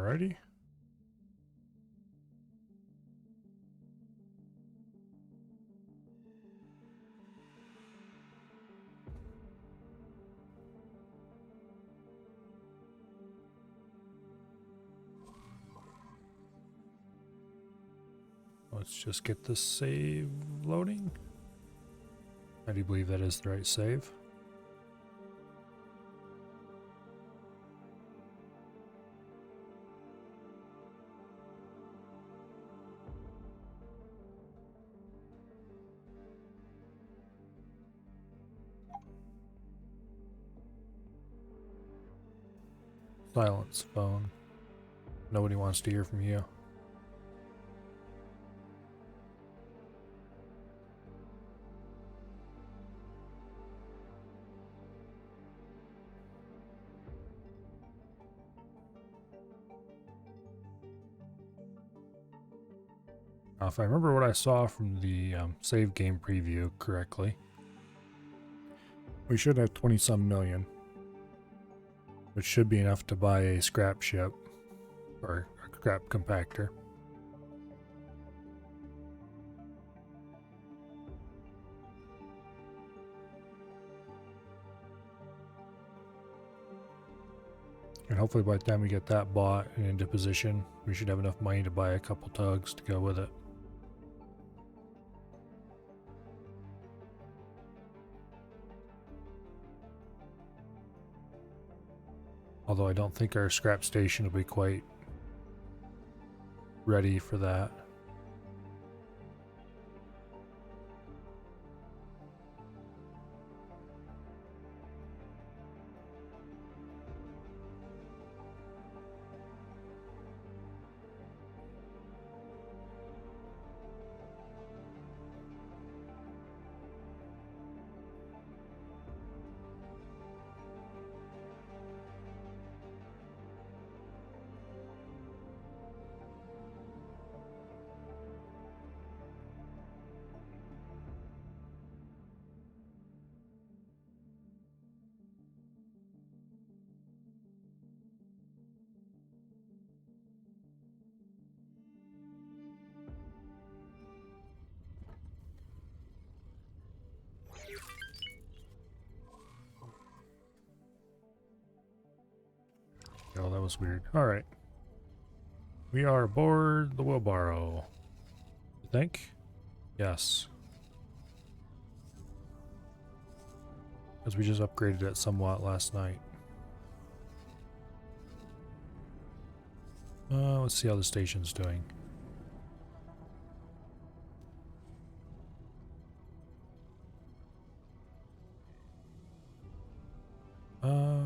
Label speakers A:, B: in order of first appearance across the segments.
A: Alrighty. Let's just get this save loading. I do believe that is the right save. Silence phone. Nobody wants to hear from you. Now, if I remember what I saw from the save game preview correctly, we should have 20-some million, which should be enough to buy a scrap ship or a scrap compactor. And hopefully by the time we get that bought and into position, we should have enough money to buy a couple tugs to go with it. Although I don't think our scrap station will be quite ready for that. Oh, that was weird. Alright. We are aboard the wheelbarrow. You think? Yes. Because we just upgraded it somewhat last night. Let's see how the station's doing.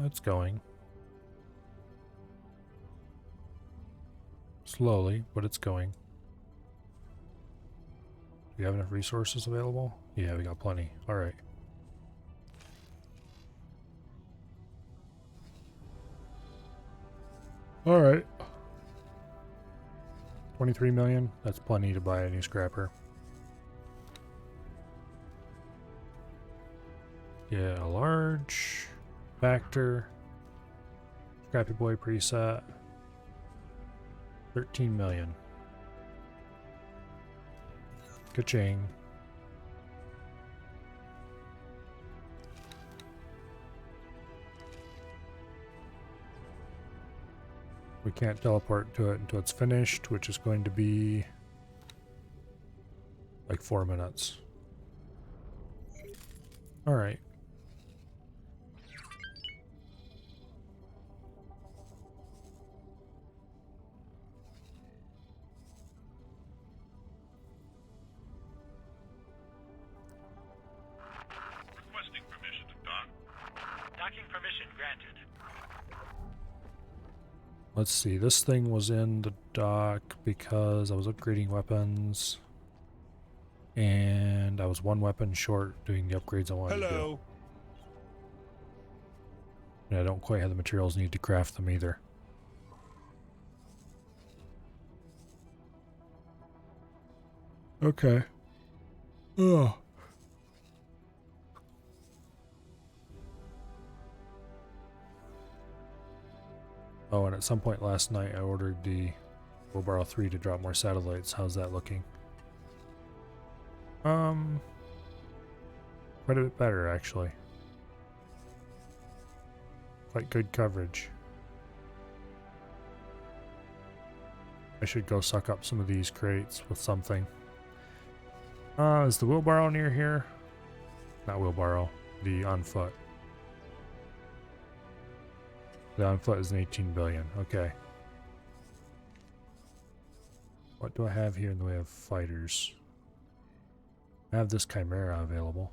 A: It's going. Slowly, but it's going. Do we have enough resources available? Yeah, we got plenty. Alright. Alright. 23 million? That's plenty to buy a new scrapper. Yeah, a large factor. Scrappy boy preset. 13 million. Ka-ching. We can't teleport to it until it's finished, which is going to be like 4 minutes. Alright.
B: Requesting permission to dock. Docking permission granted.
A: Let's see, this thing was in the dock because I was upgrading weapons. And I was one weapon short doing the upgrades I wanted to do. And I don't quite have the materials needed to craft them either. Okay. Oh. Oh, and at some point last night I ordered the Wheelbarrow 3 to drop more satellites. How's that looking? Quite a bit better, actually. Quite good coverage. I should go suck up some of these crates with something. Is the Wheelbarrow near here? Not Wheelbarrow, the On Foot. The On Foot is an 18 billion, okay. What do I have here in the way of fighters? I have this Chimera available.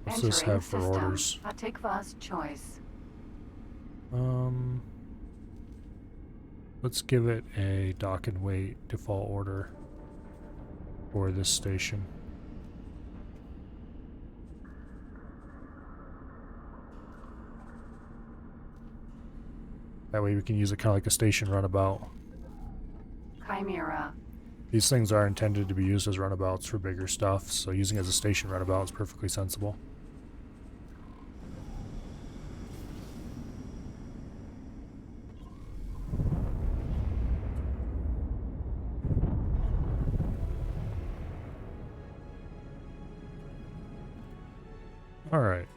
A: What's this have for orders?
C: Atikva's choice.
A: Let's give it a dock and wait default order for this station. That way we can use it kind of like a station runabout.
C: Chimera.
A: These things are intended to be used as runabouts for bigger stuff, so using it as a station runabout is perfectly sensible. Alright.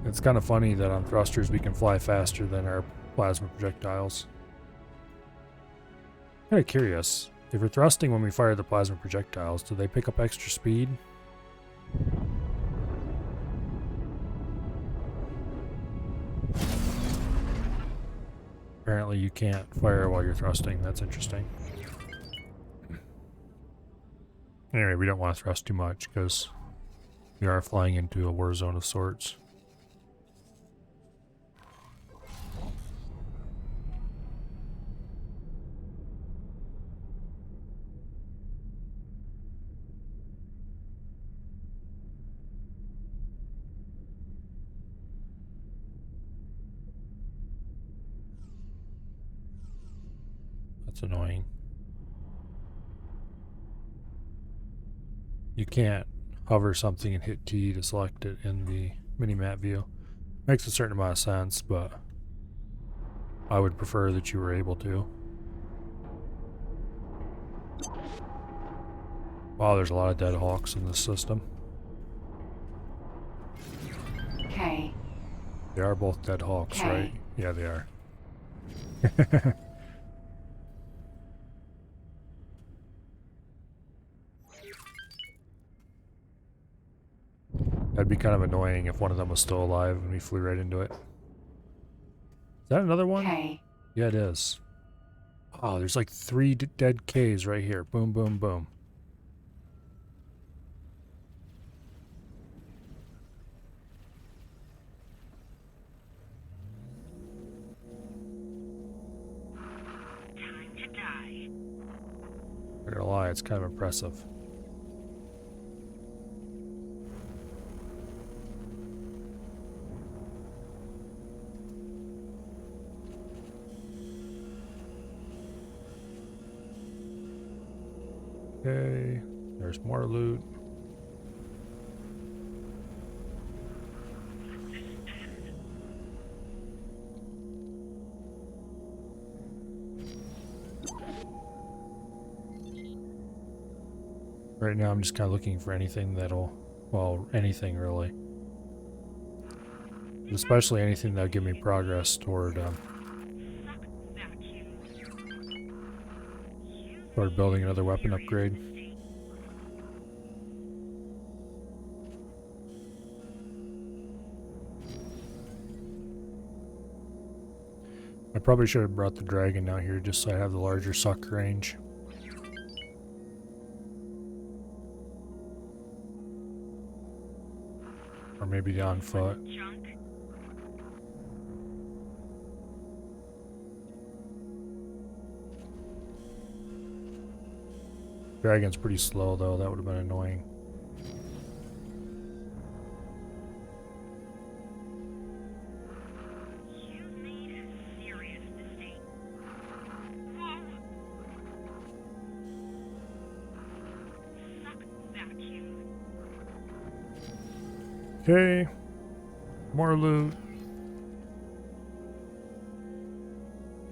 A: It's kind of funny that on thrusters we can fly faster than our plasma projectiles. Kind of curious. If we're thrusting when we fire the plasma projectiles, do they pick up extra speed? Apparently you can't fire while you're thrusting. That's interesting. Anyway, we don't want to thrust too much because we are flying into a war zone of sorts. That's annoying. You can't hover something and hit T to select it in the mini-map view. Makes a certain amount of sense, but I would prefer that you were able to. Wow, there's a lot of dead hawks in this system.
C: K.
A: They are both dead hawks,
C: K.
A: right? Yeah, they are. That'd be kind of annoying if one of them was still alive and we flew right into it. Is that another one?
C: K.
A: Yeah, it is. Oh, there's like 3 dead Ks right here. Boom, boom, boom.
B: Time to die.
A: I'm not gonna lie, it's kind of impressive. Okay, there's more loot. Right now I'm just kind of looking for anything that'll, well, anything really. Especially anything that'll give me progress toward building another weapon upgrade. I probably should have brought the dragon out here just so I have the larger suck range. Or maybe the on foot. Dragon's pretty slow though, that would have been annoying.
B: You made a serious mistake. Whoa!
A: Okay. More loot.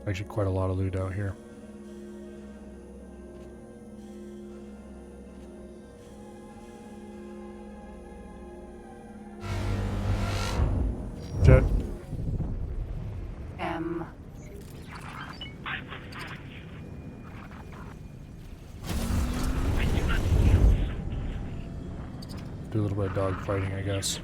A: Actually, quite a lot of loot out here. Jet.
C: M.
A: Do a little bit of dog fighting, I guess.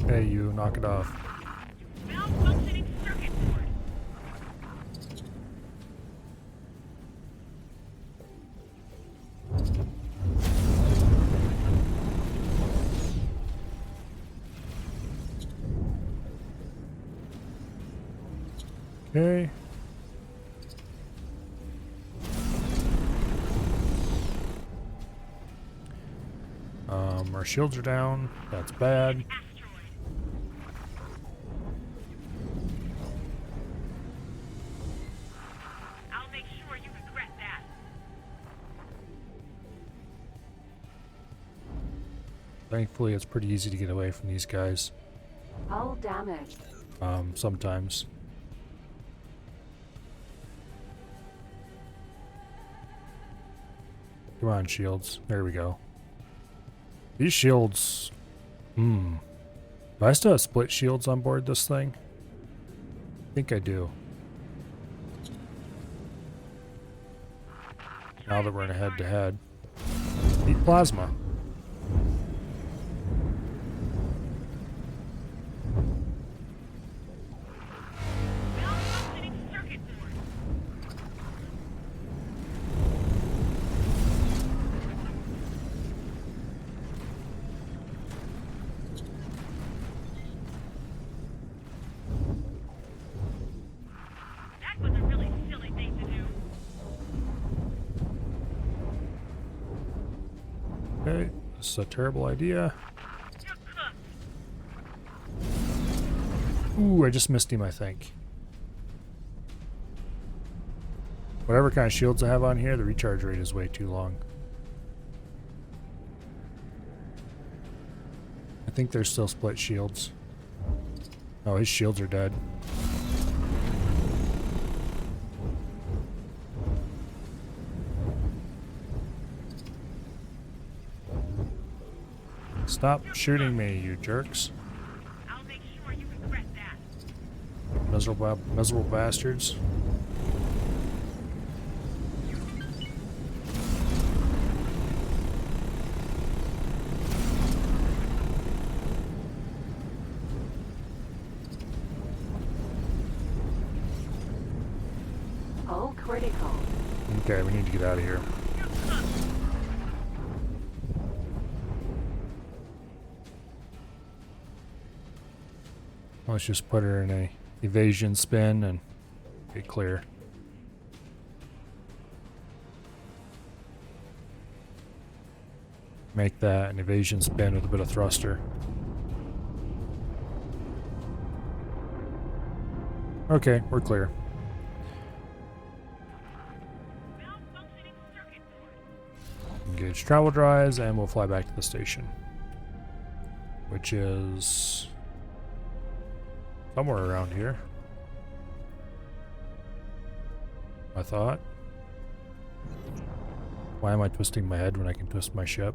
A: Hey, you, knock it off.
B: Malfunctioning circuit board.
A: Okay. Our shields are down. That's bad.
B: I'll make sure you regret that.
A: Thankfully, it's pretty easy to get away from these guys.
C: Hull damaged.
A: Sometimes. Come on, shields. There we go. These shields... Do I still have split shields on board this thing? I think I do. Now that we're in a head-to-head. Need plasma.
B: Malfunctioning circuit board. That was a really silly thing to do.
A: Okay, this is a terrible idea.
B: You're cooked.
A: Ooh, I just missed him, I think. Whatever kind of shields I have on here, the recharge rate is way too long. I think there's still split shields. Oh, his shields are dead. Stop shooting me, you jerks.
B: I'll make sure you regret that.
A: Miserable bastards.
C: Hull critical.
A: Okay, we need to get out of here.
B: You're cooked.
A: Let's just put her in a evasion spin and get clear. Make that an evasion spin with a bit of thruster. Okay, we're clear.
B: Malfunctioning circuit board.
A: Engage travel drives and we'll fly back to the station. Which is somewhere around here, I thought. Why am I twisting my head when I can twist my ship?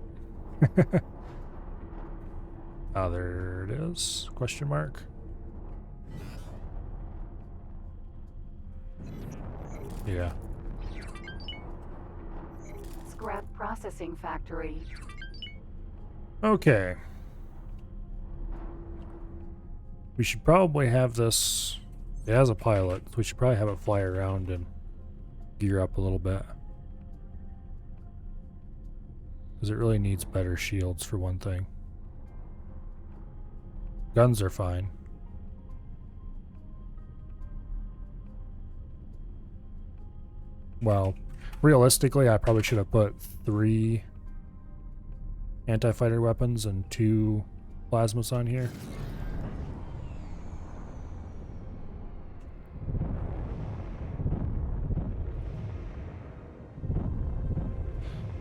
A: Ah, there it is. Question mark. Yeah.
C: Scrap processing factory.
A: Okay. We should probably have this... It has a pilot, so we should probably have it fly around and gear up a little bit. Because it really needs better shields for one thing. Guns are fine. Well, realistically, I probably should have put 3 anti-fighter weapons and 2 plasmas on here.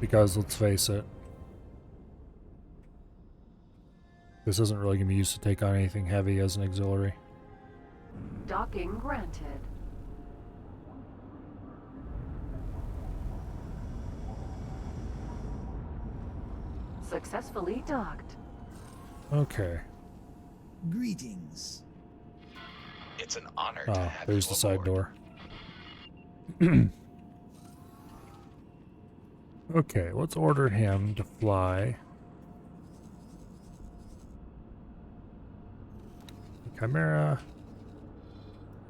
A: Because let's face it, this isn't really going to be used to take on anything heavy as an auxiliary.
C: Docking granted. Successfully docked.
A: Okay.
D: Greetings.
E: It's an honor to have
A: There's
E: you
A: the side
E: aboard.
A: door. Okay, let's order him to fly. Chimera,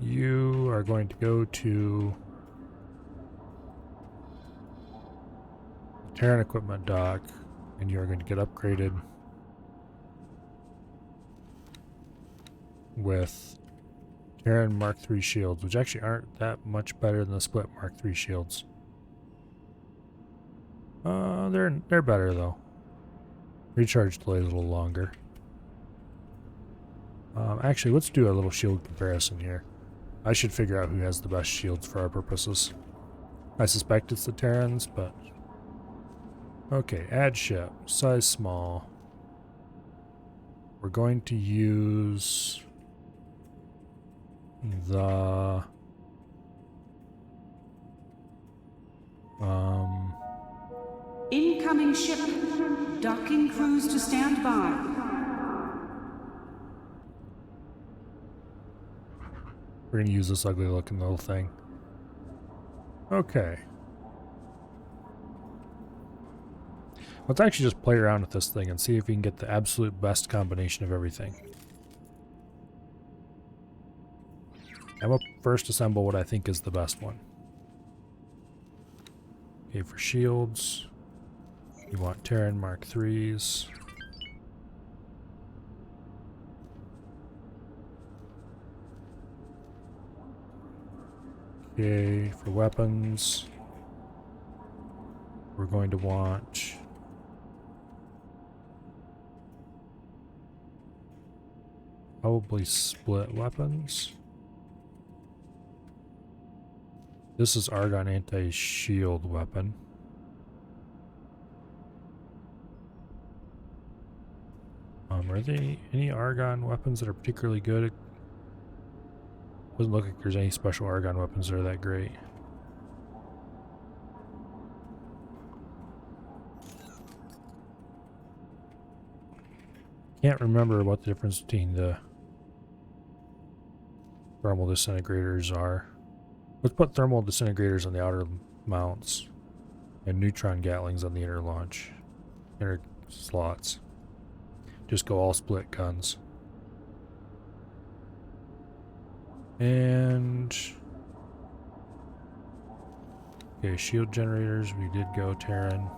A: you are going to go to Terran equipment dock, and you are going to get upgraded with Terran Mark III shields, which actually aren't that much better than the split Mark III shields. They're better though. Recharge delay is a little longer. Actually, let's do a little shield comparison here. I should figure out who has the best shields for our purposes. I suspect it's the Terrans, but... Okay, add ship. Size small. We're going to use... the...
F: Incoming ship. Docking crews to stand by.
A: We're going to use this ugly looking little thing. Okay. Let's actually just play around with this thing and see if we can get the absolute best combination of everything. I'm going to first assemble what I think is the best one. Okay, for shields, you want Terran Mark IIIs. Okay, for weapons, we're going to want probably split weapons. This is Argon anti-shield weapon. Are there any Argon weapons that are particularly good? Doesn't look like there's any special Argon weapons that are that great. Can't remember what the difference between the thermal disintegrators are. Let's put thermal disintegrators on the outer mounts and neutron gatlings on the inner slots. Just go all split guns. And okay, shield generators, we did go Terran.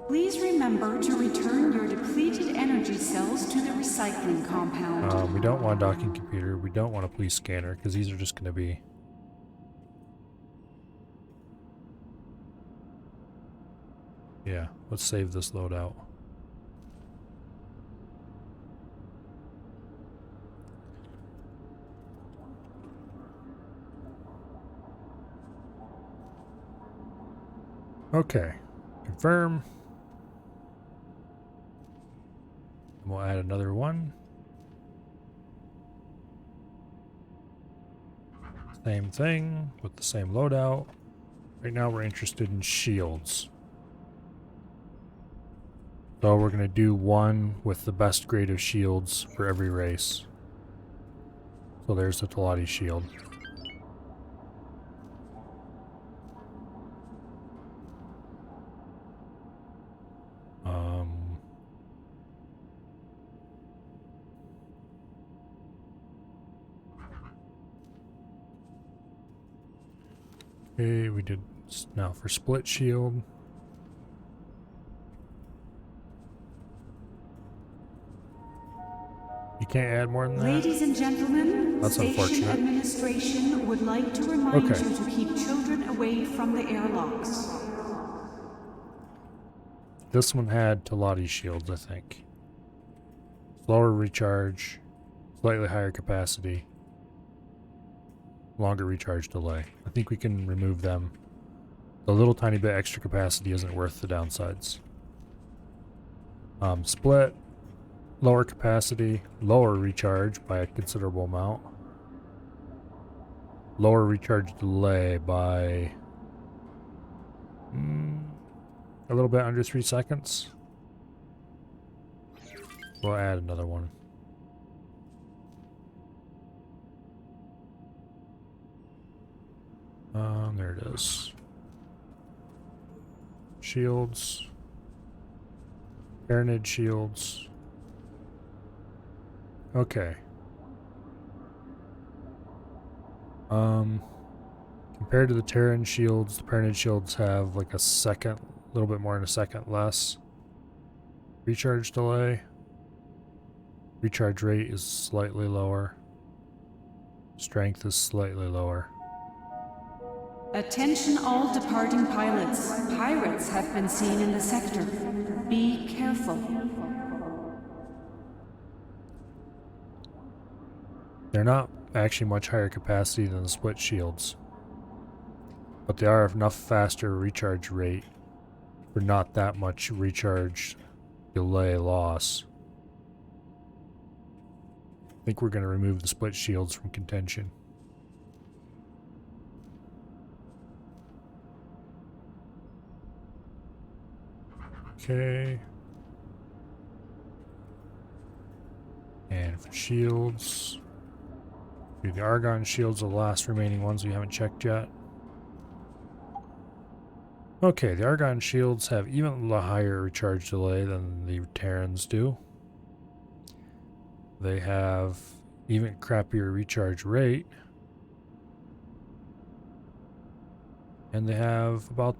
F: Please remember to return your depleted energy cells to the recycling compound.
A: We don't want a docking computer. We don't want a police scanner because these are just going to be... Yeah, let's save this loadout. Okay, confirm. And we'll add another one. Same thing with the same loadout. Right now we're interested in shields. So we're going to do one with the best grade of shields for every race. So there's the Talati shield. Okay, we did now for split shield. You can't add more than that?
F: Ladies and gentlemen,
A: That's
F: Station
A: unfortunate.
F: Administration would like to remind
A: Okay.
F: you to keep children away from the airlocks.
A: this one had Talati shields, I think. Slower recharge, slightly higher capacity, longer recharge delay. I think we can remove them. The little tiny bit extra capacity isn't worth the downsides. Split, lower capacity, lower recharge by a considerable amount. Lower recharge delay by a little bit under 3 seconds. We'll add another one. There it is. Shields. Tyranid shields. Okay. Compared to the Terran shields, the Tyranid shields have like a second, a little bit more than a second less recharge delay. Recharge rate is slightly lower. Strength is slightly lower.
F: Attention all departing pilots. Pirates have been seen in the sector. Be careful.
A: They're not actually much higher capacity than the split shields, but they are enough faster recharge rate for not that much recharge delay loss. I think we're going to remove the split shields from contention. Okay. And for shields, the Argon Shields are the last remaining ones we haven't checked yet. Okay, the Argon Shields have even a higher recharge delay than the Terrans do. They have even crappier recharge rate. And they have about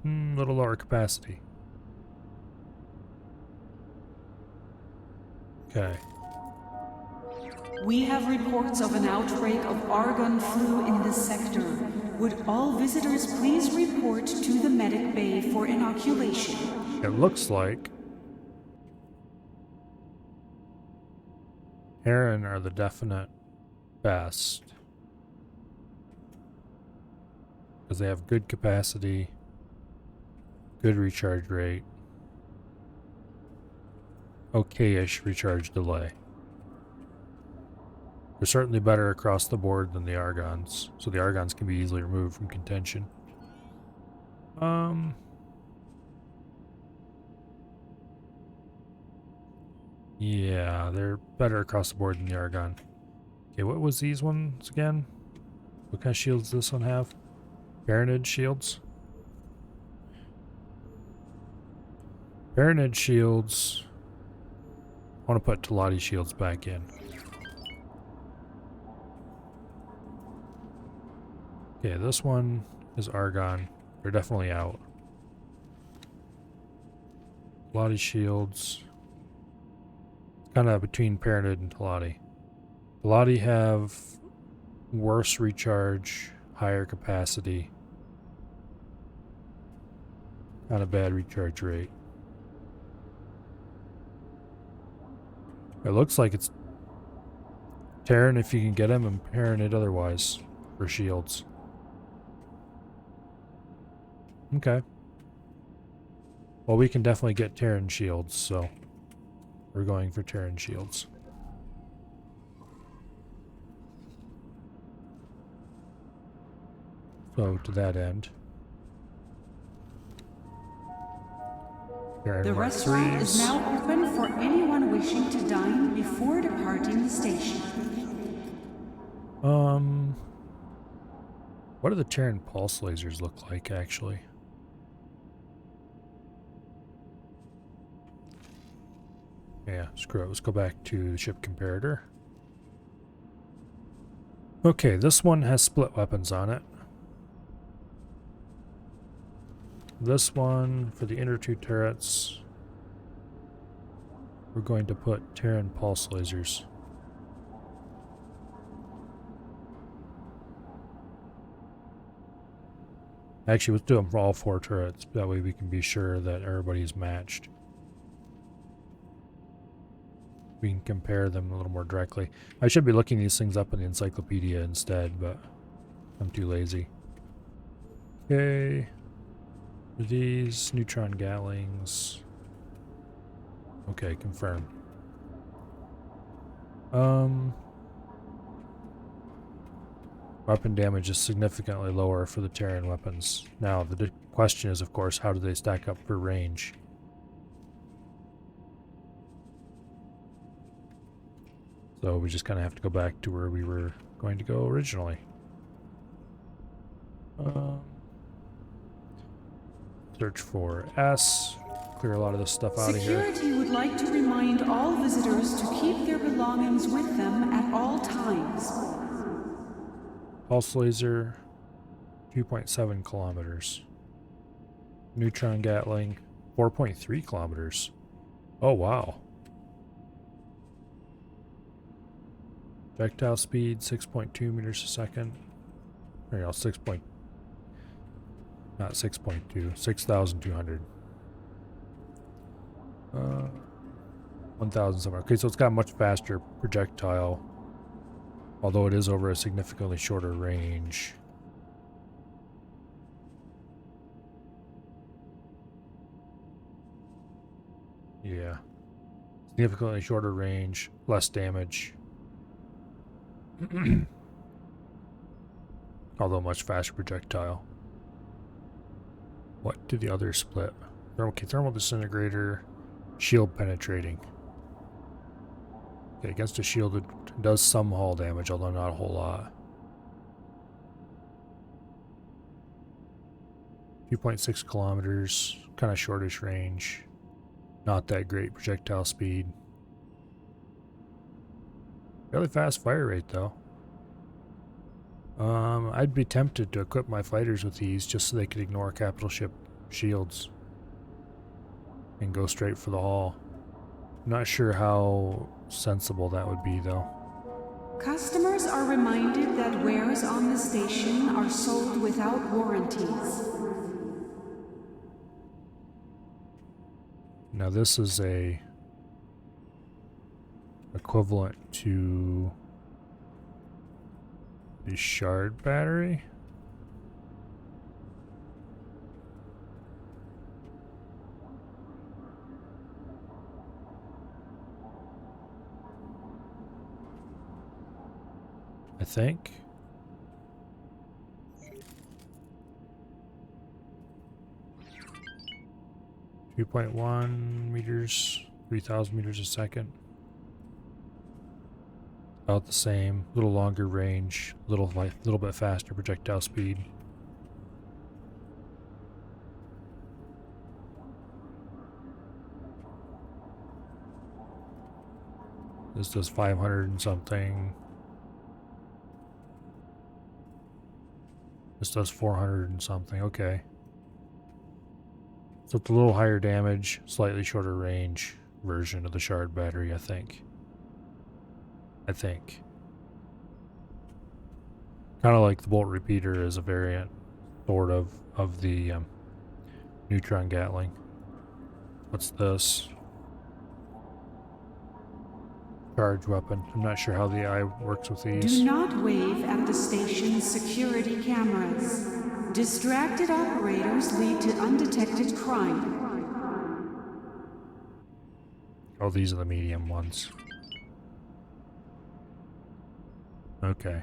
A: a little lower capacity. Okay.
F: We have reports of an outbreak of Argon flu in this sector. Would all visitors please report to the medic bay for inoculation?
A: It looks like Terran are the definite best. Because they have good capacity, good recharge rate, okay-ish recharge delay. They're certainly better across the board than the Argons, so the Argons can be easily removed from contention. Yeah, they're better across the board than the Argon. Okay, what was these ones again? What kind of shields does this one have? Tyranid shields? Tyranid shields. I want to put Talati shields back in. Okay, this one is Argon. They're definitely out. Talati shields. It's kind of between Tyranid and Talati. Talati have worse recharge, higher capacity, kind of bad recharge rate. It looks like it's Terran if you can get him, and Tyranid otherwise for shields. Okay. Well, we can definitely get Terran shields, so we're going for Terran shields. So, to that end,
F: the restaurant is now open for anyone wishing to dine before departing the station.
A: What do the Terran pulse lasers look like, actually? Yeah, screw it. Let's go back to the ship comparator. Okay, this one has split weapons on it. This one, for the inner two turrets, we're going to put Terran pulse lasers. Actually, let's do them for all 4 turrets. That way we can be sure that everybody's matched. We can compare them a little more directly. I should be looking these things up in the encyclopedia instead, but I'm too lazy. Okay. These neutron gatlings. Okay, confirmed. Weapon damage is significantly lower for the Terran weapons. Now, the question is, of course, how do they stack up for range? So we just kind of have to go back to where we were going to go originally. Search for S. Clear a lot of this stuff out of here.
F: Security would like to remind all visitors to keep their belongings with them at all times.
A: Pulse laser, 2.7 kilometers. Neutron Gatling, 4.3 kilometers. Oh, wow. Projectile speed, 6.2 meters a second. Or, you know, not 6.2, 6,200. 1,700. Okay, so it's got a much faster projectile, although it is over a significantly shorter range. Yeah. Significantly shorter range, less damage. Although much faster projectile. What did the others split? Okay, thermal disintegrator, shield penetrating. Okay, against a shield it does some hull damage, although not a whole lot. 2.6 kilometers, kind of shortish range. Not that great projectile speed. Fairly fast fire rate though. I'd be tempted to equip my fighters with these just so they could ignore capital ship shields and go straight for the hull. Not sure how sensible that would be though.
F: Customers are reminded that wares on the station are sold without warranties.
A: Now this is a equivalent to the shard battery. I think. .1 meters, 3,000 meters a second. About the same, little longer range, little bit faster projectile speed. This does 500 and something. This does 400 and something. Okay. So it's a little higher damage, slightly shorter range version of the shard battery, I think. Kind of like the bolt repeater is a variant, sort of the neutron gatling. What's this? Charge weapon. I'm not sure how the eye works with these.
F: Do not wave at the station's security cameras. Distracted operators lead to undetected crime.
A: Oh, these are the medium ones. Okay.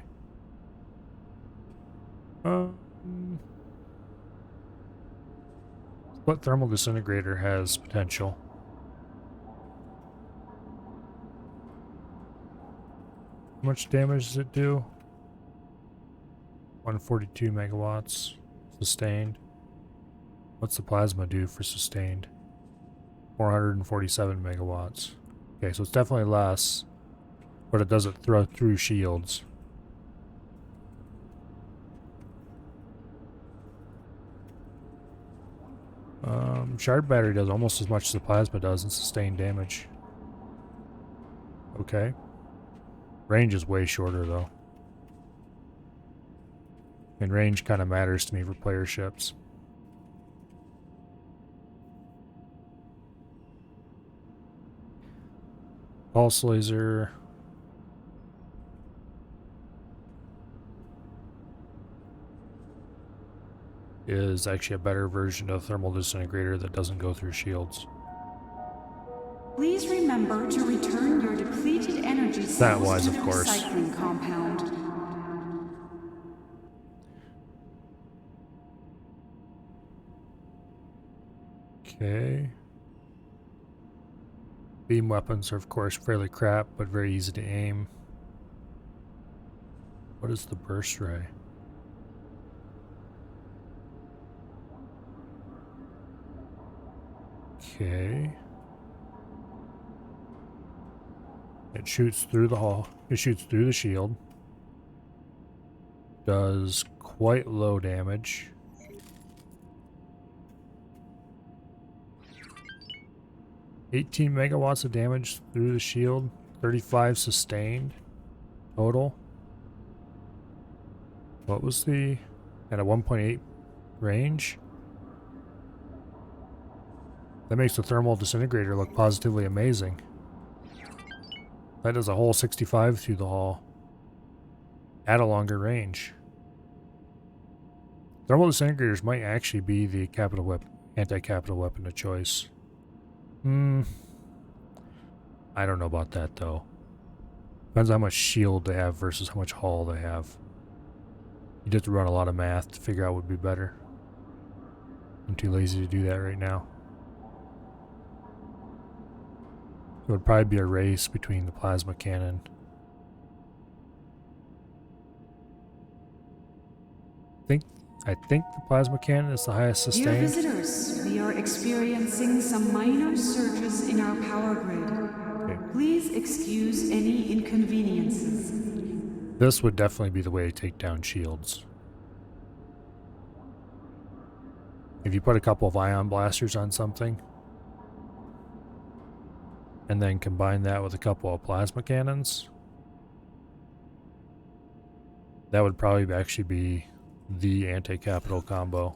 A: Split thermal disintegrator has potential. How much damage does it do? 142 megawatts. Sustained. What's the plasma do for sustained? 447 megawatts. Okay, so it's definitely less, but it doesn't throw through shields. Shard battery does almost as much as the plasma does in sustained damage. Okay. Range is way shorter though. And range kind of matters to me for player ships. Pulse laser. Is actually a better version of thermal disintegrator that doesn't go through shields.
F: Please remember to return your depleted energy cells to the recycling compound.
A: Okay. Beam weapons are of course fairly crap, but very easy to aim. What is the burst ray? Okay. It shoots through the hull. It shoots through the shield. Does quite low damage. $18 megawatts of damage through the shield. 35 sustained total. What was the... at a 1.8 range? That makes the thermal disintegrator look positively amazing. That does a whole 65 through the hull. At a longer range. Thermal disintegrators might actually be the capital weapon, anti-capital weapon of choice. I don't know about that though. Depends on how much shield they have versus how much hull they have. You'd have to run a lot of math to figure out what would be better. I'm too lazy to do that right now. It would probably be a race between the plasma cannon. I think the plasma cannon is the highest sustained.
F: Dear visitors, we are experiencing some minor surges in our power grid.
A: Okay.
F: Please excuse any inconveniences.
A: This would definitely be the way to take down shields. If you put a couple of ion blasters on something, and then combine that with a couple of plasma cannons, that would probably actually be the anti-capital combo.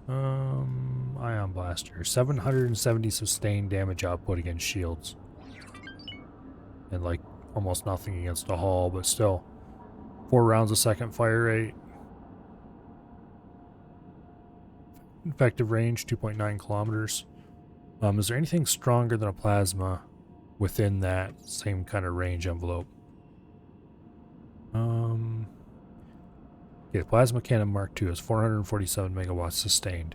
A: Ion blaster. 770 sustained damage output against shields. And like almost nothing against a hull, but still. 4 rounds a second fire rate. Effective range 2.9 kilometers. Is there anything stronger than a plasma within that same kind of range envelope? Okay, the plasma cannon Mark II is 447 megawatts sustained.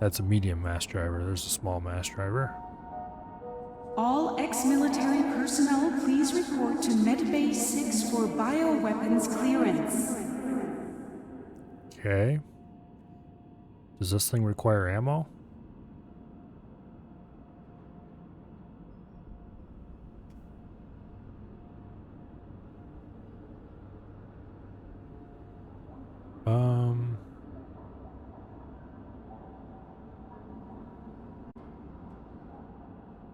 A: That's a medium mass driver. There's a small mass driver.
F: All ex-military personnel, please report to Medbay 6 for bioweapons clearance.
A: Okay. Does this thing require ammo?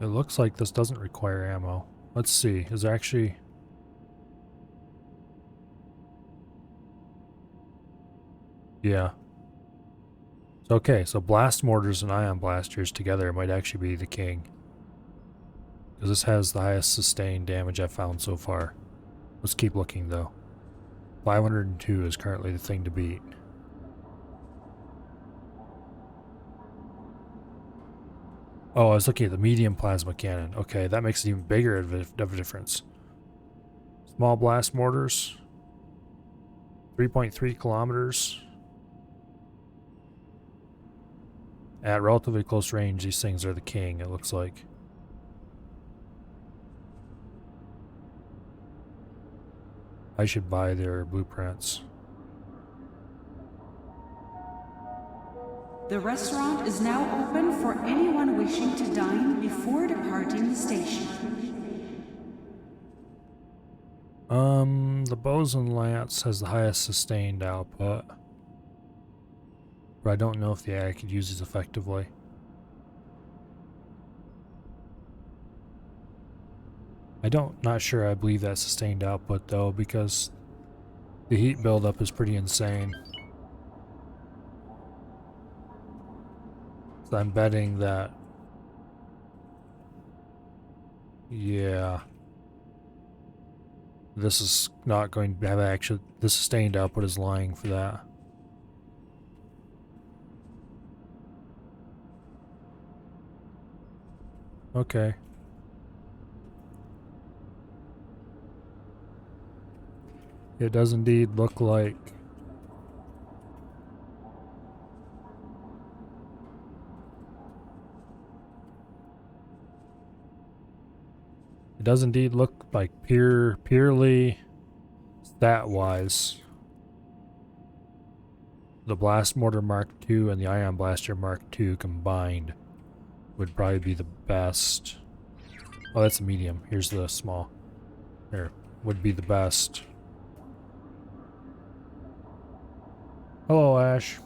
A: It looks like this doesn't require ammo. Let's see. Is there actually... Yeah. Okay, so blast mortars and ion blasters together might actually be the king. Because this has the highest sustained damage I've found so far. Let's keep looking though. 502 is currently the thing to beat. Oh, I was looking at the medium plasma cannon. Okay, that makes it even bigger of a difference. Small blast mortars. 3.3 kilometers. At relatively close range, these things are the king, it looks like. I should buy their blueprints.
F: The restaurant is now open for anyone wishing to dine before departing the station.
A: The Bosun Lance has the highest sustained output. But I don't know if the AI could use these effectively. Not sure I believe that sustained output though, because the heat buildup is pretty insane. So I'm betting that, yeah, this is not going to have actually, the sustained output is lying for that. Okay. It does indeed look like purely stat-wise, the Blast Mortar Mark II and the Ion Blaster Mark II combined would probably be the best. Oh, that's a medium. Here's the small. There. Would be the best. Hello, Ash.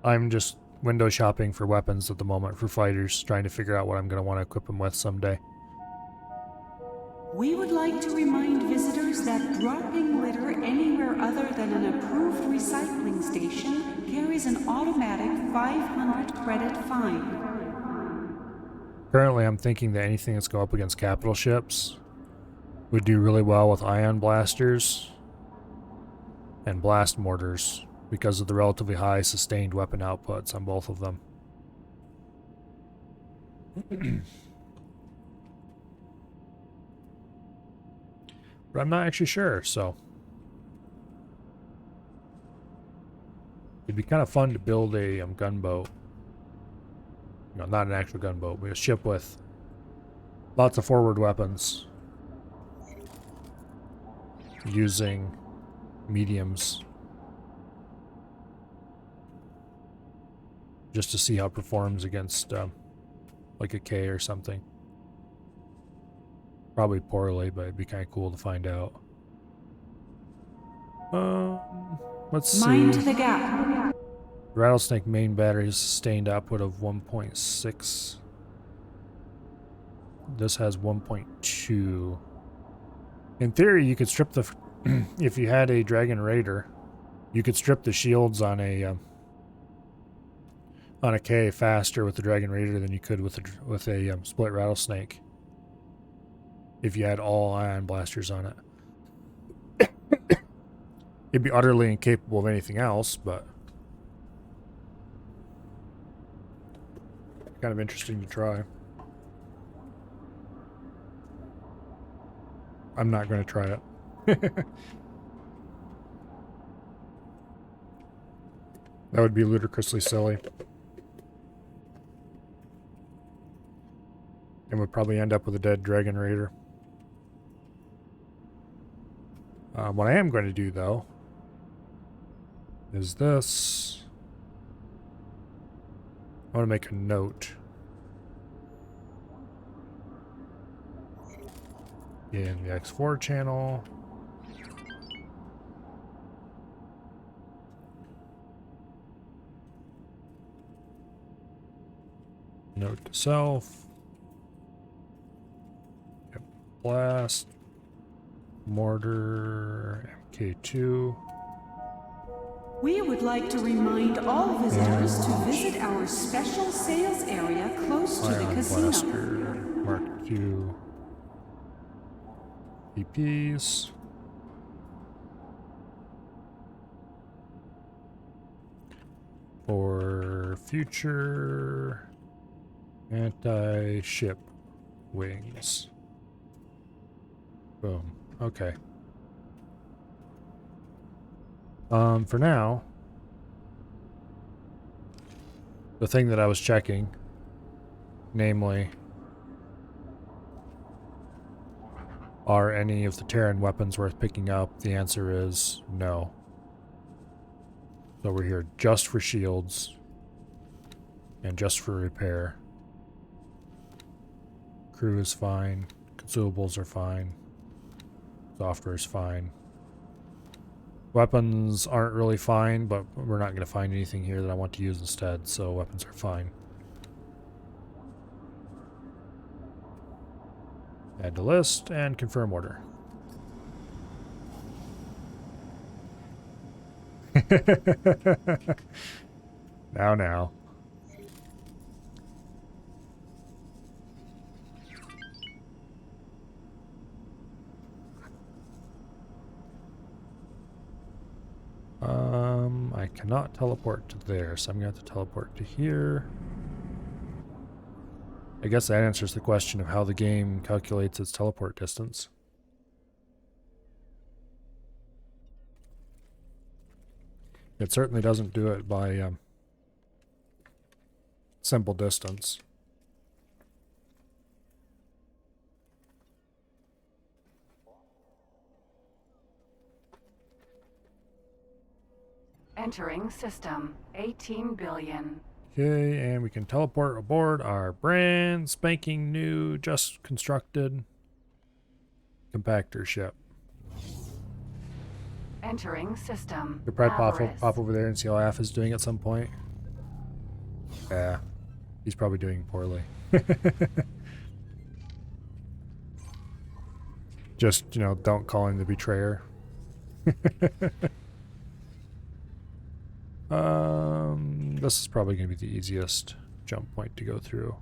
A: I'm just window shopping for weapons at the moment for fighters, trying to figure out what I'm going to want to equip them with someday.
F: We would like to remind visitors that dropping litter anywhere other than an approved recycling station carries an automatic 500 credit fine.
A: Currently, I'm thinking that anything that's go up against capital ships would do really well with ion blasters and blast mortars because of the relatively high sustained weapon outputs on both of them. But I'm not actually sure, so it'd be kind of fun to build a gunboat. No, not an actual gunboat, but a ship with lots of forward weapons using mediums, just to see how it performs against like a K or something. Probably poorly, but it'd be kind of cool to find out. Let's see.
F: Mind the gap.
A: Rattlesnake main battery has sustained output of 1.6. This has 1.2. In theory, you could strip the if you had a Dragon Raider, you could strip the shields on a K faster with the Dragon Raider than you could with a split Rattlesnake. If you had all ion blasters on it. It'd be utterly incapable of anything else, but kind of interesting to try. I'm not going to try it. That would be ludicrously silly. And would probably end up with a dead Dragon Raider. What I am going to do, though, is this. I want to make a note in the X4 channel. Note to self. Yep. Blast. Mortar. MK2.
F: We would like to remind all visitors to visit our special sales area close to the
A: Ion
F: casino.
A: Blaster. Mark II. EPs. For future anti-ship wings. Boom. Okay. For now, the thing that I was checking, namely, are any of the Terran weapons worth picking up? The answer is no. So we're here just for shields and just for repair. crew is fine. Consumables are fine. Software is fine. Weapons aren't really fine, but we're not going to find anything here that I want to use instead, so weapons are fine. Add to list and confirm order. Now. I cannot teleport to there, so I'm going to have to teleport to here. I guess that answers the question of how the game calculates its teleport distance. It certainly doesn't do it by simple distance.
C: Entering system. 18 billion.
A: Okay, and we can teleport aboard our brand spanking new, just constructed compactor ship.
C: Entering system.
A: Could probably
C: Avarice.
A: pop over there and see how Af is doing at some point. Yeah, he's probably doing poorly. Just, you know, don't call him the betrayer. This is probably going to be the easiest jump point to go through.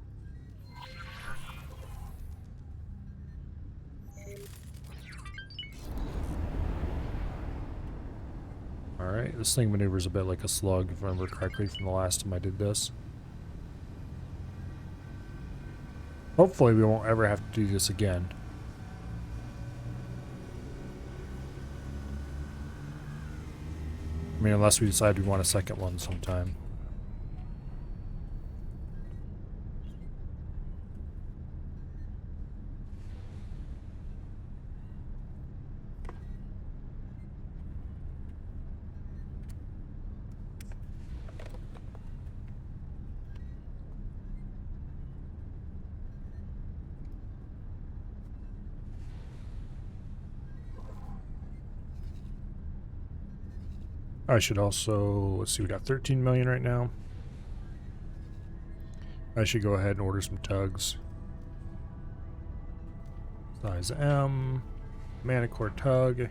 A: Alright, this thing maneuvers a bit like a slug, if I remember correctly from the last time I did this. Hopefully we won't ever have to do this again. I mean, unless we decide we want a second one sometime. I should also, let's see, we got 13 million right now. I should go ahead and order some tugs. Size M, Manicore tug,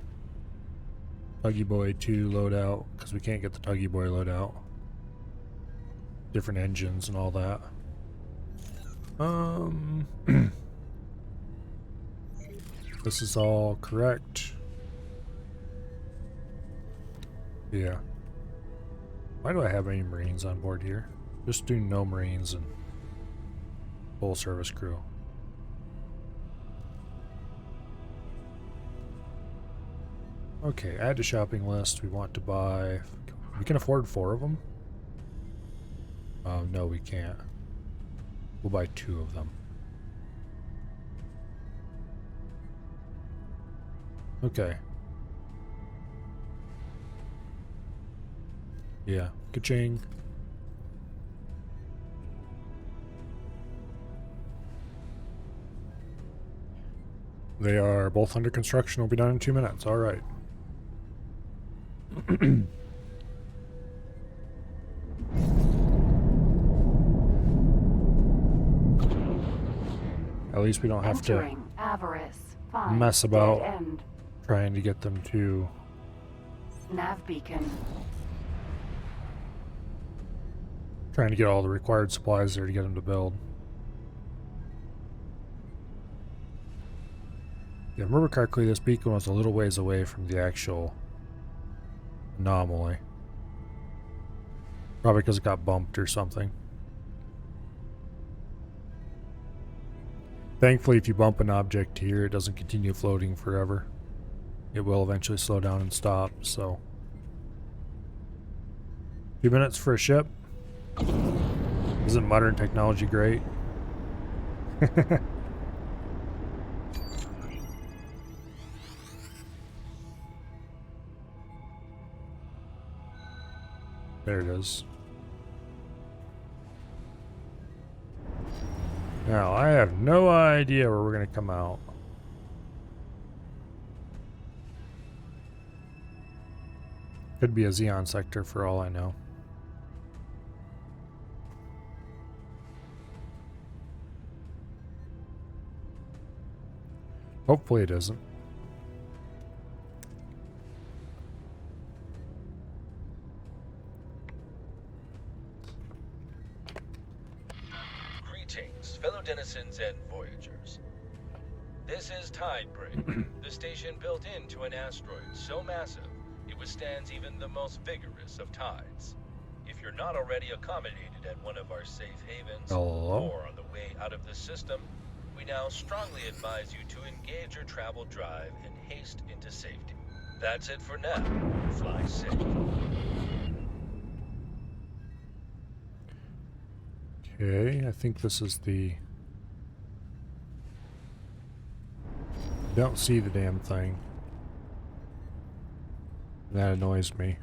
A: Tuggy Boy 2 loadout, because we can't get the Tuggy Boy loadout. Different engines and all that. This is all correct. Yeah. Why do I have any Marines on board here? Just do no Marines and full service crew. Okay, add to shopping list. We want to buy... We can afford 4 of them? No, we can't. We'll buy 2 of them. Okay. Yeah, ka-ching. They are both under construction. Will be done in 2 minutes. All right. At least we don't have to
C: Avarice.
A: mess about
C: Dead end.
A: trying to get them to...
C: Nav beacon.
A: Trying to get all the required supplies there to get them to build. Yeah, remember correctly, this beacon was a little ways away from the actual anomaly. Probably because it got bumped or something. Thankfully, if you bump an object here, it doesn't continue floating forever. It will eventually slow down and stop, so... 2 minutes for a ship? Isn't modern technology great? There it is. Now, I have no idea where we're going to come out. Could be a Xeon sector for all I know. Hopefully it isn't.
G: Greetings, fellow denizens and voyagers. This is Tidebreak, the station built into an asteroid so massive it withstands even the most vigorous of tides. If you're not already accommodated at one of our safe havens or on the way out of the system, we now strongly advise you to engage your travel drive and haste into safety. That's it for now. Fly safe.
A: Okay, I think this is the... Don't see the damn thing. That annoys me.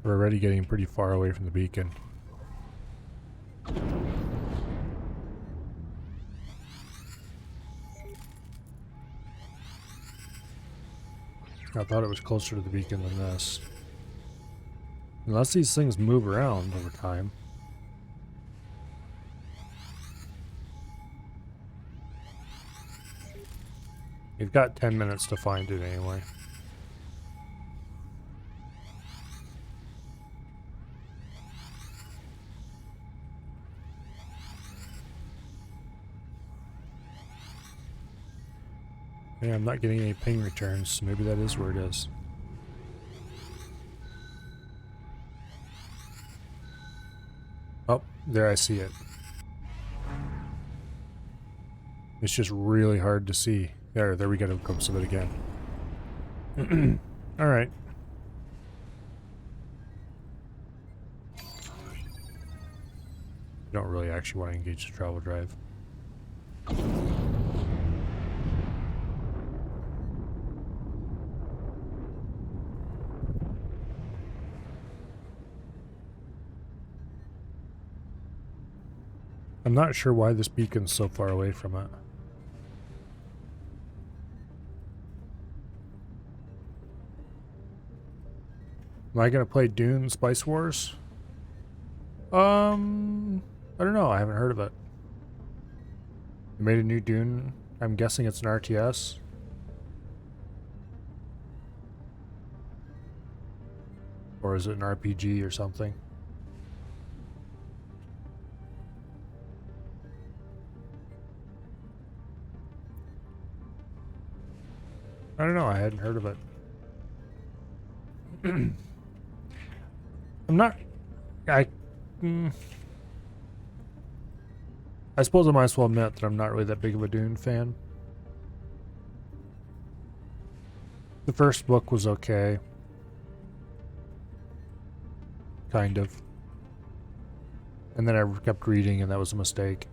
A: We're already getting pretty far away from the beacon. I thought it was closer to the beacon than this. Unless these things move around over time. You've got 10 minutes to find it anyway. Yeah, I'm not getting any ping returns, so maybe that is where it is. Oh, there I see it. It's just really hard to see. There we get a glimpse of it again. Alright. Don't really actually want to engage the travel drive. I'm not sure why this beacon's so far away from it. Am I gonna play Dune Spice Wars? I don't know. I haven't heard of it. They made a new Dune. I'm guessing it's an RTS. Or is it an RPG or something? I don't know. I hadn't heard of it. I'm not... I suppose I might as well admit that I'm not really that big of a Dune fan. The first book was okay. Kind of. And then I kept reading and that was a mistake.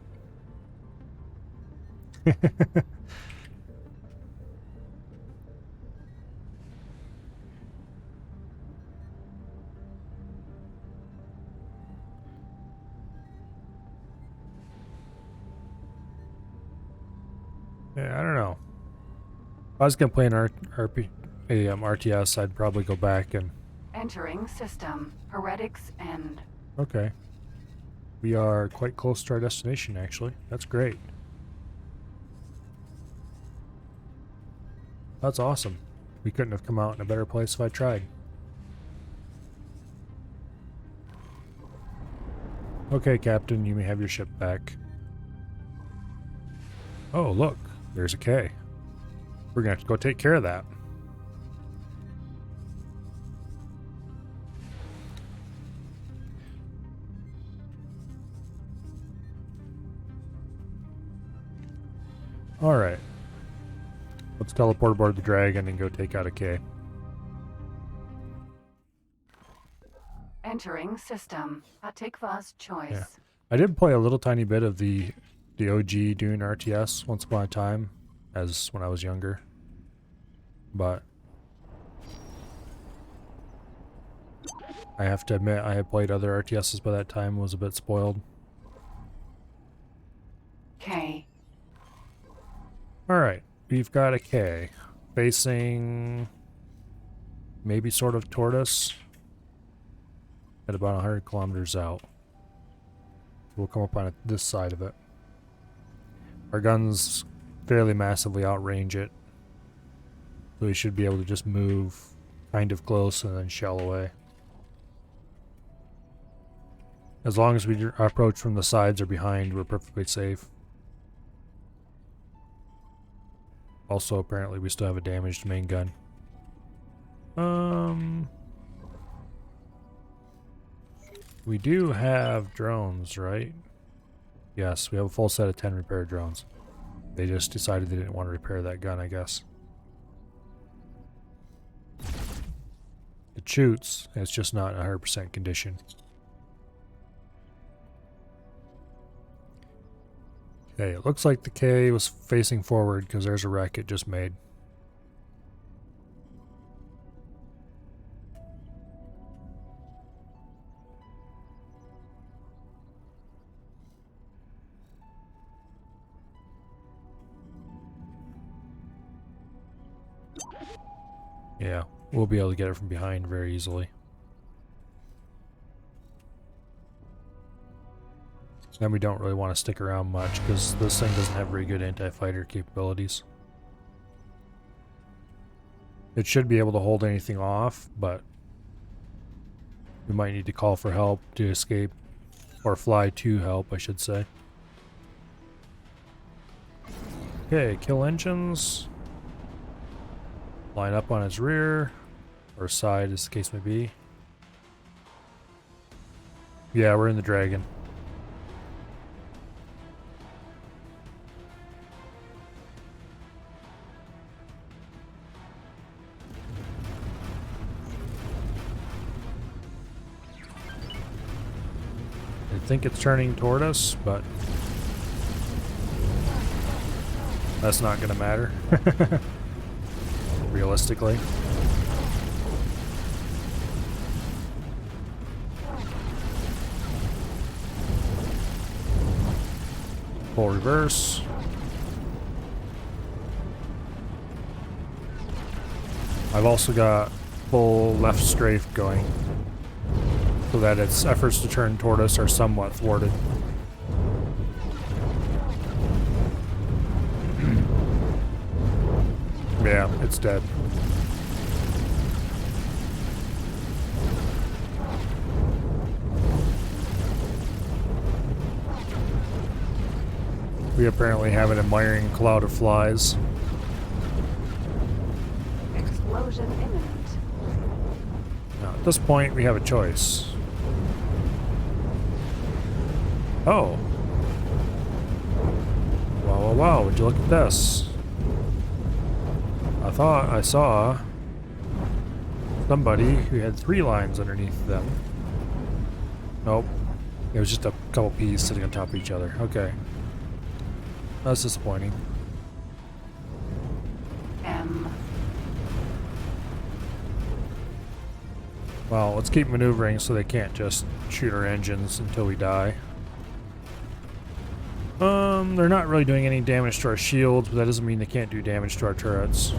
A: Yeah, I don't know. If I was gonna play an RTS, I'd probably go back and...
C: Entering system. Heretics end.
A: Okay. We are quite close to our destination, actually. That's great. That's awesome. We couldn't have come out in a better place if I tried. Okay, Captain, you may have your ship back. Oh, look. There's a K. We're gonna have to go take care of that. Alright. Let's teleport aboard the Dragon and go take out a K.
C: Entering system. Atikva's choice.
A: Yeah. I did play a little tiny bit of the OG Dune RTS once upon a time, as when I was younger. But I have to admit, I had played other RTSs by that time, was a bit spoiled.
C: K.
A: Alright, we've got a K. Facing maybe sort of toward us at about 100 kilometers out. We'll come up on this side of it. Our guns fairly massively outrange it, so we should be able to just move kind of close and then shell away. As long as we approach from the sides or behind, we're perfectly safe. Also, apparently we still have a damaged main gun. We do have drones, right? Yes, we have a full set of 10 repair drones. They just decided they didn't want to repair that gun, I guess. It shoots, it's just not in 100% condition. Okay, it looks like the K was facing forward because there's a wreck it just made. Yeah, we'll be able to get it from behind very easily. Then we don't really want to stick around much because this thing doesn't have very good anti-fighter capabilities. It should be able to hold anything off, but we might need to call for help to escape, or fly to help, I should say. Okay, kill engines. Line up on its rear, or side as the case may be. Yeah, we're in the Dragon. I think it's turning toward us, but that's not gonna matter. Realistically. Full reverse. I've also got full left strafe going, so that its efforts to turn toward us are somewhat thwarted. Yeah, it's dead. We apparently have an admiring cloud of flies.
C: Explosion imminent.
A: Now, at this point, we have a choice. Oh. Wow, wow, wow, would you look at this? I thought I saw somebody who had 3 lines underneath them. Nope. It was just a couple peas sitting on top of each other. Okay. That's disappointing.
C: M.
A: Well, let's keep maneuvering so they can't just shoot our engines until we die. They're not really doing any damage to our shields, but that doesn't mean they can't do damage to our turrets.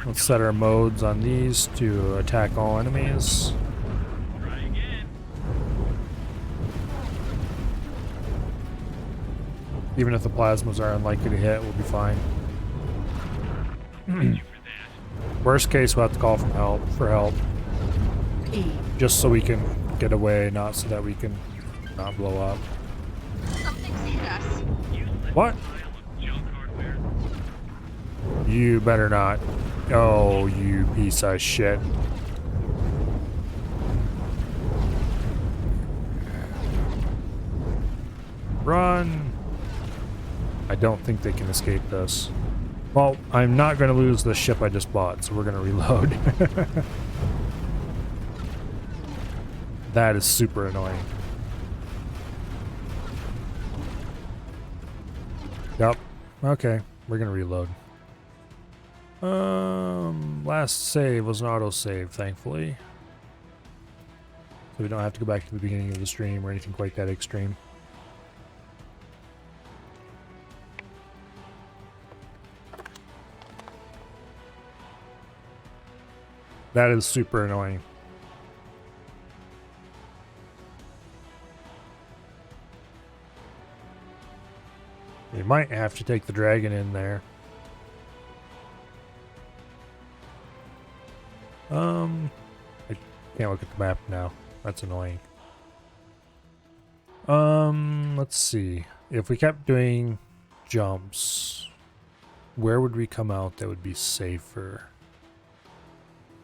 A: Let's set our modes on these to attack all enemies.
B: Try again.
A: Even if the plasmas are unlikely to hit, we'll be fine.
B: Thank you for that.
A: Worst case, we'll have to call for help.
C: E.
A: Just so we can get away, not so that we can not blow up.
H: Something's hit us.
B: Useless
A: What?
B: pile of junk hardware.
A: You better not. Oh, you piece of shit. Run! I don't think they can escape this. Well, I'm not going to lose the ship I just bought, so we're going to reload. That is super annoying. Yep. Okay, we're going to reload. Last save was an autosave, thankfully. So we don't have to go back to the beginning of the stream or anything quite that extreme. That is super annoying. You might have to take the dragon in there. I can't look at the map now. That's annoying. Let's see. If we kept doing jumps, where would we come out that would be safer?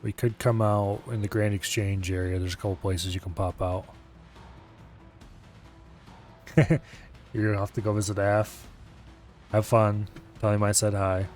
A: We could come out in the Grand Exchange area. There's a couple places you can pop out. You're gonna have to go visit Af. Have fun. Tell him I said hi.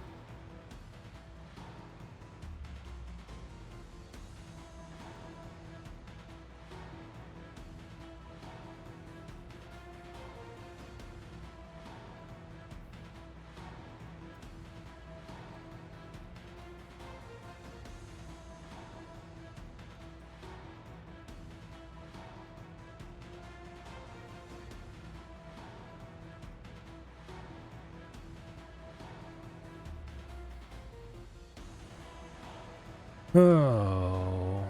A: Oh.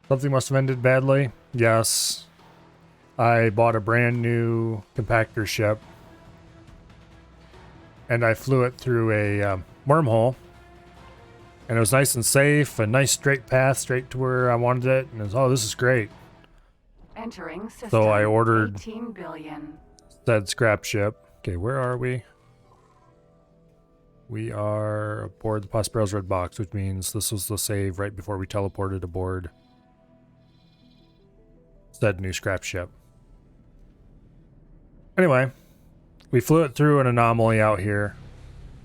A: Something must have ended badly. Yes. I bought a brand new compactor ship. And I flew it through a wormhole. And it was nice and safe. A nice straight path straight to where I wanted it. And it was, oh, this is great.
C: Entering system.
A: So I ordered
C: 18 billion.
A: said scrap ship. Okay, where are we? We are aboard the Prospero's red box, which means this was the save right before we teleported aboard said new scrap ship. Anyway, we flew it through an anomaly out here.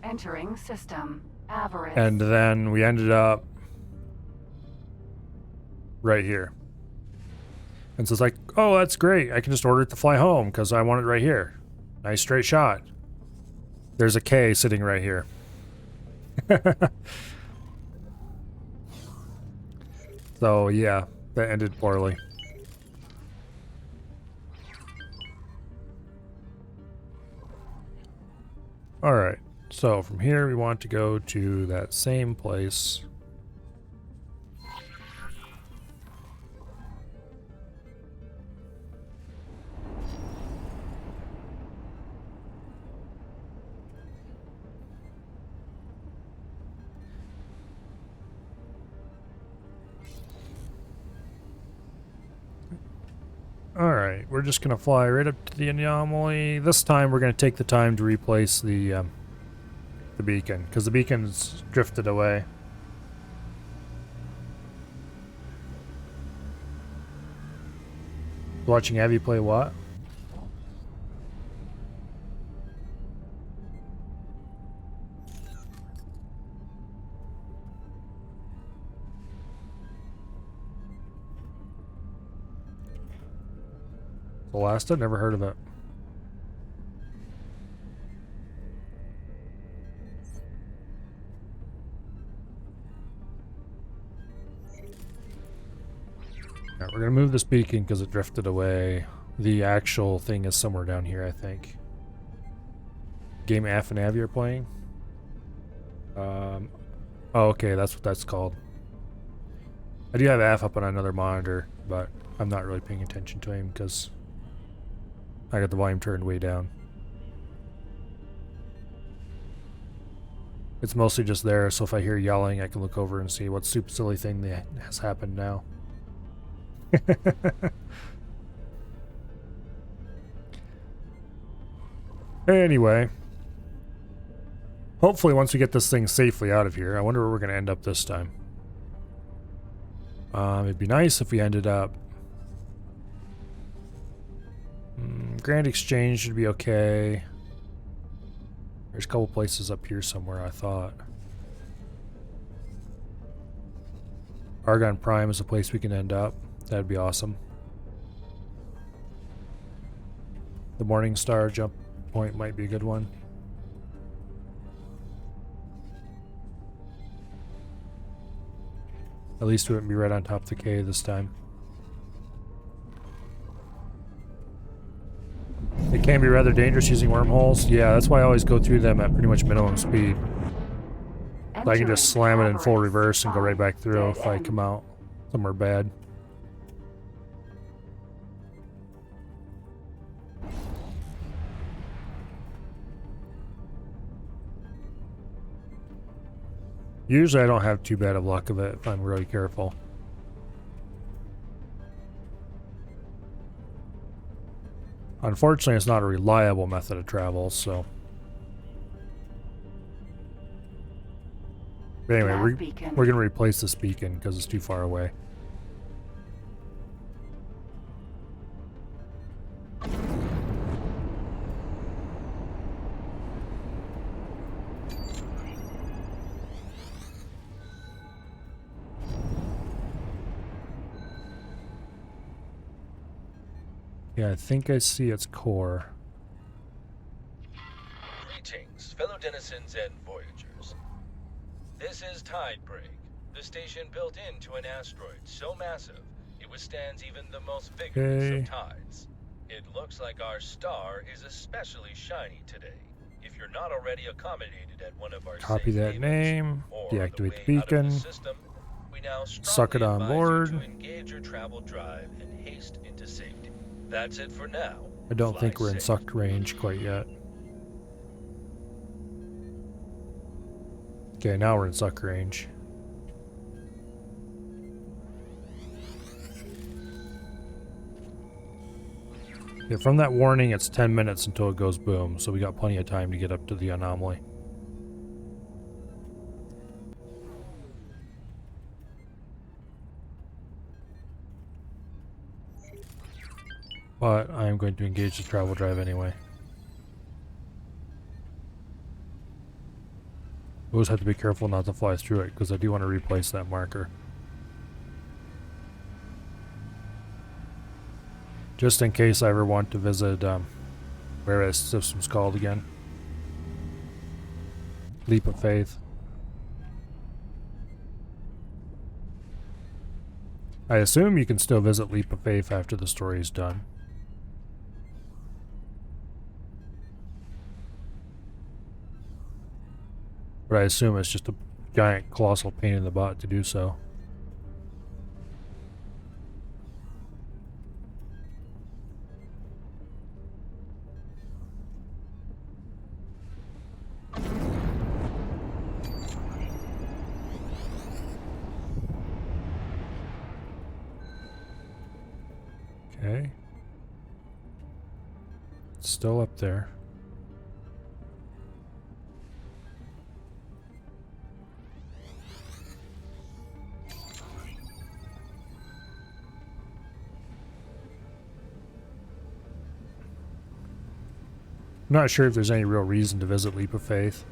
C: Entering system. Avarice.
A: And then we ended up right here. And so it's like, oh, that's great. I can just order it to fly home because I want it right here. Nice straight shot. There's a K sitting right here. So yeah, that ended poorly. Alright, so from here we want to go to that same place. Alright, we're just gonna fly right up to the anomaly. This time we're gonna take the time to replace the beacon, because the beacon's drifted away. Watching Abby play what? Celesta? Never heard of it. Alright, we're gonna move this beacon because it drifted away. The actual thing is somewhere down here, I think. Game Af and Abby are playing. Oh, okay, that's what that's called. I do have Af up on another monitor, but I'm not really paying attention to him because I got the volume turned way down. It's mostly just there, so if I hear yelling, I can look over and see what super silly thing that has happened now. Anyway. Hopefully once we get this thing safely out of here, I wonder where we're going to end up this time. It'd be nice if we ended up... Grand Exchange should be okay. There's a couple places up here somewhere, I thought. Argon Prime is a place we can end up. That'd be awesome. The Morning Star jump point might be a good one. At least we wouldn't be right on top of the K this time. It can be rather dangerous using wormholes. Yeah, that's why I always go through them at pretty much minimum speed. So I can just slam it in full reverse and go right back through if I come out somewhere bad. Usually I don't have too bad of luck of it if I'm really careful. Unfortunately, it's not a reliable method of travel, so... But anyway, we're going to replace this beacon because it's too far away. Yeah, I think I see its core.
G: Greetings, fellow denizens and voyagers. This is Tidebreak, the station built into an asteroid so massive it withstands even the most vigorous of tides. It looks like our star is especially shiny today. If you're not already accommodated at one of our
A: copy that
G: havens
A: name,
G: or
A: deactivate
G: the
A: the
G: way out of the
A: beacon,
G: system, we now
A: suck it on
G: strongly
A: board.
G: advise you to engage your travel drive and haste into safety. That's it for now.
A: I don't
G: Fly
A: think we're in
G: safe.
A: sucked range quite yet. Okay, now we're in suck range. Yeah, from that warning, it's 10 minutes until it goes boom, so we got plenty of time to get up to the anomaly. But I am going to engage the travel drive anyway. Always have to be careful not to fly through it, because I do want to replace that marker. Just in case I ever want to visit, where this system's called again. Leap of Faith. I assume you can still visit Leap of Faith after the story is done. But I assume it's just a giant colossal pain in the butt to do so. Okay. It's still up there. I'm not sure if there's any real reason to visit Leap of Faith.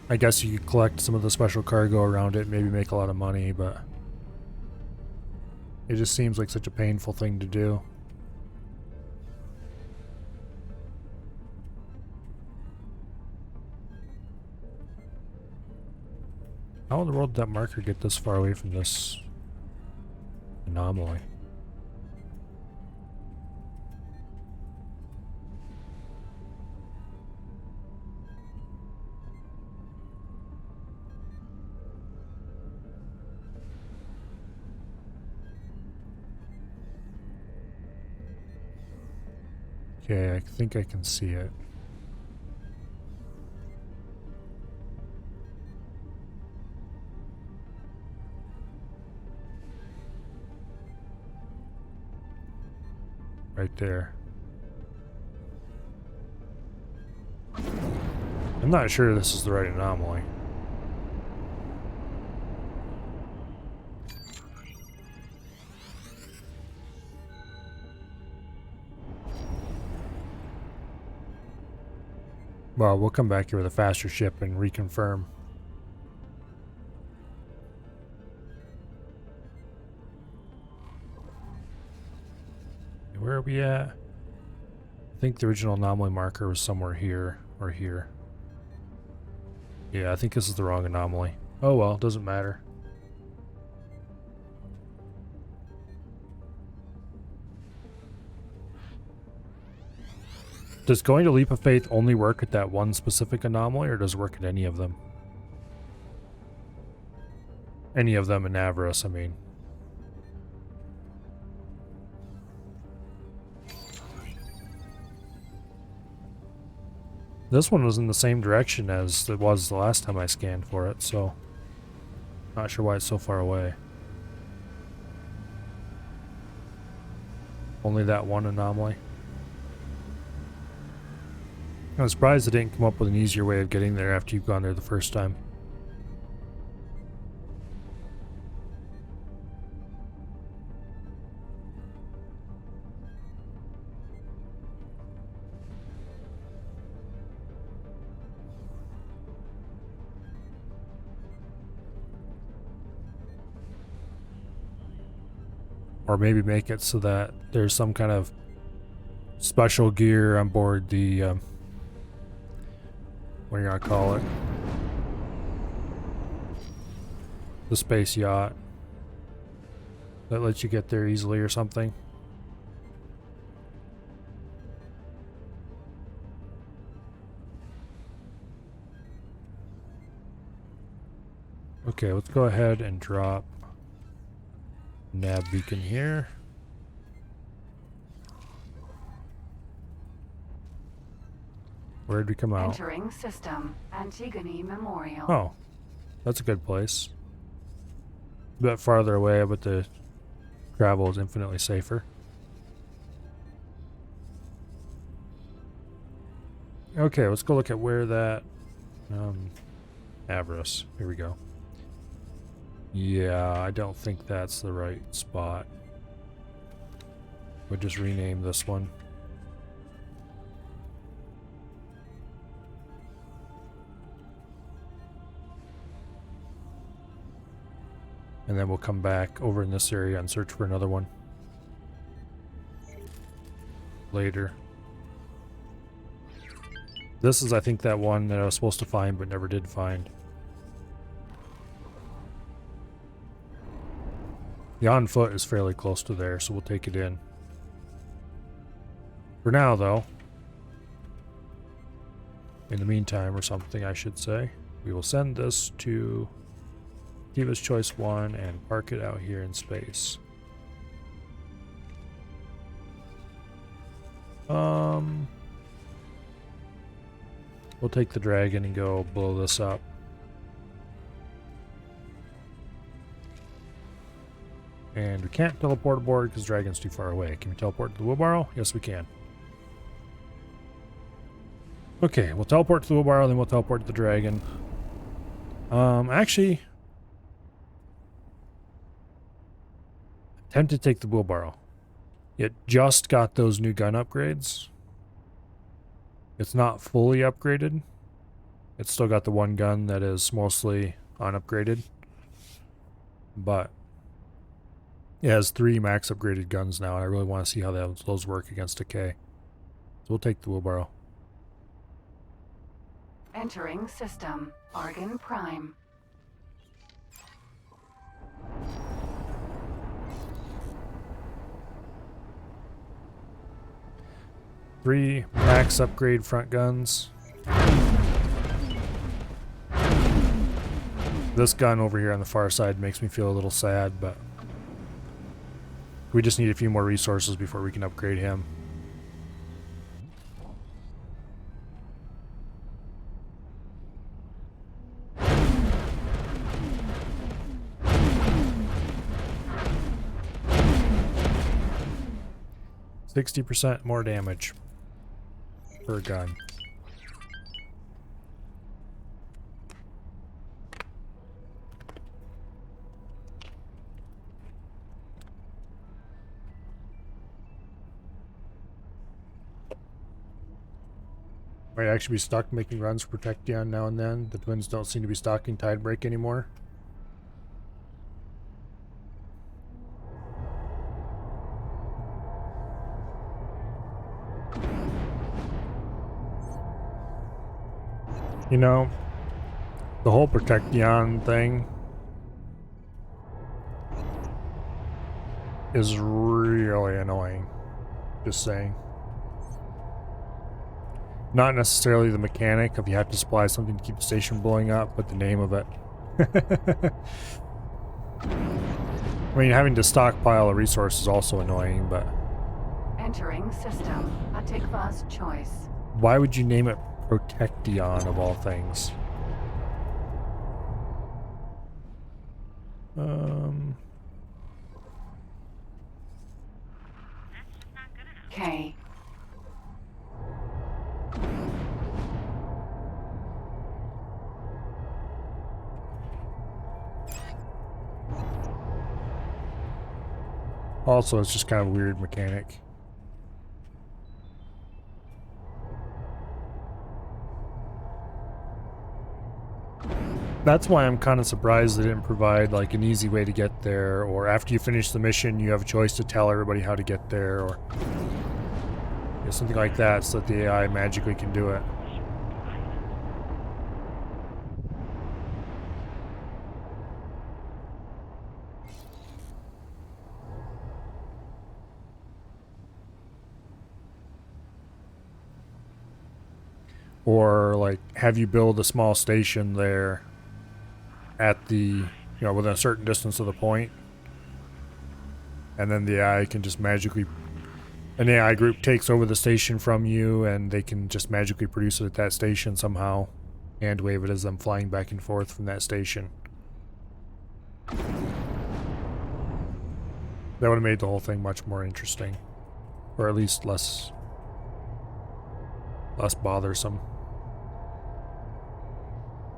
A: I guess you could collect some of the special cargo around it, maybe make a lot of money, but it just seems like such a painful thing to do. How in the world did that marker get this far away from this anomaly? Okay, I think I can see it. right there. I'm not sure this is the right anomaly. Well, we'll come back here with a faster ship and reconfirm. Where are we at? I think the original anomaly marker was somewhere here or here. Yeah, I think this is the wrong anomaly. Oh well, doesn't matter. Does going to Leap of Faith only work at that one specific anomaly, or does it work at any of them? Any of them in Avarice, I mean. This one was in the same direction as it was the last time I scanned for it, so not sure why it's so far away. Only that one anomaly. I'm surprised they didn't come up with an easier way of getting there after you've gone there the first time. Or maybe make it so that there's some kind of special gear on board the, what are you gonna call it? The space yacht. That lets you get there easily or something. Okay, let's go ahead and drop nav beacon here. Where'd we come out?
C: Entering system. Antigone Memorial.
A: Oh, that's a good place. A bit farther away, but the travel is infinitely safer. Okay, let's go look at where that Avarice. Here we go. Yeah, I don't think that's the right spot. We'll just rename this one. And then we'll come back over in this area and search for another one later. This is, I think, that one that I was supposed to find but never did find. The on foot is fairly close to there, so we'll take it in. For now, though, in the meantime, or something I should say, we will send this to Diva's Choice 1 and park it out here in space. We'll take the dragon and go blow this up. And we can't teleport aboard because the dragon's too far away. Can we teleport to the wheelbarrow? Yes, we can. Okay, we'll teleport to the wheelbarrow, then we'll teleport to the dragon. Actually, I'm tempted to take the wheelbarrow. It just got those new gun upgrades. It's not fully upgraded. It's still got the one gun that is mostly unupgraded. But it has 3 max upgraded guns now, and I really want to see how those work against decay. So we'll take the wheelbarrow.
C: Entering system. Argon Prime.
A: Three max upgrade front guns. This gun over here on the far side makes me feel a little sad, but we just need a few more resources before we can upgrade him. 60% more damage per gun. Might actually be stuck making runs for Protecteon now and then. The twins don't seem to be stocking Tidebreak anymore. You know, the whole Protecteon thing is really annoying. Just saying. Not necessarily the mechanic of you have to supply something to keep the station blowing up, but the name of it. I mean, having to stockpile a resource is also annoying, but...
C: Entering system. A Tikva's choice.
A: Why would you name it Protecteon of all things?
C: K.
A: Also, it's just kind of a weird mechanic. That's why I'm kind of surprised they didn't provide like an easy way to get there, or after you finish the mission you have a choice to tell everybody how to get there, or something like that, so that the AI magically can do it. Or like have you build a small station there at the, within a certain distance of the point, and then the AI can just magically, an AI group takes over the station from you and they can just magically produce it at that station somehow, and wave it as them flying back and forth from that station. That would have made the whole thing much more interesting, or at least less bothersome.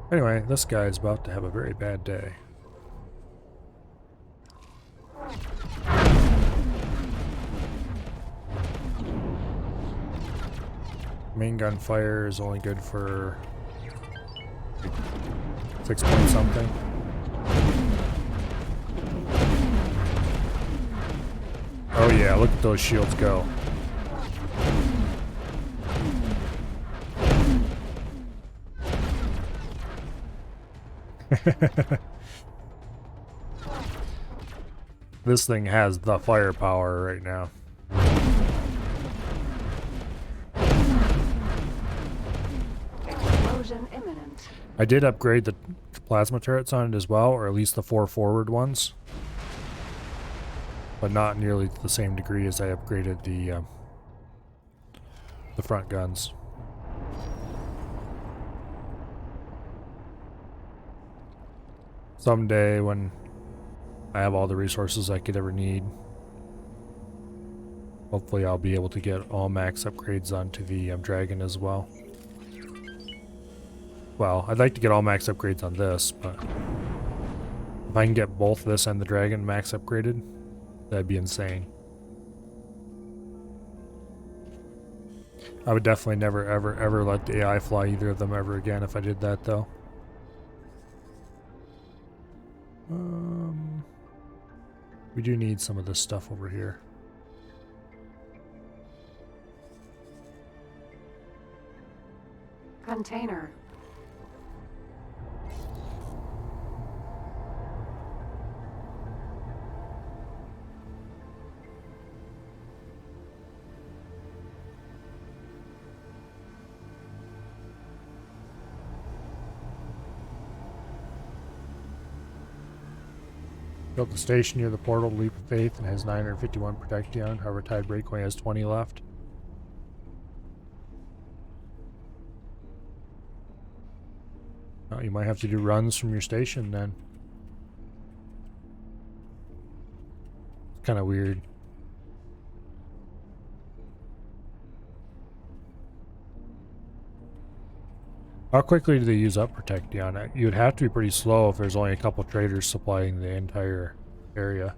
A: Anyway, this guy is about to have a very bad day. Main gun fire is only good for 6 point something. Oh yeah, look at those shields go. This thing has the firepower right now.
C: Explosion imminent.
A: I did upgrade the plasma turrets on it as well, or at least the 4 forward ones, but not nearly to the same degree as I upgraded the front guns. Someday when I have all the resources I could ever need, hopefully I'll be able to get all max upgrades onto the Dragon as well. Well, I'd like to get all max upgrades on this, but if I can get both this and the Dragon max upgraded, that'd be insane. I would definitely never ever let the AI fly either of them ever again if I did that though. We do need some of this stuff over here.
C: Container.
A: Built the station near the portal, Leap of Faith, and has 951 Protecteon. However, Tidebreak only has 20 left. Oh, you might have to do runs from your station then. Kind of weird. How quickly do they use up Protecteon? You'd have to be pretty slow if there's only a couple traders supplying the entire area.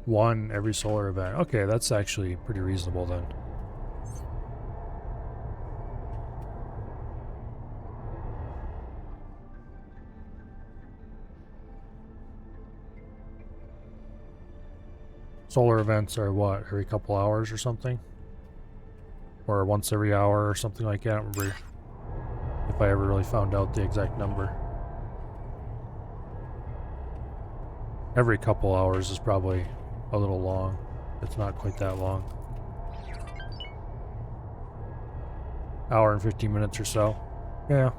A: One every solar event. Okay, that's actually pretty reasonable then. Solar events are what, every couple hours or something? Or once every hour or something like that. I don't remember if I ever really found out the exact number. Every couple hours is probably a little long. It's not quite that long. Hour and 15 minutes or so. Yeah.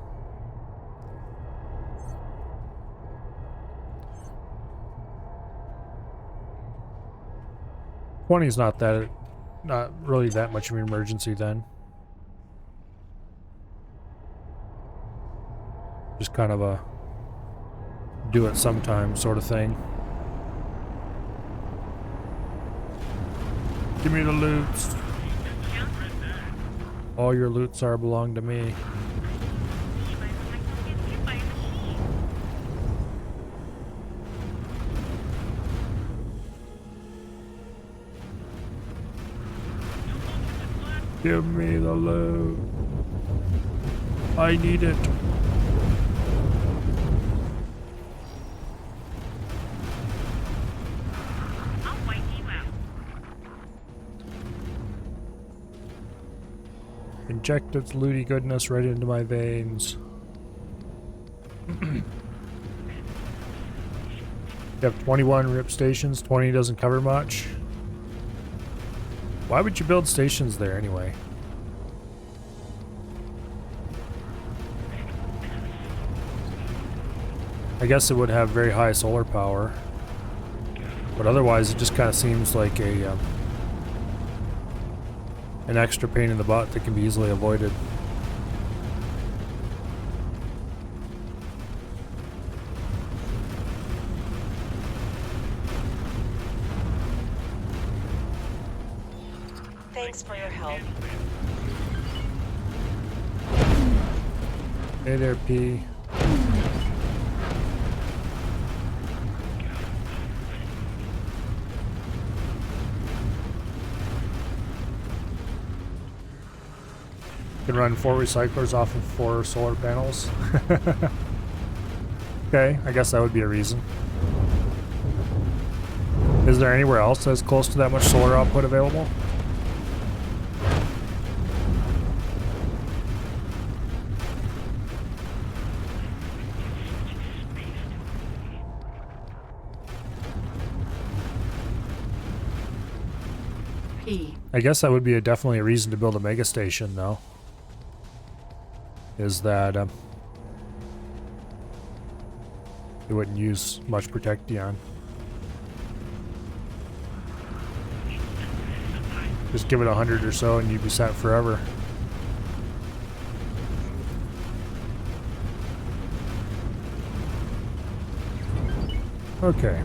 A: $20 is not really that much of an emergency then. Just kind of a do it sometime sort of thing. Give me the loots. All your loots belong to me. Give me the loot. I need it.
H: I'll wipe you out.
A: Inject its looty goodness right into my veins. You have 21 rip stations. 20 doesn't cover much. Why would you build stations there anyway? I guess it would have very high solar power, but otherwise it just kind of seems like an extra pain in the butt that can be easily avoided.
I: Thanks for your help.
A: Hey there, P. Can run 4 recyclers off of 4 solar panels. Okay, I guess that would be a reason. Is there anywhere else that's close to that much solar output available?
C: P.
A: I guess that would be definitely a reason to build a mega station, though. Is that it wouldn't use much Protecteon. Just give it 100 or so and you'd be set forever. Okay.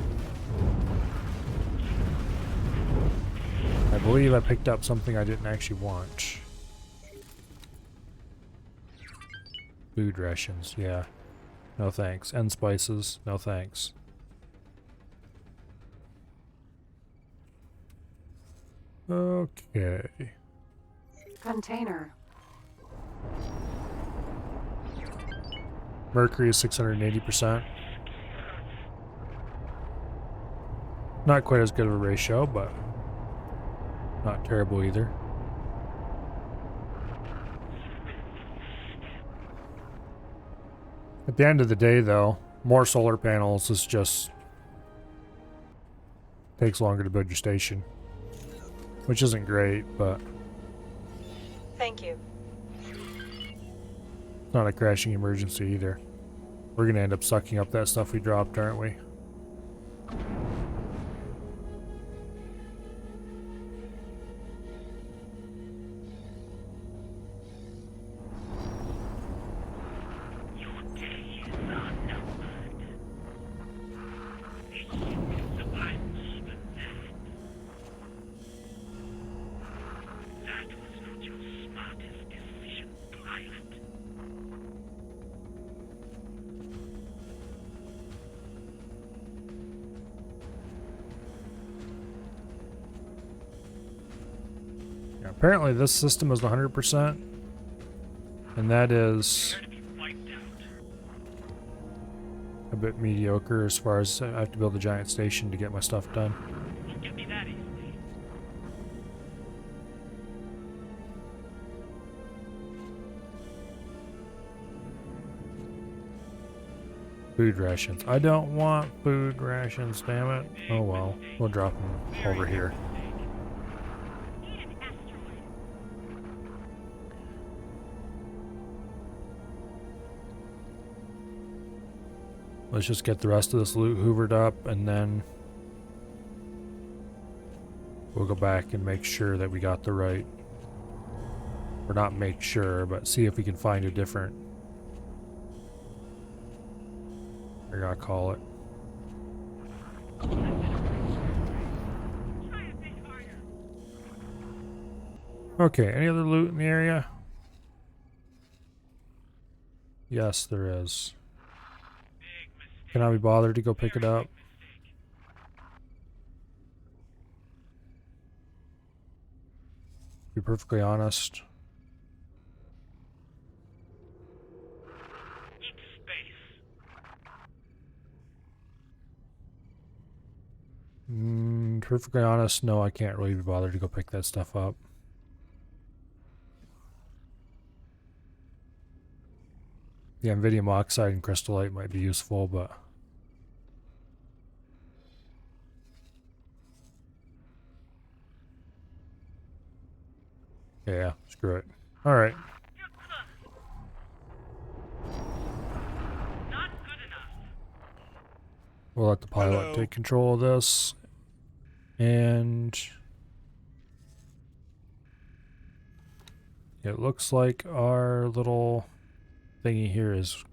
A: I believe I picked up something I didn't actually want. Food rations, yeah. No thanks. And spices, no thanks. Okay.
C: Container.
A: Mercury is 680%. Not quite as good of a ratio, but not terrible either. At the end of the day, though, more solar panels is just takes longer to build your station, which isn't great, but
I: Thank you.
A: it's not a crashing emergency either. We're gonna end up sucking up that stuff we dropped, aren't we? Yeah, apparently this system is 100%, and that is a bit mediocre as far as I have to build a giant station to get my stuff done.
H: Give me that easily.
A: Food rations. I don't want food rations, damn it. Oh well, we'll drop them over here. Let's just get the rest of this loot hoovered up, and then we'll go back and make sure that we got the right, or not make sure, but see if we can find a different, I gotta call it. Okay, any other loot in the area? Yes, there is. Can I be bothered to go pick it up? To be perfectly honest. Perfectly honest, no, I can't really be bothered to go pick that stuff up. The Vanadium oxide and crystallite might be useful, but yeah, screw it. All right. We'll let the pilot take control of this, and it looks like our little thingy here is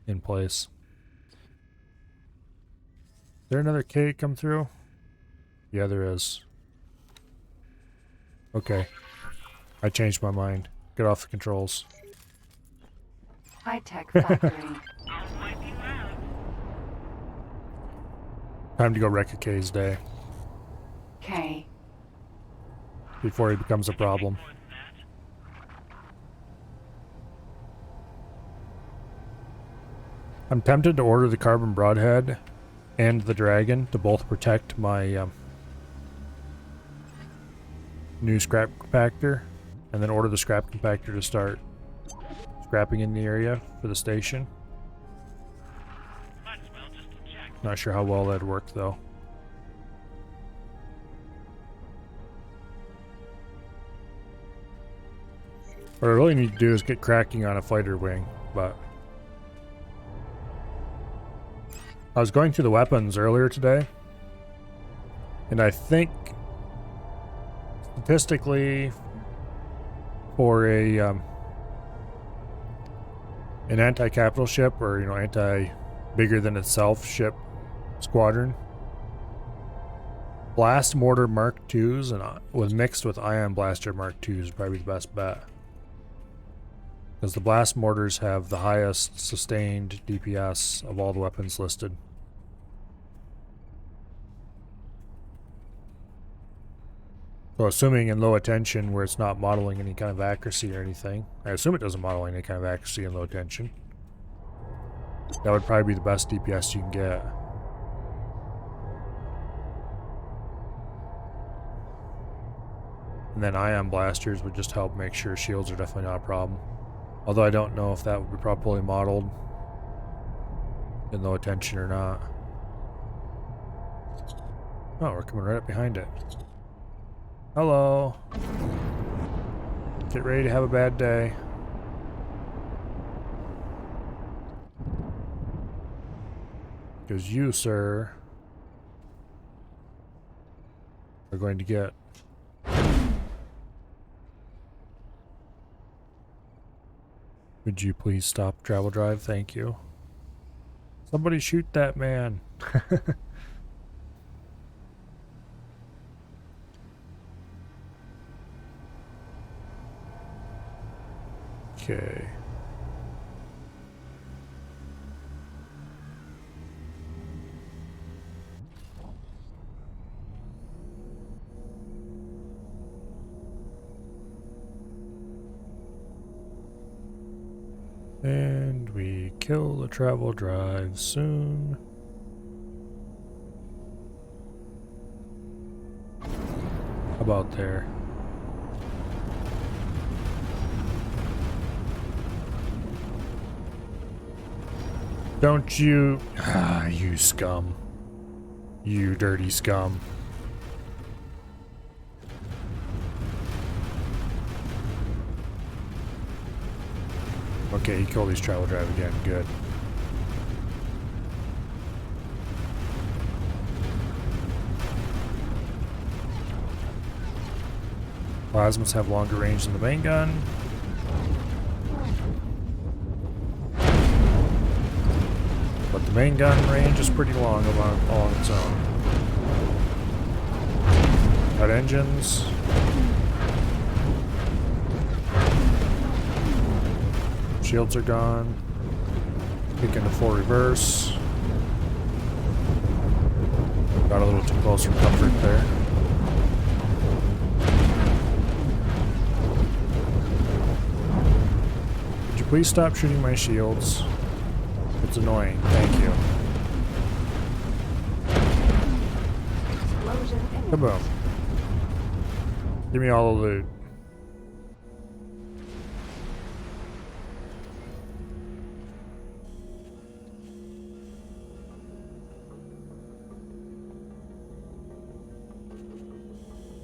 A: in place. Is there another K come through? Yeah, there is. Okay. I changed my mind. Get off the controls.
C: High-tech factory.
A: Time to go wreck a K's day.
C: K.
A: Before he becomes a problem. I'm tempted to order the carbon broadhead and the dragon to both protect my new scrap compactor, and then order the scrap compactor to start scrapping in the area for the station. Not sure how well that'd work though. What I really need to do is get cracking on a fighter wing, but I was going through the weapons earlier today, and I think statistically for a an anti-capital ship, or anti-bigger than itself ship squadron, blast mortar Mark IIs and was mixed with ion blaster Mark IIs is probably the best bet, because the blast mortars have the highest sustained DPS of all the weapons listed. So assuming in low attention where it's not modeling any kind of accuracy or anything, I assume it doesn't model any kind of accuracy in low attention, that would probably be the best DPS you can get. And then ion blasters would just help make sure shields are definitely not a problem. Although I don't know if that would be properly modeled in low attention or not. Oh, we're coming right up behind it. Hello. Get ready to have a bad day. Because you, sir, are going to get... Would you please stop travel drive? Thank you. Somebody shoot that man. Okay. And we kill the travel drive soon. About there. Don't you... Ah, you scum. You dirty scum. Okay, he killed his travel drive again. Good. Plasmas have longer range than the main gun. But the main gun range is pretty long along its own. Got engines. Shields are gone. Kick into full reverse. Got a little too close for comfort there. Could you please stop shooting my shields? It's annoying. Thank you. Kaboom. Give me all the loot.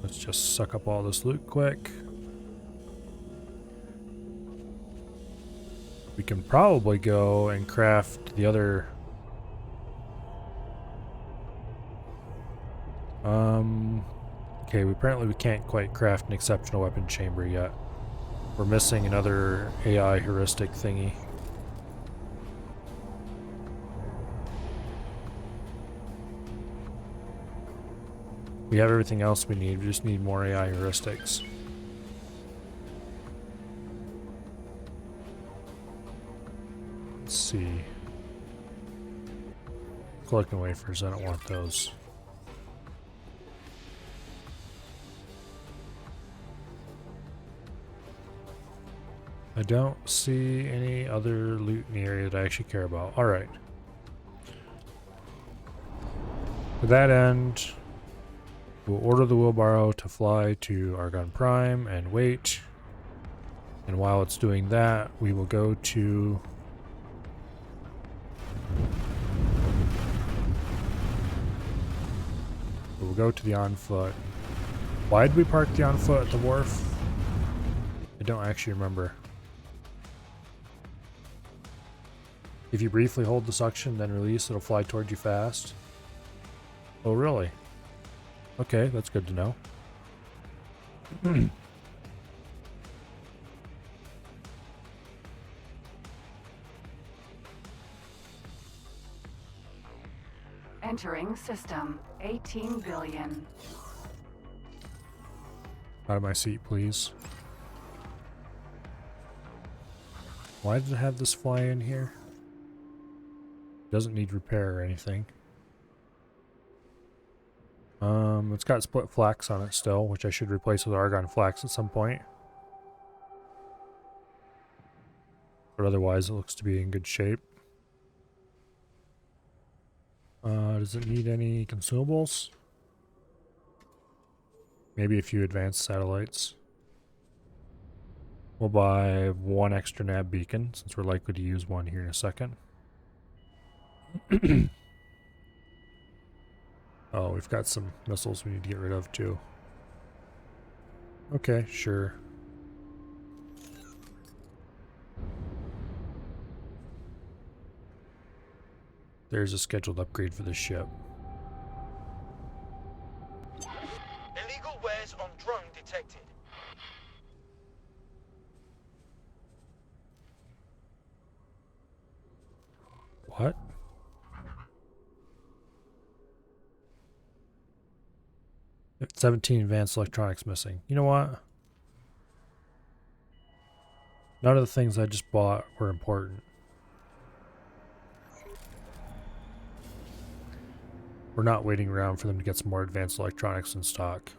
A: Let's just suck up all this loot quick. We can probably go and craft the other... Okay, apparently we can't quite craft an exceptional weapon chamber yet. We're missing another AI heuristic thingy. We have everything else we need, we just need more AI heuristics. Let's see. Collecting wafers, I don't want those. I don't see any other loot in the area that I actually care about. Alright. To that end, we'll order the wheelbarrow to fly to Argon Prime and wait. And while it's doing that, we will go to... We'll go to the on foot. Why did we park the on foot at the wharf? I don't actually remember. If you briefly hold the suction, then release, it'll fly towards you fast. Oh, really? Okay, that's good to know.
C: Entering system. 18 billion.
A: Out of my seat, please. Why did it have this fly in here? Doesn't need repair or anything. It's got split flax on it still, which I should replace with argon flax at some point. But otherwise it looks to be in good shape. Does it need any consumables? Maybe a few advanced satellites. We'll buy one extra nav beacon, since we're likely to use one here in a second. Oh, we've got some missiles we need to get rid of too. Okay, sure. There's a scheduled upgrade for this ship.
G: Illegal wares on drone detected.
A: What? It's 17 advanced electronics missing. You know what? None of the things I just bought were important. We're not waiting around for them to get some more advanced electronics in stock.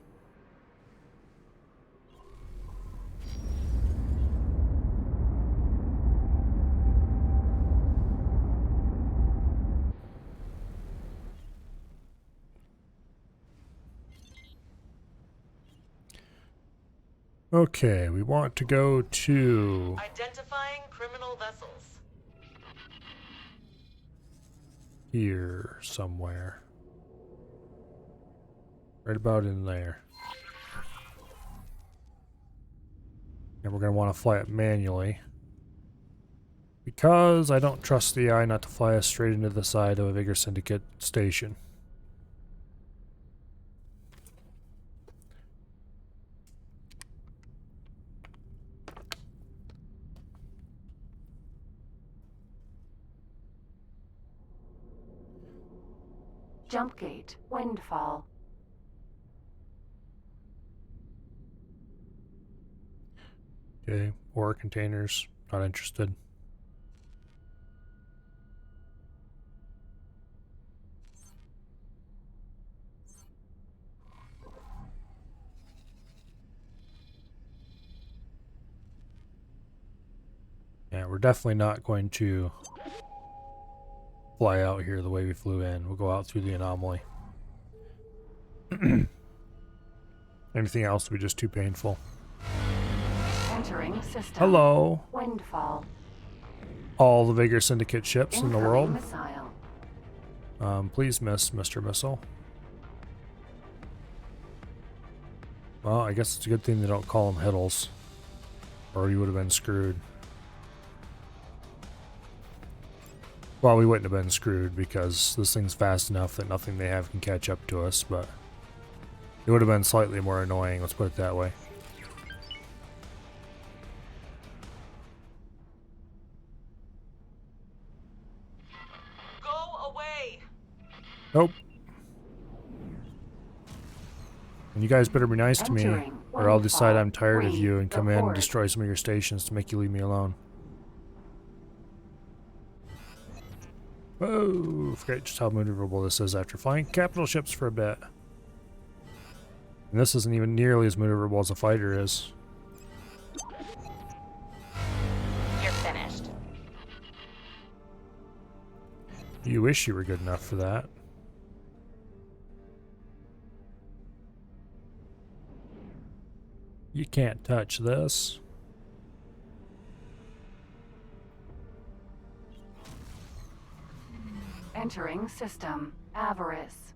A: Okay, we want to go to
I: Identifying criminal vessels.
A: here somewhere. Right about in there. And we're going to want to fly it manually. Because I don't trust the AI not to fly us straight into the side of a Vigor Syndicate station.
C: Jump gate, windfall.
A: Okay, ore containers, not interested. Yeah, we're definitely not going to fly out here the way we flew in. We'll go out through the anomaly. Anything else would be just too painful.
C: Entering system.
A: Hello.
C: Windfall.
A: All the Vigor Syndicate ships in the world.
C: Missile.
A: Please miss, Mr. Missile. Well, I guess it's a good thing they don't call them Hiddles. Or you would have been screwed. Well, we wouldn't have been screwed because this thing's fast enough that nothing they have can catch up to us, but it would have been slightly more annoying, let's put it that way.
I: Go away.
A: Nope. And you guys better be nice to me, or I'll decide I'm tired of you and come in and destroy some of your stations to make you leave me alone. Whoa, forget just how maneuverable this is after flying capital ships for a bit. And this isn't even nearly as maneuverable as a fighter is.
I: You're finished.
A: You wish you were good enough for that. You can't touch this.
C: Entering system. Avarice.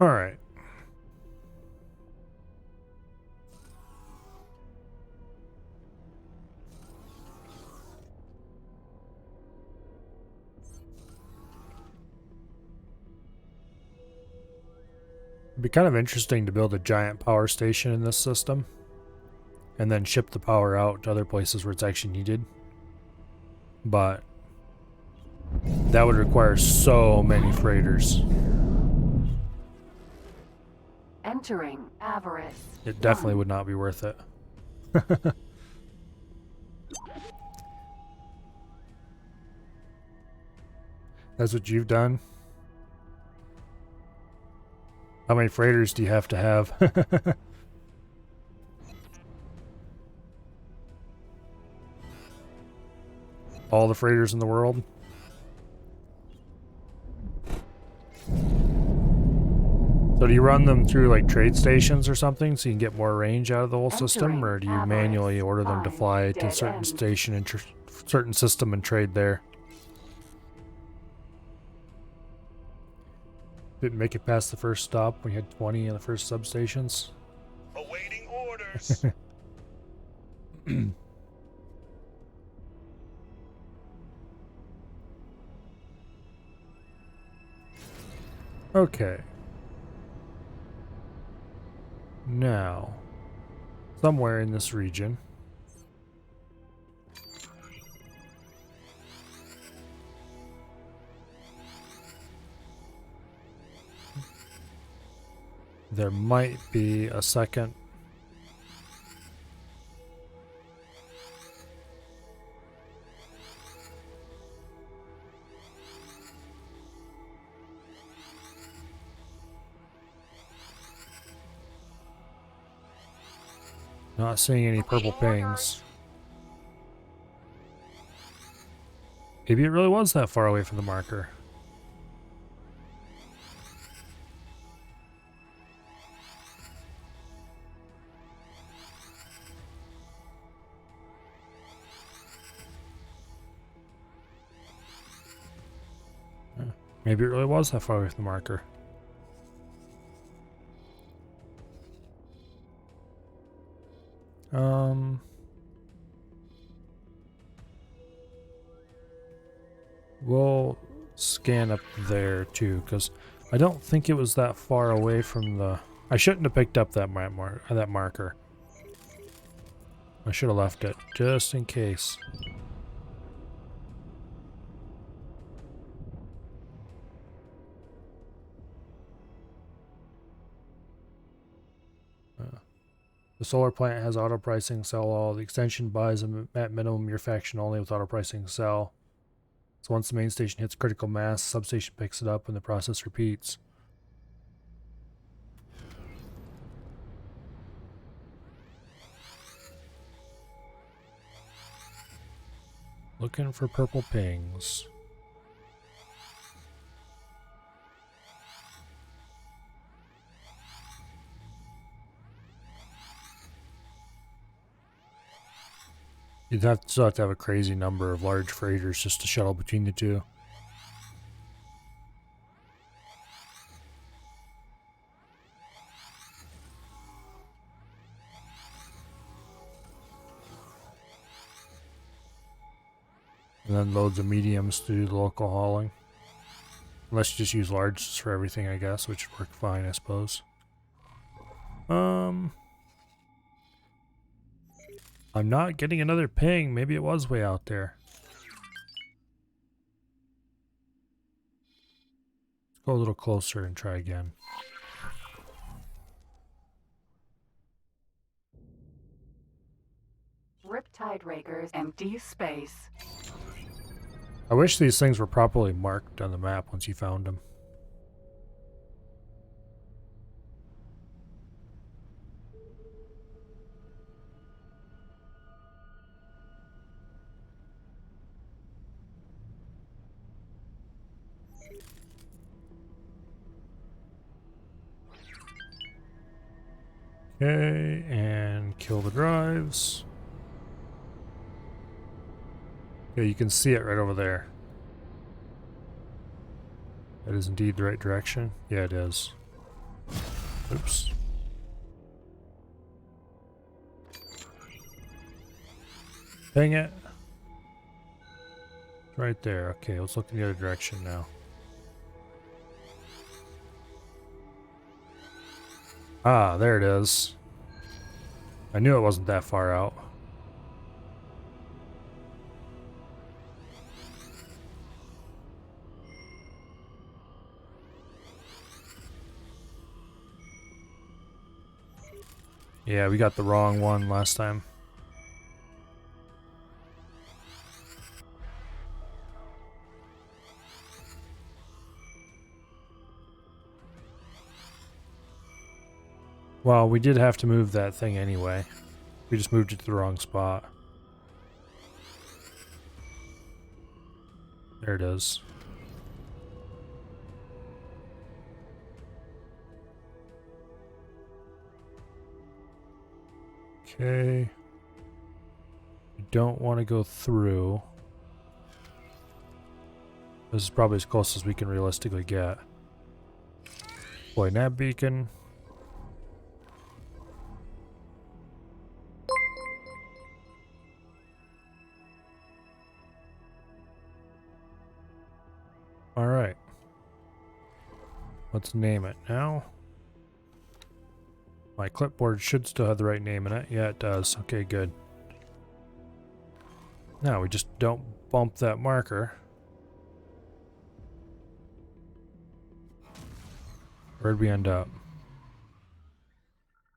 A: All right. It'd be kind of interesting to build a giant power station in this system and then ship the power out to other places where it's actually needed. But that would require so many freighters.
C: Entering avarice.
A: It definitely would not be worth it. That's what you've done? How many freighters do you have to have? All the freighters in the world? So do you run them through like trade stations or something so you can get more range out of the whole system, or do you manually order them to fly to a certain station and certain system and trade there? Didn't make it past the first stop when you had 20 in the first substations.
B: Awaiting orders.
A: Okay. Now, somewhere in this region, there might be a second not seeing any purple pings. Maybe it really was that far away from the marker. Maybe it really was that far away from the marker. We'll scan up there too, because I don't think it was that far away from the... I shouldn't have picked up that marker. I should have left it, just in case. The solar plant has auto pricing, sell all. The extension buys at minimum your faction only with auto pricing, sell. So once the main station hits critical mass, the substation picks it up and the process repeats. Looking for purple pings. You'd still have to have a crazy number of large freighters just to shuttle between the two. And then loads of mediums to do the local hauling. Unless you just use larges for everything, I guess, which would work fine, I suppose. I'm not getting another ping. Maybe it was way out there. Let's go a little closer and try again.
C: Riptide Raker's empty space.
A: I wish these things were properly marked on the map once you found them. Okay, and kill the drives. Okay, you can see it right over there. That is indeed the right direction. Yeah, it is. Oops. Dang it. Right there. Okay, let's look in the other direction now. Ah, there it is. I knew it wasn't that far out. Yeah, we got the wrong one last time. Well, we did have to move that thing anyway. We just moved it to the wrong spot. There it is. Okay. We don't want to go through. This is probably as close as we can realistically get. Boy, nav beacon. Alright. Let's name it now. My clipboard should still have the right name in it. Yeah, it does. Okay, good. Now we just don't bump that marker. Where'd we end up?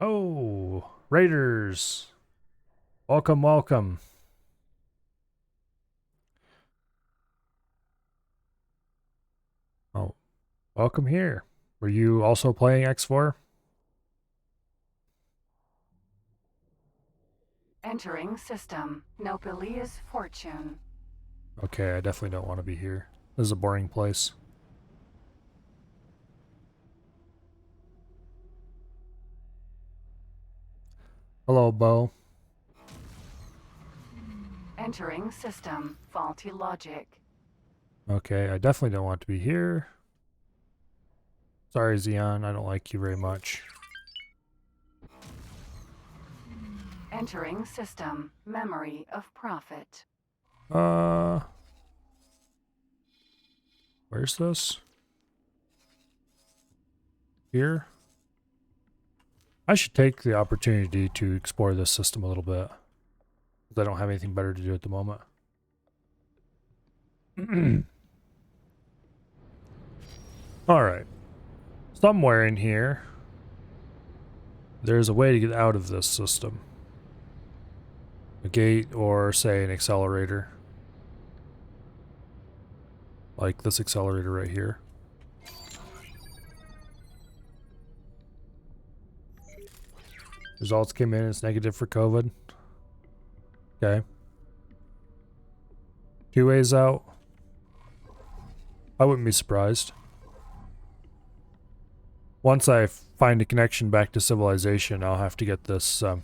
A: Oh, Raiders. Welcome, welcome. Oh, welcome here. Were you also playing X4?
C: Entering system. Nobelia's fortune.
A: Okay, I definitely don't want to be here. This is a boring place. Hello, Bo.
C: Entering system. Faulty logic.
A: Okay, I definitely don't want to be here. Sorry, Xeon, I don't like you very much.
C: Entering system. Memory of profit.
A: Where's this? Here? I should take the opportunity to explore this system a little bit. Because I don't have anything better to do at the moment. Alright. Somewhere in here, there's a way to get out of this system. A gate or, say, an accelerator. Like this accelerator right here. Results came in, it's negative for COVID. Okay. 2 ways out. I wouldn't be surprised. Once I find a connection back to civilization, I'll have to get this, I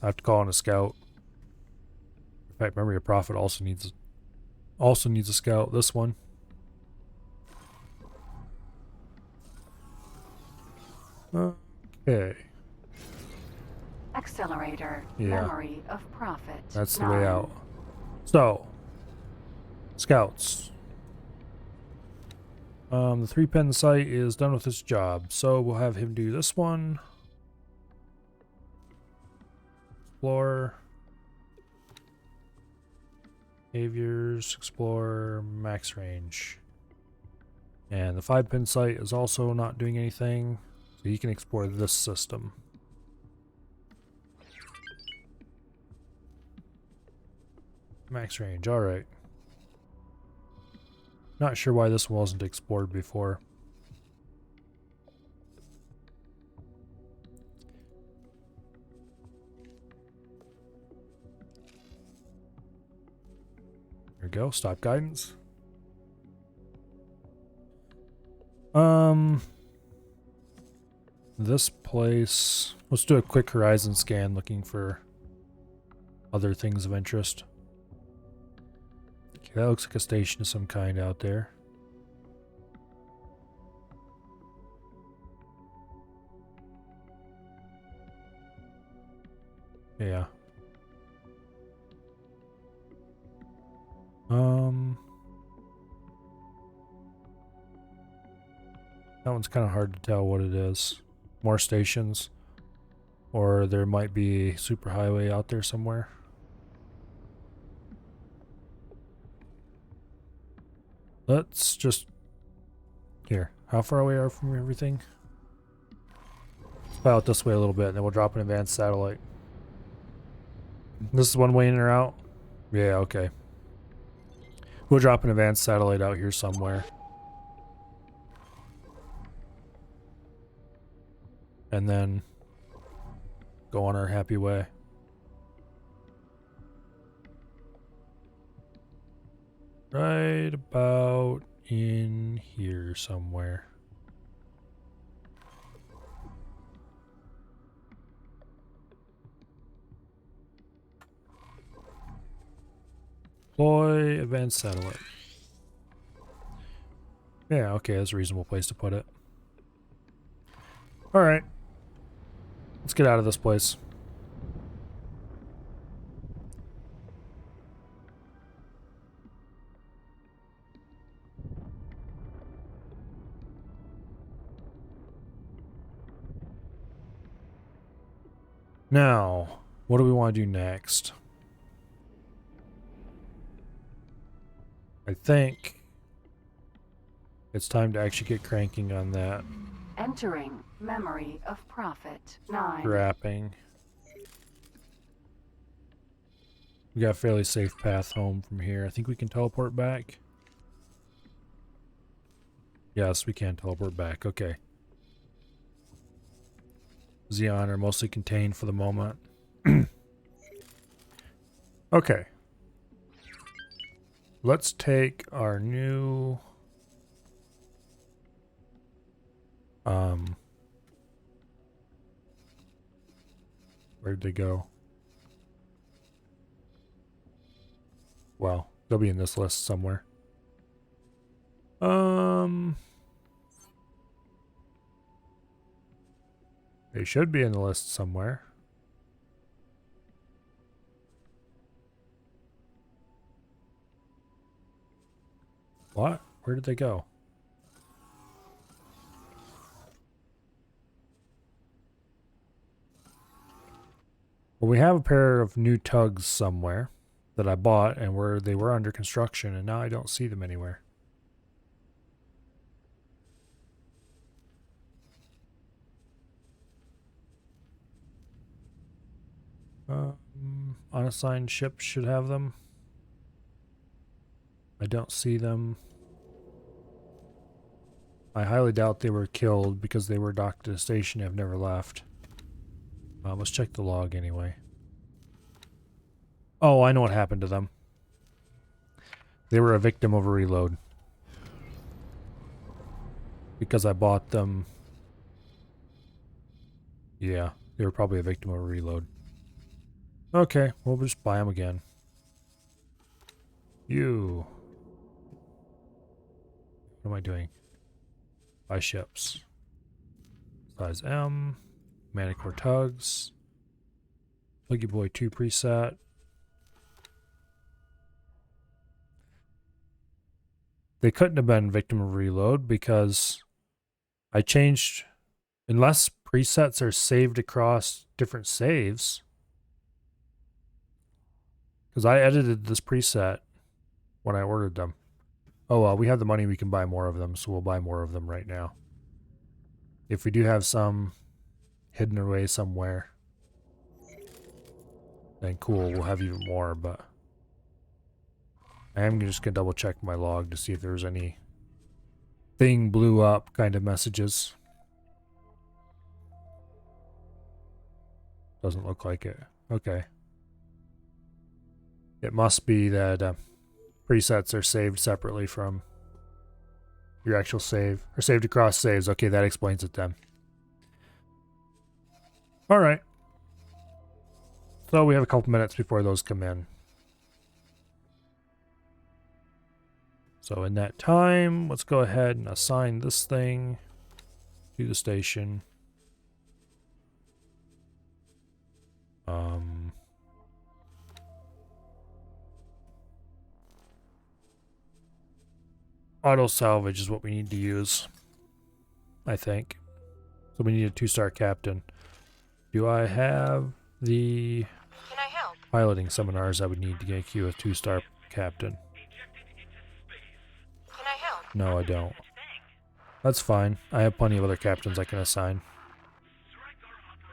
A: have to call in a scout. In fact, Memory of Prophet also needs a scout. This one. Okay.
C: Accelerator.
A: Yeah.
C: Memory of profit.
A: That's the way out. So, scouts. The 3-pin sight is done with its job, so we'll have him do this one. Explore. Behaviors, explore, max range. And the 5-pin sight is also not doing anything, so he can explore this system. Max range, alright. Not sure why this one wasn't explored before. There we go, stop guidance. This place, let's do a quick horizon scan looking for other things of interest. Okay, that looks like a station of some kind out there. Yeah. That one's kind of hard to tell what it is. More stations. Or there might be a superhighway out there somewhere. Let's just... Here. How far away are we from everything? Let's fly out this way a little bit, and then we'll drop an advanced satellite. This is one way in or out? Yeah, okay. We'll drop an advanced satellite out here somewhere. And then go on our happy way. Right about in here somewhere. Deploy advanced satellite. Yeah, okay, that's a reasonable place to put it. Alright. Let's get out of this place. Now, what do we want to do next? I think it's time to actually get cranking on that.
C: Entering memory of profit. 9.
A: Wrapping. We got a fairly safe path home from here. I think we can teleport back. Yes, we can teleport back. Okay. Xeon are mostly contained for the moment. Okay. let's take our new where'd they go? Well, they'll be in this list somewhere. They should be in the list somewhere. What? Where did they go? Well, we have a pair of new tugs somewhere that I bought and where they were under construction, and now I don't see them anywhere. Unassigned ships should have them. I don't see them. I highly doubt they were killed because they were docked at a station and have never left. Let's check the log anyway. Oh, I know what happened to them. They were a victim of a reload. Because I bought them. Yeah, they were probably a victim of a reload. Okay, we'll just buy them again. You. What am I doing? Buy ships. Size M. Manicore tugs. Buggy Boy 2 preset. They couldn't have been victim of reload because I changed, unless presets are saved across different saves. Because I edited this preset when I ordered them. Oh well, we have the money, we can buy more of them, so we'll buy more of them right now. If we do have some hidden away somewhere, then cool, we'll have even more, but I am just going to double check my log to see if there's any thing blew up kind of messages. Doesn't look like it. Okay. It must be that presets are saved separately from your actual save, or saved across saves. Okay, that explains it then. Alright. So we have a couple minutes before those come in. So in that time, let's go ahead and assign this thing to the station. Auto salvage is what we need to use, I think. So we need a 2-star captain. Do I have the
I: Can I help?
A: piloting seminars I would need to get you a 2-star captain?
I: Can I help?
A: No, I don't. That's fine. I have plenty of other captains I can assign.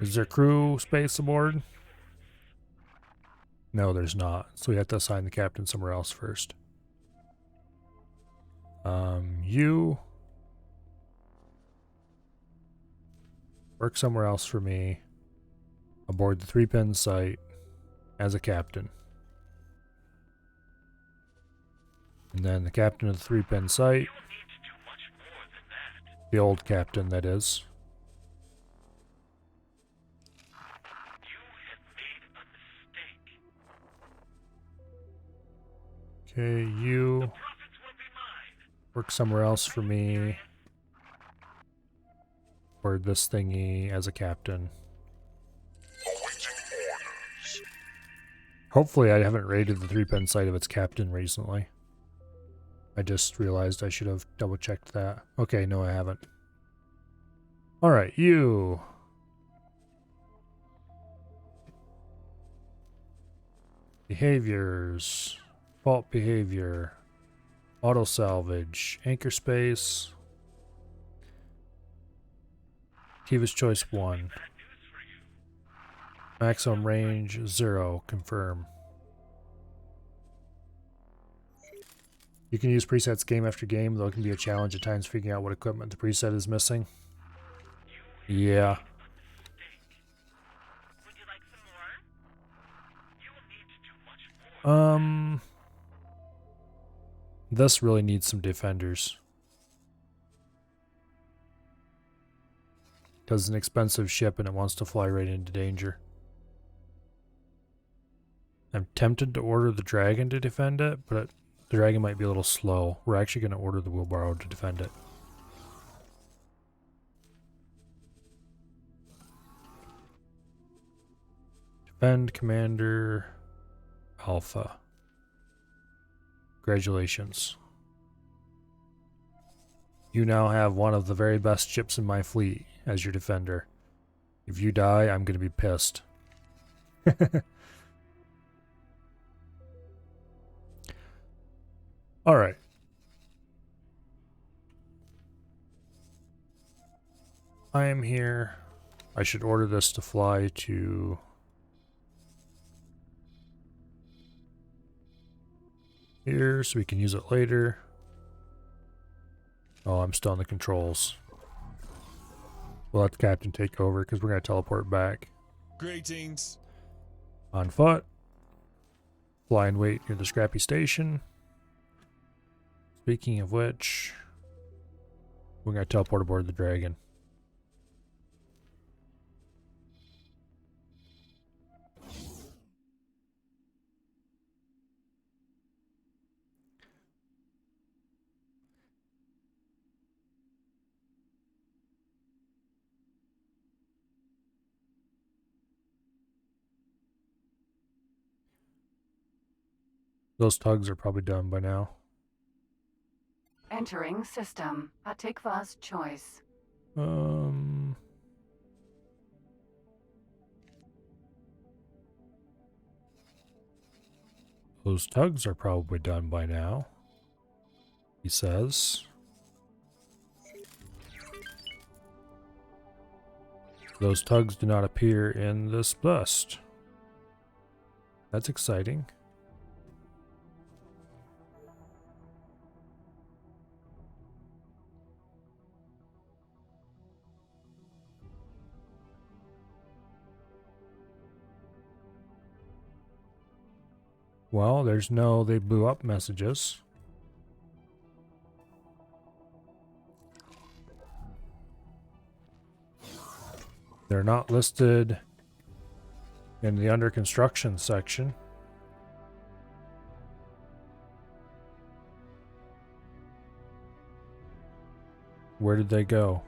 A: Is there crew space aboard? No, there's not. So we have to assign the captain somewhere else first. You work somewhere else for me aboard the 3-pin site as a captain. And then the captain of the 3-pin site, the old captain that is, okay, you work somewhere else for me or this thingy as a captain. Hopefully I haven't raided the 3-pin site of its captain recently. I just realized I should have double checked that. Okay, no I haven't. Alright, you. Behaviors. Fault behavior. Auto salvage. Anchor space. Kiva's choice 1. Maximum range 0. Confirm. You can use presets game after game, though it can be a challenge at times figuring out what equipment the preset is missing. Yeah.
H: Would you like some more? You will need to do much more.
A: This really needs some defenders. Because it's an expensive ship and it wants to fly right into danger. I'm tempted to order the dragon to defend it, but the dragon might be a little slow. We're actually going to order the wheelbarrow to defend it. Defend Commander Alpha. Congratulations. You now have one of the very best ships in my fleet as your defender. If you die, I'm going to be pissed. Alright. I am here. I should order this to fly to... here so we can use it later. Oh, I'm still on the controls. We'll let the captain take over because we're going to teleport back.
J: Greetings.
A: On foot. Fly and wait near the scrappy station. Speaking of which, we're going to teleport aboard the dragon. Those tugs are probably done by now.
C: Entering system. Atikva's choice.
A: Those tugs are probably done by now, he says. Those tugs do not appear in this list. That's exciting. Well, there's no they blew up messages. They're not listed in the under construction section. Where did they go?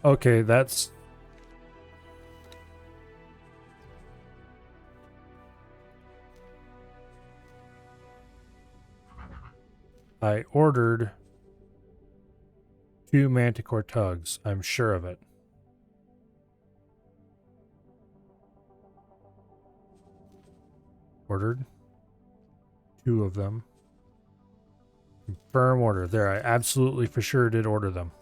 A: Okay, that's... I ordered 2 Manticore tugs. I'm sure of it. Ordered 2 of them. Confirm order. There, I absolutely for sure did order them.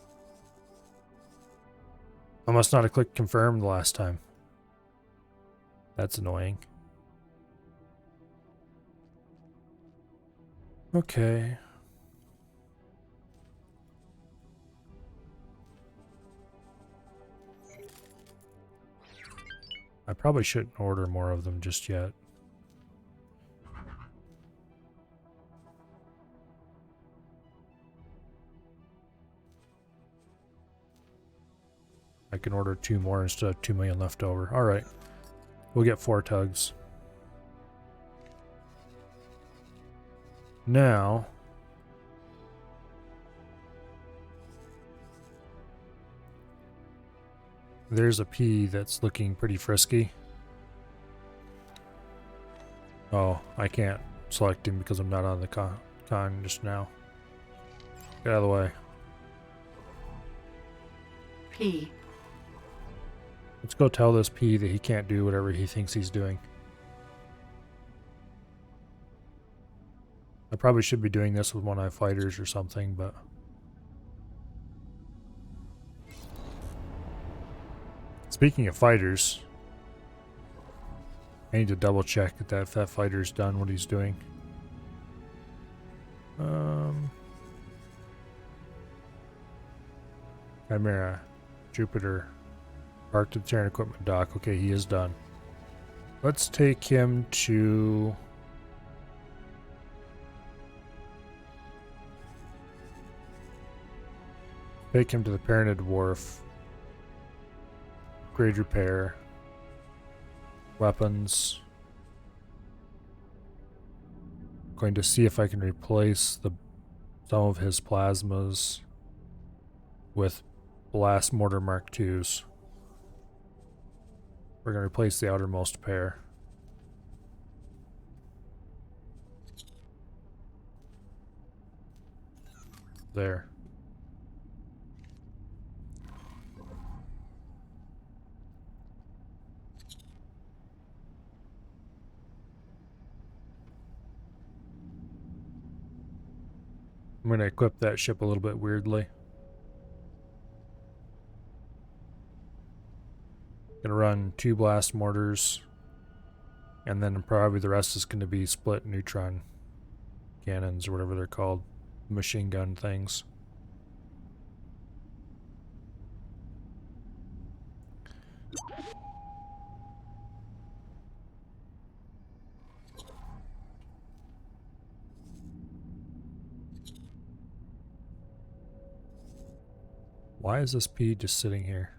A: I must not have clicked confirm the last time. That's annoying. Okay. I probably shouldn't order more of them just yet. I can order 2 more instead of 2 million left over. Alright. We'll get 4 tugs. Now... there's a P that's looking pretty frisky. Oh, I can't select him because I'm not on the con just now. Get out of the way.
C: P.
A: Let's go tell this P that he can't do whatever he thinks he's doing. I probably should be doing this with one of my fighters or something, but... Speaking of fighters, I need to double check that if that fighter's done what he's doing. Chimera, Jupiter, parked at the Terran equipment dock. Okay, he is done. Let's take him to... Take him to the Pyramid Wharf. Grade repair. Weapons. Going to see if I can replace some of his plasmas with blast mortar Mark IIs. We're going to replace the outermost pair. There. I'm going to equip that ship a little bit weirdly. Gonna run 2 blast mortars, and then probably the rest is going to be split neutron cannons or whatever they're called, machine gun things. Why is this P just sitting here?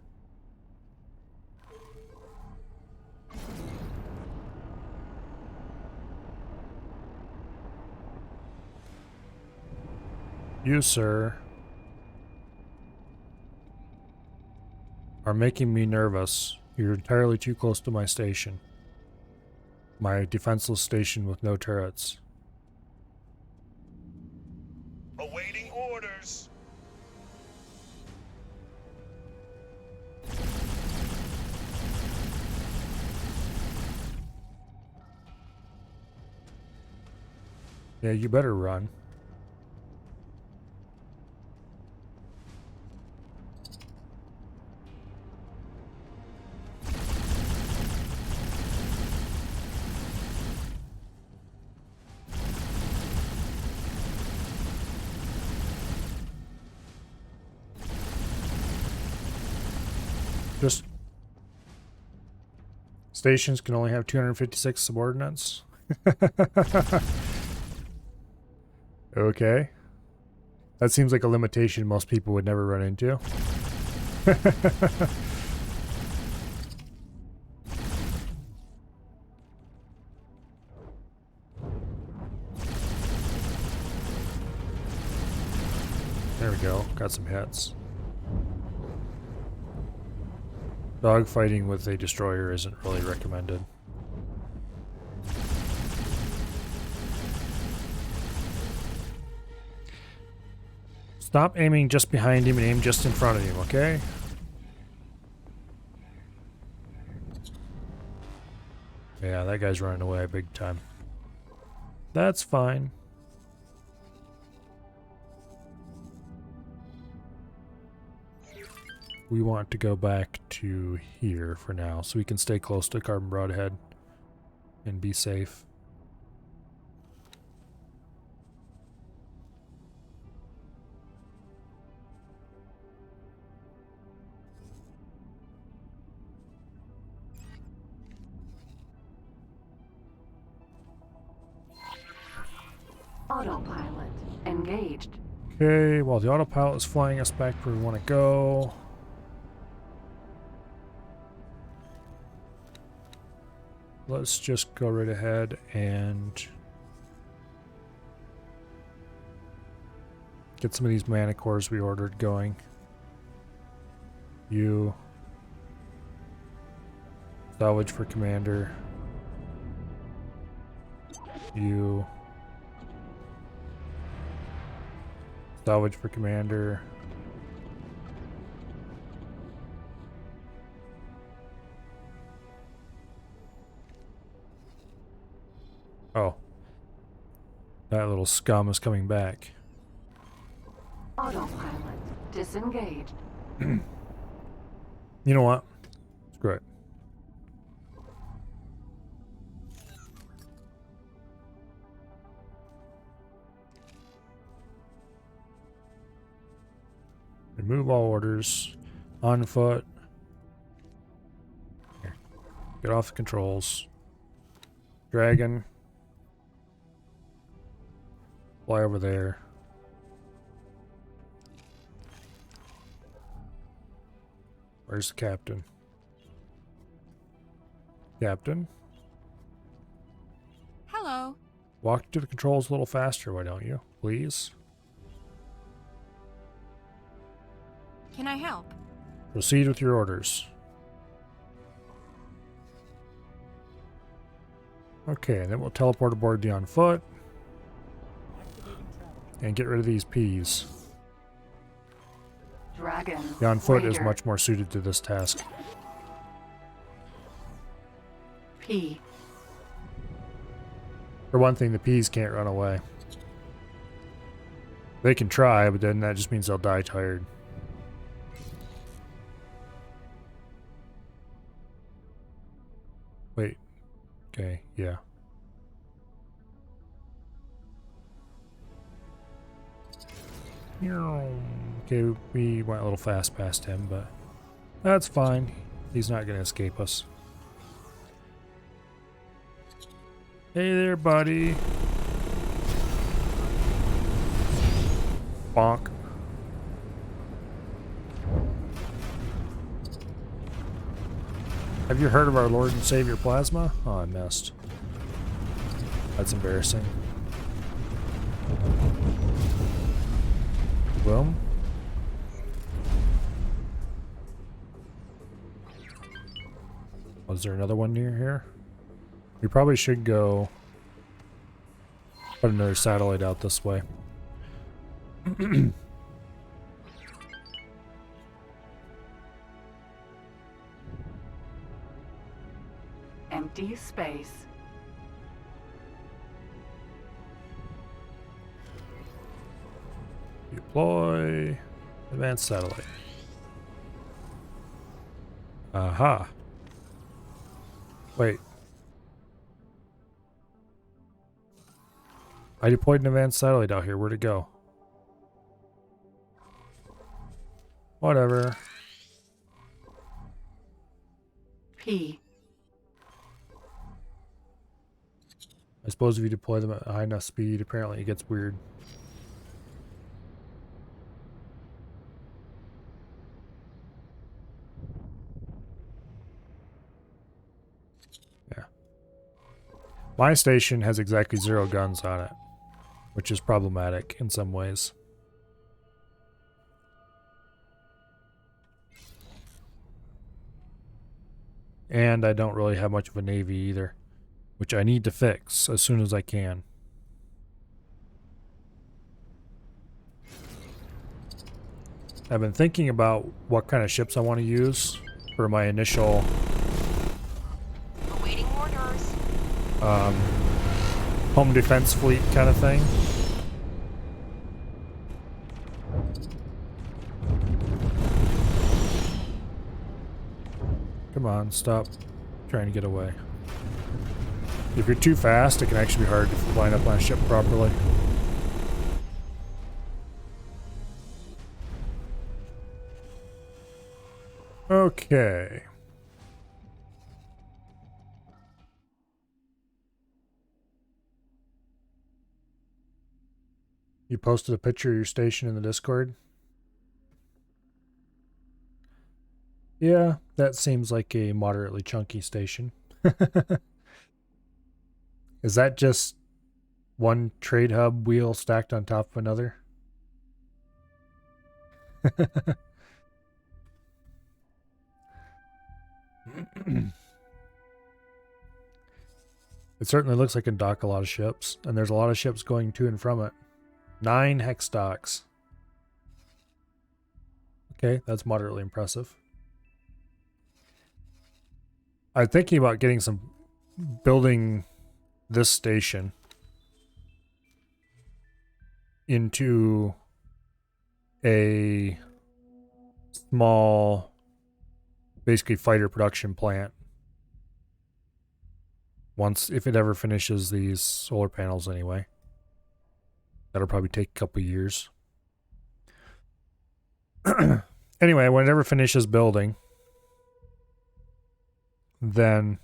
A: You, sir, are making me nervous. You're entirely too close to my station. My defenseless station with no turrets.
B: Awaiting orders.
A: Yeah, you better run. Just stations can only have 256 subordinates. Okay. That seems like a limitation most people would never run into. There we go. Got some hits. Dogfighting with a destroyer isn't really recommended. Stop aiming just behind him and aim just in front of him, okay? Yeah, that guy's running away big time. That's fine. We want to go back to here for now, so we can stay close to Carbon Broadhead and be safe.
C: Autopilot engaged.
A: Okay, while the autopilot is flying us back where we want to go. Let's just go right ahead and get some of these mana cores we ordered going. You salvage for commander. You salvage for commander. Oh. That little scum is coming back.
C: Autopilot disengaged.
A: You know what? Screw it. Remove all orders. On foot. Here. Get off the controls. Dragon. Fly over there. Where's the captain? Captain?
H: Hello.
A: Walk to the controls a little faster, why don't you? Please?
H: Can I help?
A: Proceed with your orders. Okay, and then we'll teleport aboard the on foot. And get rid of these P's.
C: Dragon.
A: The on foot is
C: Raider.
A: much more suited to this task.
C: P.
A: For one thing, the P's can't run away. They can try, but then that just means they'll die tired. Wait. Okay, yeah. Okay, we went a little fast past him, but that's fine. He's not going to escape us. Hey there, buddy. Bonk. Have you heard of our Lord and Savior Plasma? Oh, I missed. That's embarrassing. Boom. Was there another one near here? We probably should go put another satellite out this way.
C: Empty space.
A: Deploy advanced satellite. Aha. Wait. I deployed an advanced satellite out here. Where'd it go? Whatever.
C: P.
A: I suppose if you deploy them at a high enough speed, apparently it gets weird. Yeah. My station has exactly 0 guns on it, which is problematic in some ways. And I don't really have much of a navy either, which I need to fix as soon as I can. I've been thinking about what kind of ships I want to use for my initial
H: Awaiting orders.
A: home defense fleet kind of thing. Come on, stop trying to get away. If you're too fast, it can actually be hard to line up on a ship properly. Okay. You posted a picture of your station in the Discord? Yeah, that seems like a moderately chunky station. Is that just one trade hub wheel stacked on top of another? It certainly looks like it can dock a lot of ships, and there's a lot of ships going to and from it. 9 hex docks. Okay, that's moderately impressive. I'm thinking about building this station into a small, basically fighter production plant. If it ever finishes these solar panels anyway. That'll probably take a couple years. Anyway, when it ever finishes building, then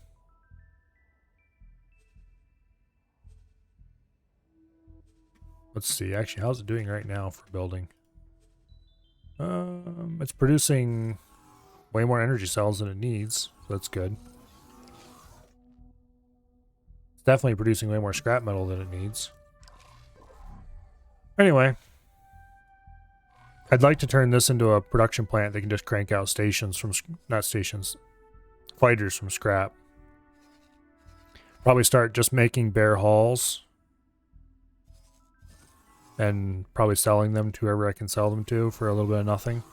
A: let's see. Actually, how's it doing right now for building? It's producing way more energy cells than it needs, so that's good. It's definitely producing way more scrap metal than it needs. Anyway, I'd like to turn this into a production plant that can just crank out stations from, not stations, fighters from scrap. Probably start just making bare hulls and probably selling them to whoever I can sell them to for a little bit of nothing.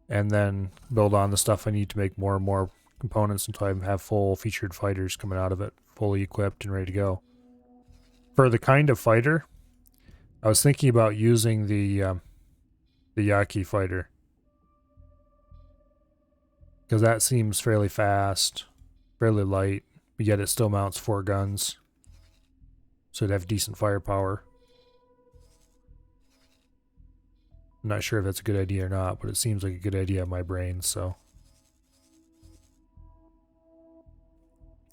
A: And then build on the stuff I need to make more and more components until I have full featured fighters coming out of it, fully equipped and ready to go. For the kind of fighter, I was thinking about using the Yaki fighter, because that seems fairly fast, fairly light, but yet it still mounts 4 guns, so it'd have decent firepower. I'm not sure if that's a good idea or not, but it seems like a good idea in my brain, so.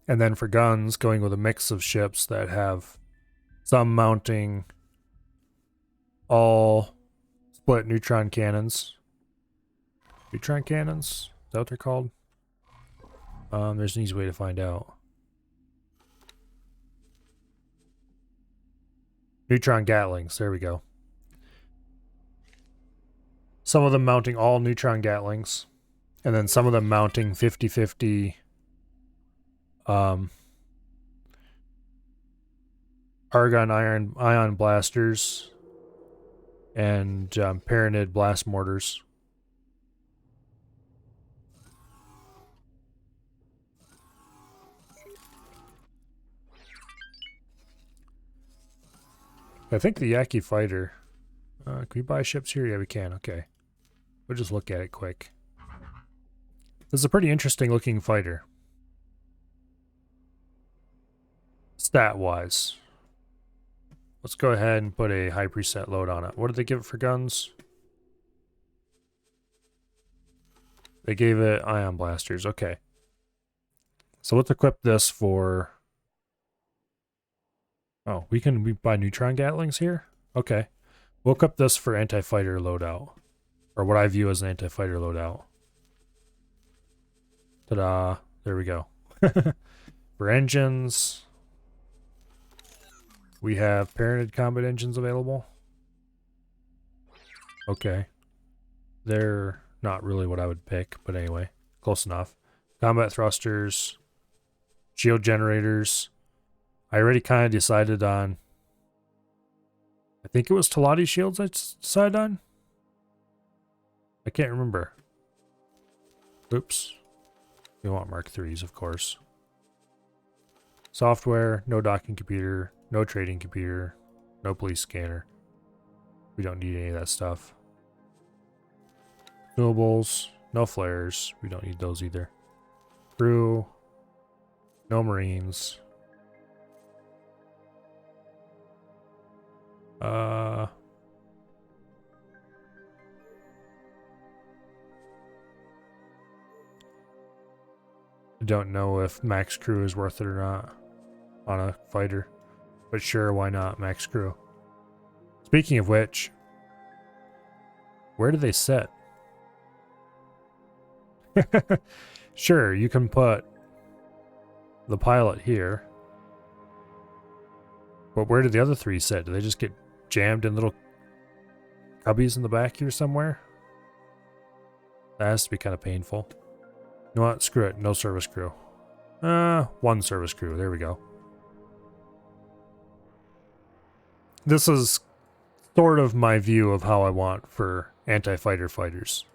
A: And then for guns, going with a mix of ships that have some mounting all split neutron cannons. Neutron cannons? Is that what they're called? There's an easy way to find out. Neutron Gatlings, there we go. Some of them mounting all neutron Gatlings, and then some of them mounting 50-50 Argon ion blasters and Pyranid blast mortars. I think the Yaki fighter. Can we buy ships here? Yeah, we can. Okay. We'll just look at it quick. This is a pretty interesting looking fighter. Stat-wise. Let's go ahead and put a high preset load on it. What did they give it for guns? They gave it ion blasters. Okay. So let's equip this for... Oh, we buy neutron Gatlings here? Okay. We'll equip this for anti-fighter loadout. Or what I view as an anti-fighter loadout. Ta-da. There we go. For engines, we have Pyranid combat engines available. Okay. They're not really what I would pick, but anyway, close enough. Combat thrusters, shield generators. I already kind of decided on, I think it was Talati shields I decided on. I can't remember. Oops. We want Mark IIIs, of course. Software, no docking computer, no trading computer, no police scanner. We don't need any of that stuff. Consumables, no flares. We don't need those either. Crew, no Marines. I don't know if max crew is worth it or not on a fighter, but sure, why not max crew? Speaking of which, where do they sit? Sure, you can put the pilot here, but where do the other 3 sit? Do they just get jammed in little cubbies in the back here somewhere? That has to be kind of painful. You know what? Screw it. No service crew. 1 service crew. There we go. This is sort of my view of how I want for anti-fighter fighters.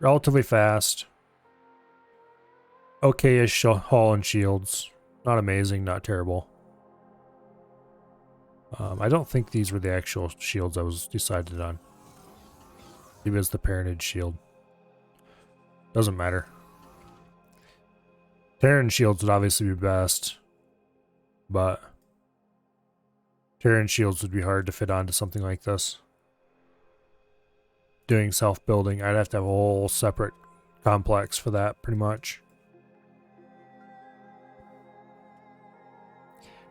A: Relatively fast. Okay-ish hull and shields. Not amazing, not terrible. I don't think these were the actual shields I was decided on. Maybe it's the Pyranid shield. Doesn't matter. Terran shields would obviously be best, but Terran shields would be hard to fit onto something like this. Doing self-building, I'd have to have a whole separate complex for that, pretty much.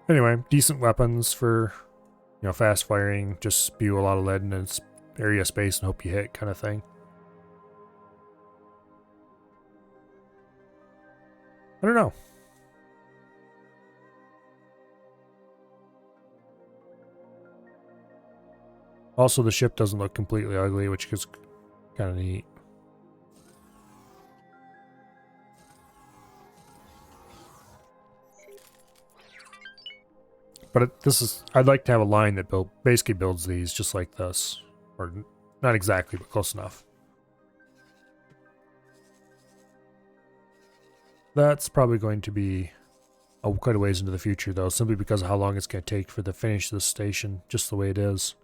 A: Anyway, decent weapons for, you know, fast firing, just spew a lot of lead in its area space and hope you hit kind of thing. I don't know. Also, the ship doesn't look completely ugly, which is kind of neat. But this is, I'd like to have a line that basically builds these just like this. Or not exactly, but close enough. That's probably going to be quite a ways into the future, though, simply because of how long it's going to take for the finish this station, just the way it is.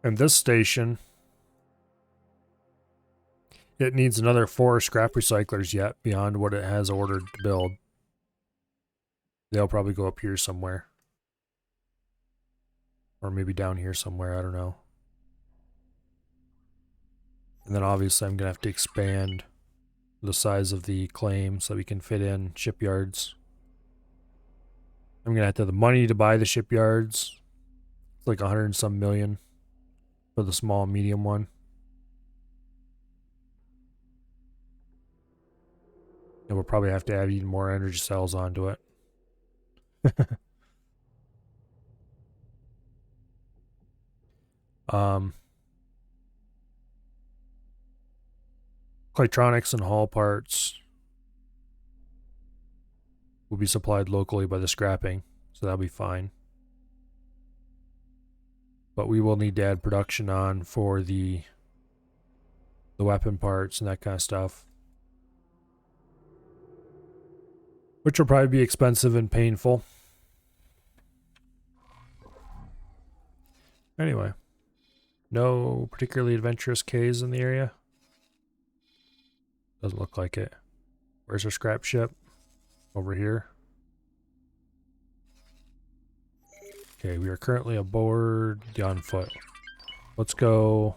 A: And this station, it needs another 4 scrap recyclers yet beyond what it has ordered to build. They'll probably go up here somewhere. Or maybe down here somewhere, I don't know. And then obviously I'm going to have to expand the size of the claim so that we can fit in shipyards. I'm going to have the money to buy the shipyards. It's like 100 and some million for the small and medium one. And we'll probably have to add even more energy cells onto it. Electronics and hull parts will be supplied locally by the scrapping, so that'll be fine. But we will need to add production on for the weapon parts and that kind of stuff. Which will probably be expensive and painful. Anyway. No particularly adventurous caves in the area. Doesn't look like it. Where's our scrap ship? Over here. Okay, we are currently aboard the On Foot. Let's go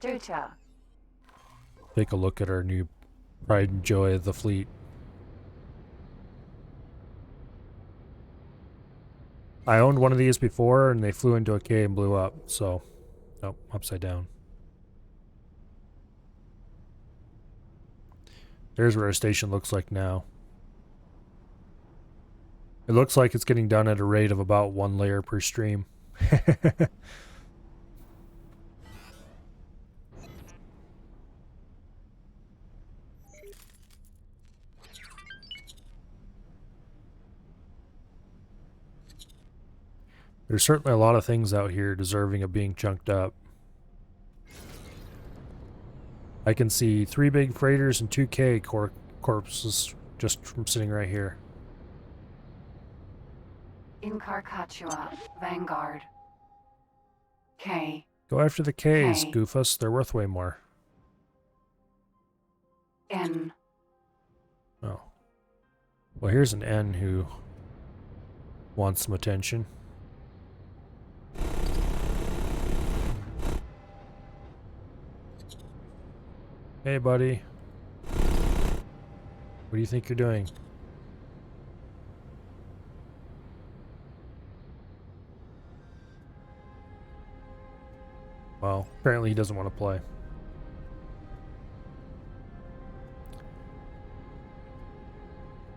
A: take a look at our new pride and joy of the fleet. I owned one of these before and they flew into a cave and blew up, so nope, upside down. There's what our station looks like now. It looks like it's getting done at a rate of about 1 layer per stream. There's certainly a lot of things out here deserving of being chunked up. I can see 3 big freighters and 2 K corpses just from sitting right here.
C: In Carcachua, Vanguard. K.
A: Go after the Ks,
C: K.
A: Goofus. They're worth way more.
C: N.
A: Oh. Well, here's an N who wants some attention. Hey, buddy. What do you think you're doing? Well, apparently he doesn't want to play.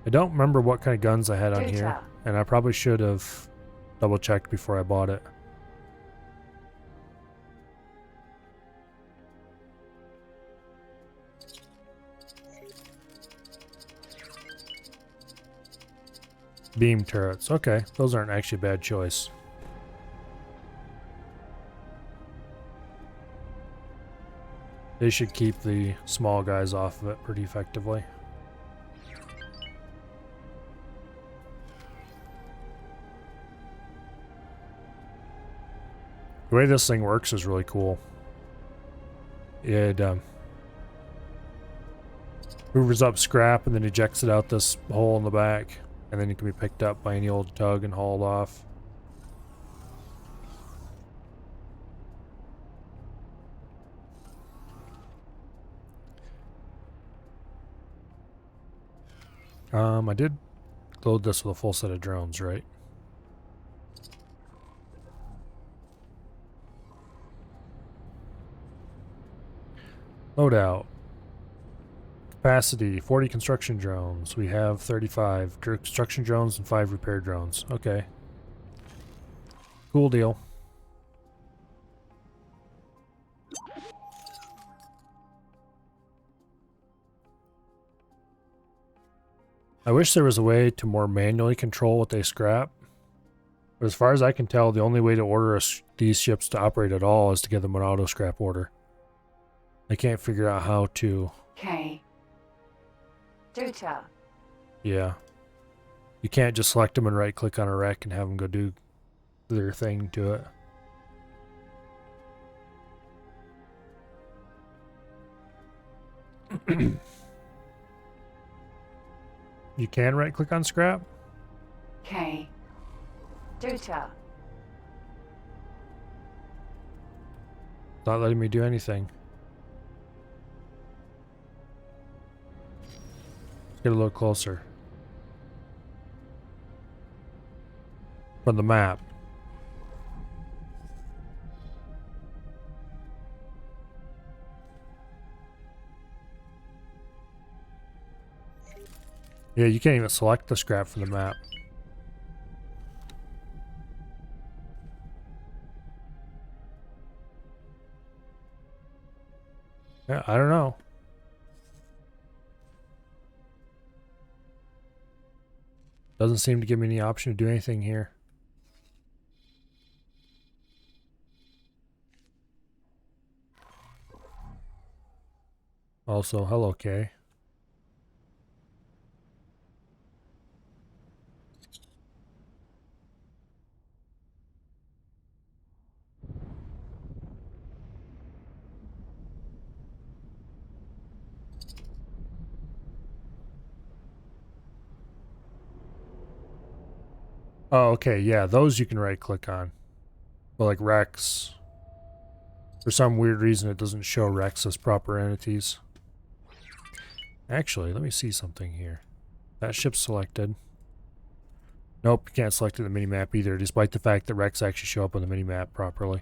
A: I don't remember what kind of guns I had on here, and I probably should have double-checked before I bought it. Beam turrets. Okay, those aren't actually a bad choice. They should keep the small guys off of it pretty effectively. The way this thing works is really cool. It hoovers up scrap and then ejects it out this hole in the back, and then it can be picked up by any old tug and hauled off. I did load this with a full set of drones, right? Loadout. Capacity, 40 construction drones. We have 35 construction drones and 5 repair drones. Okay. Cool deal. I wish there was a way to more manually control what they scrap. But as far as I can tell, the only way to order these ships to operate at all is to give them an auto scrap order. I can't figure out how to.
C: K. Duta.
A: Yeah. You can't just select them and right click on a wreck and have them go do their thing to it. You can right click on scrap?
C: K. Duta.
A: Not letting me do anything. Let's get a little closer. From the map. Yeah, you can't even select the scrap from the map. Yeah, I don't know. Doesn't seem to give me any option to do anything here. Also, hello, Kay. Oh, okay, yeah, those you can right click on. But like Rex, for some weird reason it doesn't show Rex as proper entities. Actually, let me see something here. That ship's selected. Nope, you can't select it in the minimap either, despite the fact that Rex actually show up on the minimap properly.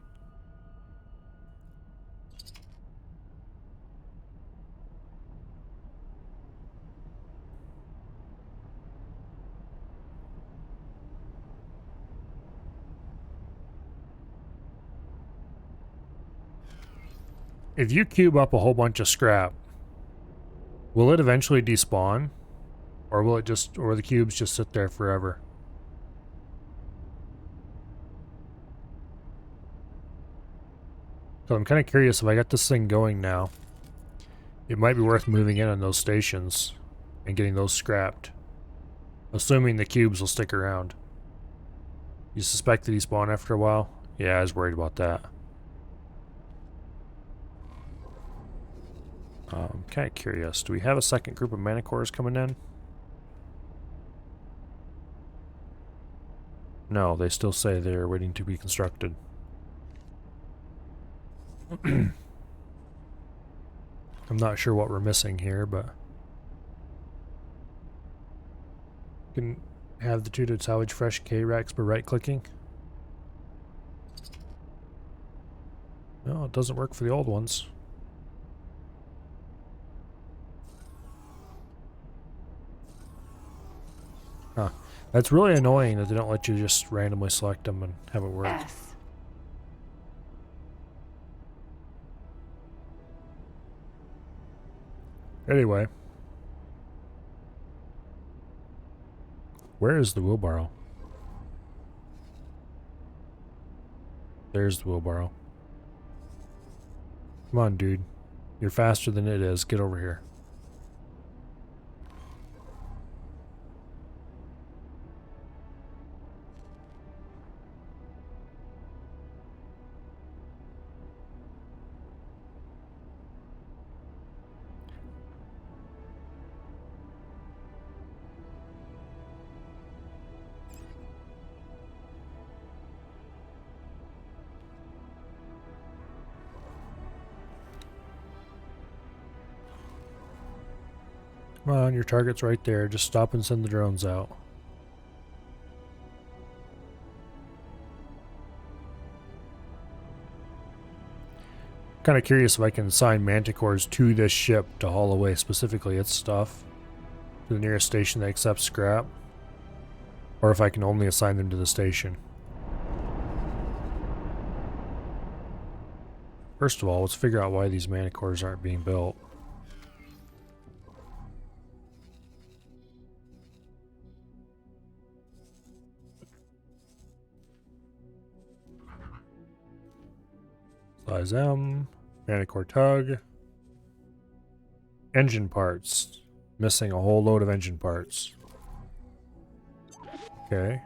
A: If you cube up a whole bunch of scrap, will it eventually despawn? Or will it just, or the cubes just sit there forever? So I'm kind of curious, if I got this thing going now, it might be worth moving in on those stations and getting those scrapped. Assuming the cubes will stick around. You suspect that he spawn after a while? Yeah, I was worried about that. I'm kind of curious. Do we have a second group of Manicores coming in? No, they still say they're waiting to be constructed. I'm not sure what we're missing here, but you can have the two to salvage fresh K-Rex by right-clicking. No, it doesn't work for the old ones. Huh. That's really annoying that they don't let you just randomly select them and have it work.
C: S.
A: Anyway. Where is the wheelbarrow? There's the wheelbarrow. Come on, dude. You're faster than it is. Get over here. Come on, your target's right there. Just stop and send the drones out. Kind of curious if I can assign manticores to this ship to haul away specifically its stuff to the nearest station that accepts scrap, or if I can only assign them to the station. First of all, let's figure out why these manticores aren't being built. Size M, Manticore tug, engine parts. Missing a whole load of engine parts. Okay.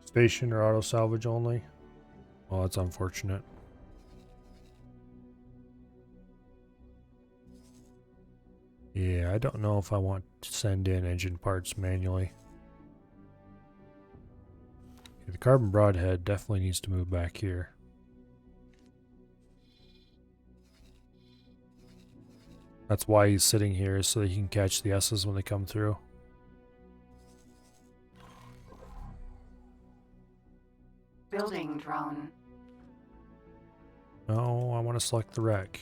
A: Station or auto salvage only? Oh, that's unfortunate. Yeah, I don't know if I want to send in engine parts manually. Okay, the carbon broadhead definitely needs to move back here. That's why he's sitting here, so that he can catch the S's when they come through.
C: Building drone.
A: No, I want to select the wreck.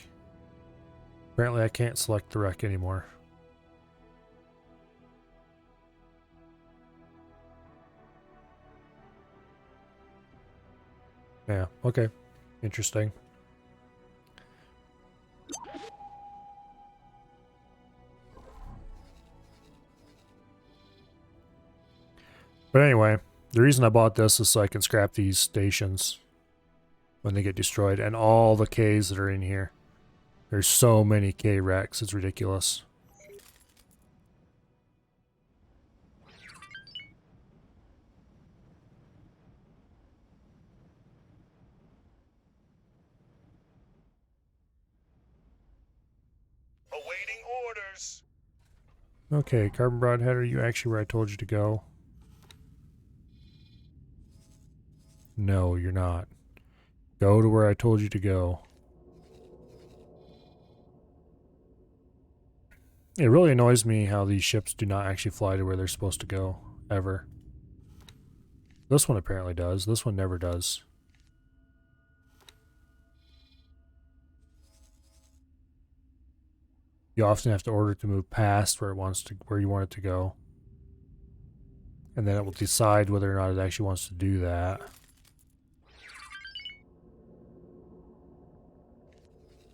A: Apparently I can't select the wreck anymore. Yeah, okay. Interesting. But anyway, the reason I bought this is so I can scrap these stations when they get destroyed, and all the Ks that are in here. There's so many K wrecks, it's ridiculous.
B: Awaiting orders.
A: Okay, carbon broadhead, are you actually where I told you to go? No, you're not. Go to where I told you to go. It really annoys me how these ships do not actually fly to where they're supposed to go, ever. This one apparently does. This one never does. You often have to order it to move past where you want it to go. And then it will decide whether or not it actually wants to do that.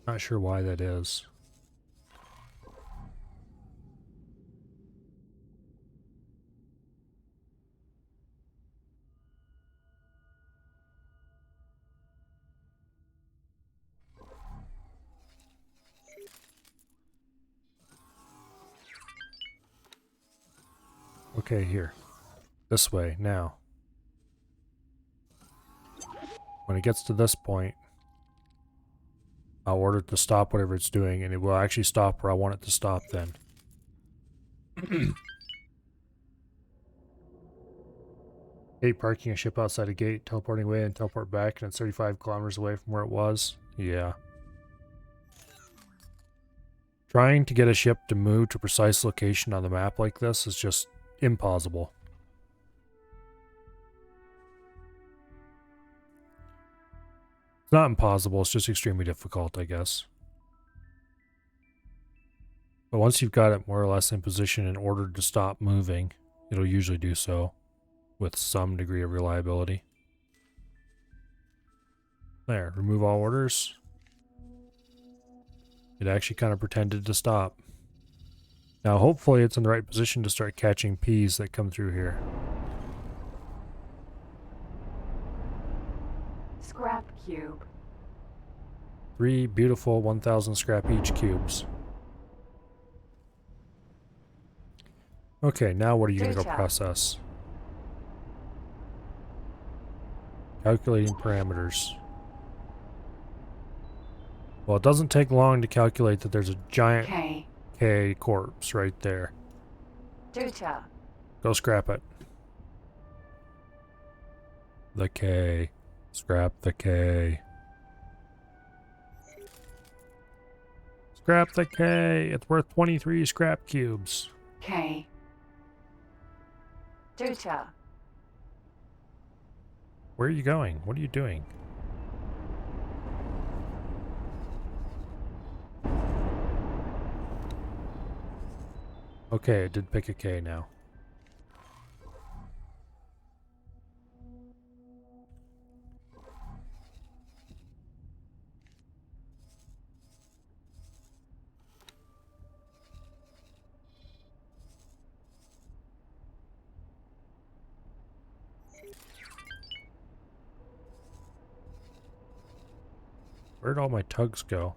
A: Not sure why that is. Okay, here. This way, now. When it gets to this point, I'll order it to stop whatever it's doing, and it will actually stop where I want it to stop then. Hate parking a ship outside a gate, teleporting away and teleport back, and it's 35 kilometers away from where it was. Yeah. Trying to get a ship to move to a precise location on the map like this is just impossible. It's not impossible, it's just extremely difficult, I guess. But once you've got it more or less in position and ordered to stop moving, it'll usually do so with some degree of reliability. There, remove all orders. It actually kind of pretended to stop. Now hopefully it's in the right position to start catching Ps that come through here.
C: Scrap cube.
A: 3 beautiful 1,000 scrap each cubes. Okay, now what are you going to go
C: Data.
A: process? Calculating parameters. Well, it doesn't take long to calculate that there's a giant
C: K.
A: K corpse right there.
C: Data.
A: Go scrap it. The K. Scrap the K. Scrap the K. It's worth 23 scrap cubes.
C: K. Duta.
A: Where are you going? What are you doing? Okay, it did pick a K now. Where'd all my tugs go?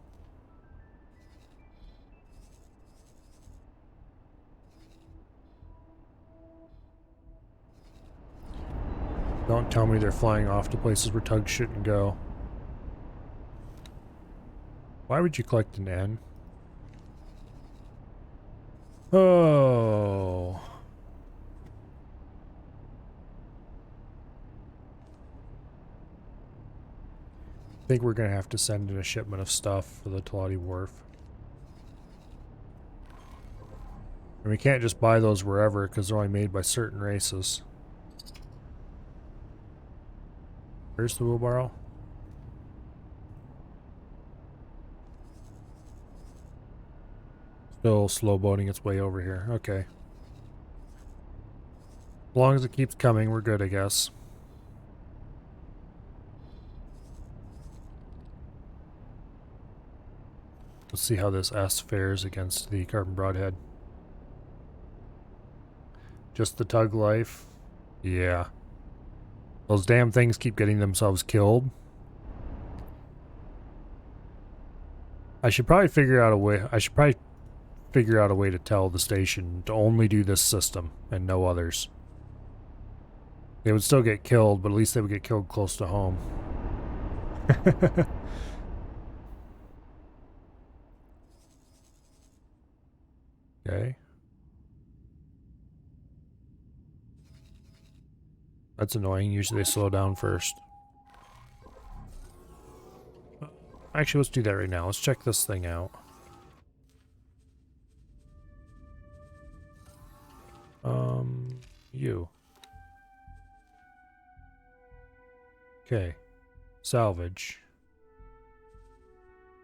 A: Don't tell me they're flying off to places where tugs shouldn't go. Why would you collect an N? Oh. I think we're going to have to send in a shipment of stuff for the Talati Wharf. And we can't just buy those wherever because they're only made by certain races. Where's the wheelbarrow? Still slow boating its way over here. Okay. As long as it keeps coming, we're good, I guess. Let's see how this S fares against the Carbon Broadhead. Just the tug life? Yeah. Those damn things keep getting themselves killed. I should probably figure out a way to tell the station to only do this system and no others. They would still get killed, but at least they would get killed close to home. Okay. That's annoying. Usually they slow down first. Actually, let's do that right now. Let's check this thing out. You. Okay. Salvage.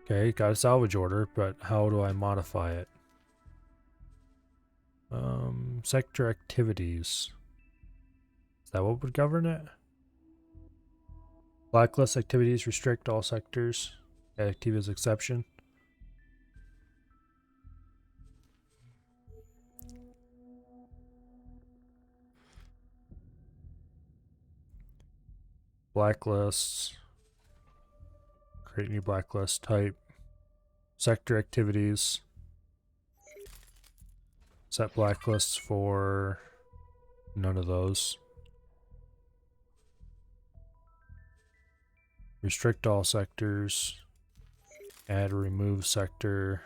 A: Okay, got a salvage order, but how do I modify it? Sector activities. Is that what would govern it? Blacklist activities restrict all sectors. Activa's exception. Blacklists. Create new blacklist type. Sector activities. Set blacklists for none of those. Restrict all sectors. Add or remove sector.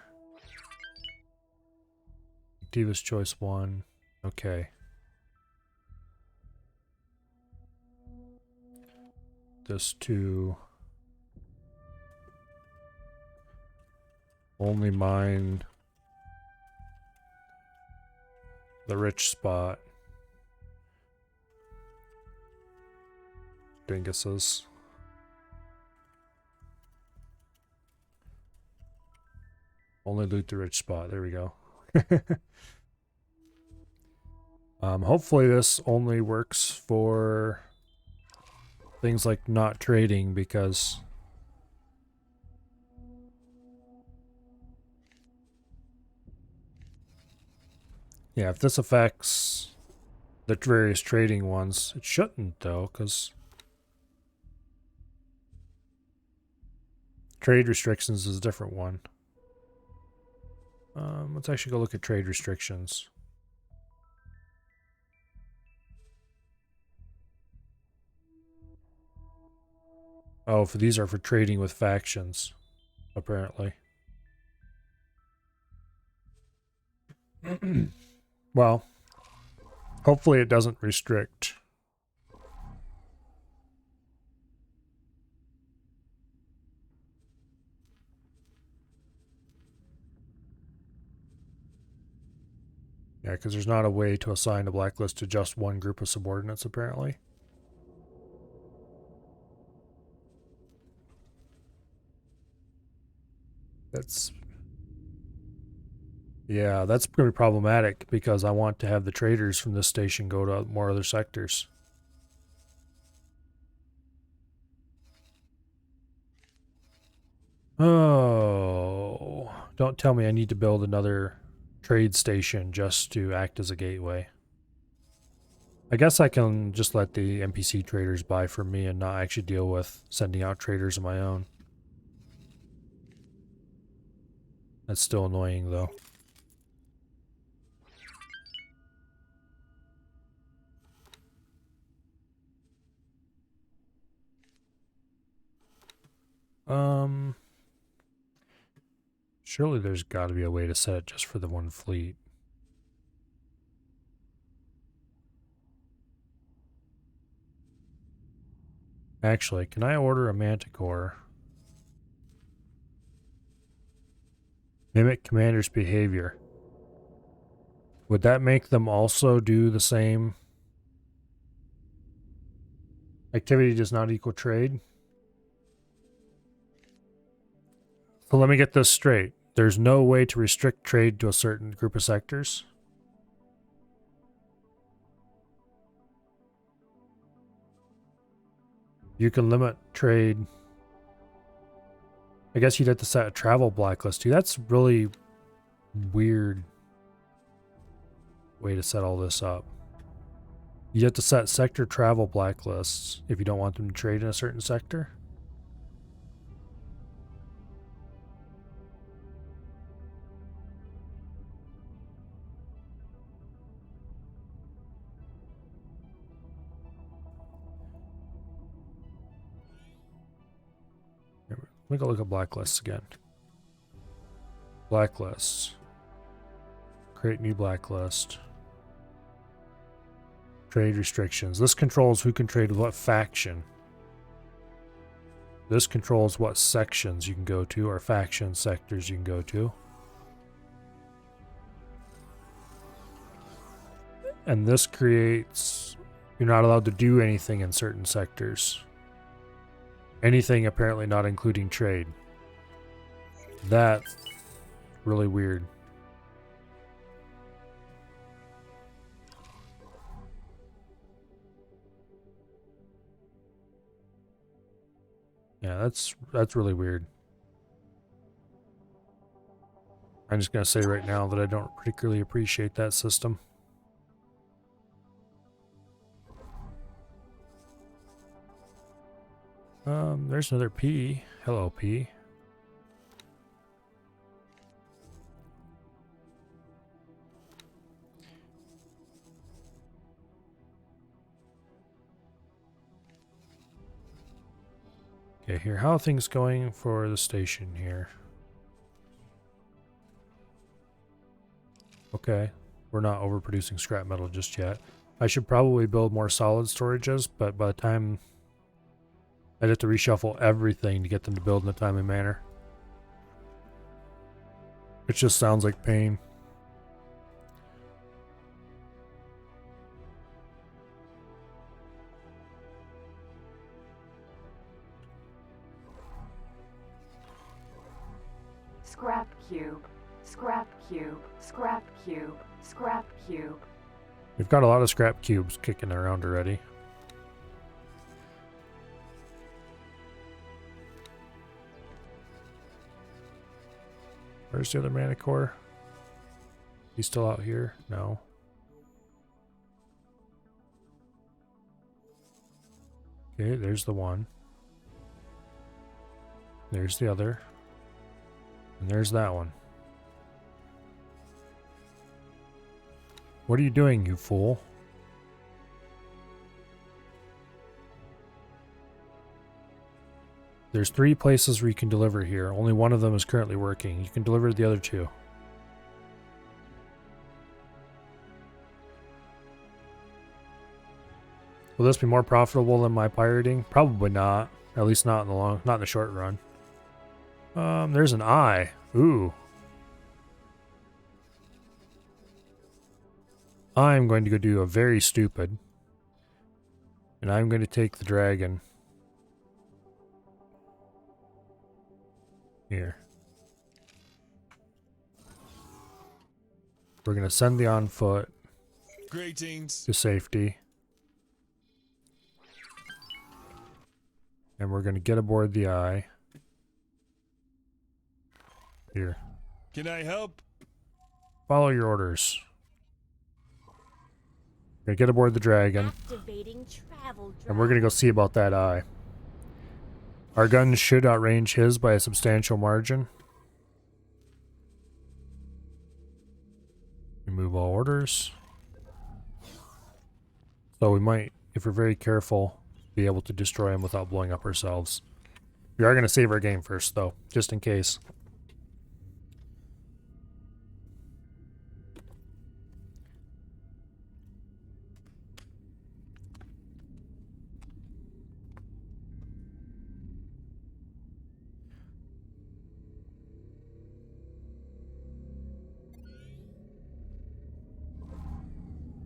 A: Activa's choice 1. Okay. This to only mine the rich spot. Dinguses. Only loot the rich spot. There we go. Hopefully this only works for things like not trading, because yeah, if this affects the various trading ones, it shouldn't though, because trade restrictions is a different one. Let's actually go look at trade restrictions. Oh, these are for trading with factions, apparently. Well, hopefully it doesn't restrict Yeah, because there's not a way to assign a blacklist to just one group of subordinates, apparently. Yeah, that's going to be problematic because I want to have the traders from this station go to more other sectors. Oh, don't tell me I need to build another trade station just to act as a gateway. I guess I can just let the NPC traders buy from me and not actually deal with sending out traders of my own. That's still annoying though. Surely there's got to be a way to set it just for the one fleet. Actually, can I order a manticore? Mimic commander's behavior. Would that make them also do the same? Activity does not equal trade. So let me get this straight. There's no way to restrict trade to a certain group of sectors? You can limit trade. I guess you'd have to set a travel blacklist too. That's really weird way to set all this up. You have to set sector travel blacklists if you don't want them to trade in a certain sector. Let me go look at blacklists again. Blacklists. Create new blacklist. Trade restrictions. This controls who can trade with what faction. This controls what sections you can go to, or faction sectors you can go to. And this creates... You're not allowed to do anything in certain sectors. Anything apparently not including trade. That's really weird. Yeah, that's really weird. I'm just gonna say right now that I don't particularly appreciate that system. There's another P. Hello, P. Okay, here. How are things going for the station here? Okay, we're not overproducing scrap metal just yet. I should probably build more solid storages, but by the time I'd have to reshuffle everything to get them to build in a timely manner. It just sounds like pain.
C: Scrap cube. Scrap cube. Scrap cube. Scrap cube.
A: We've got a lot of scrap cubes kicking around already. Where's the other manicore? He's still out here? No. Okay, there's the one. There's the other. And there's that one. What are you doing, you fool? There's 3 places where you can deliver here. Only one of them is currently working. You can deliver the other 2. Will this be more profitable than my pirating? Probably not. At least not in the short run. There's an eye. Ooh. I'm going to go do a very stupid. And I'm going to take the dragon. Here. We're going to send the on foot
J: Greetings.
A: to safety. And we're going to get aboard the eye. Here.
J: Can I help?
A: Follow your orders. We're going to get aboard the dragon.
H: Activating travel
A: And we're going to go see about that eye. Our guns should outrange his by a substantial margin. Remove all orders. So we might, if we're very careful, be able to destroy him without blowing up ourselves. We are going to save our game first, though, just in case.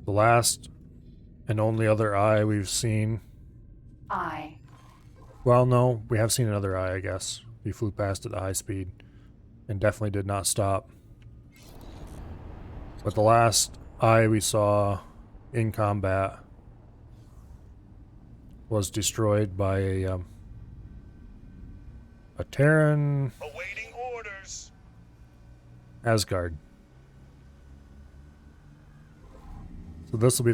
A: The last and only other eye we've seen.
C: Eye.
A: Well, no, we have seen another eye, I guess. We flew past it at high speed and definitely did not stop. But the last eye we saw in combat was destroyed by a Terran
J: Awaiting orders.
A: Asgard. So this will be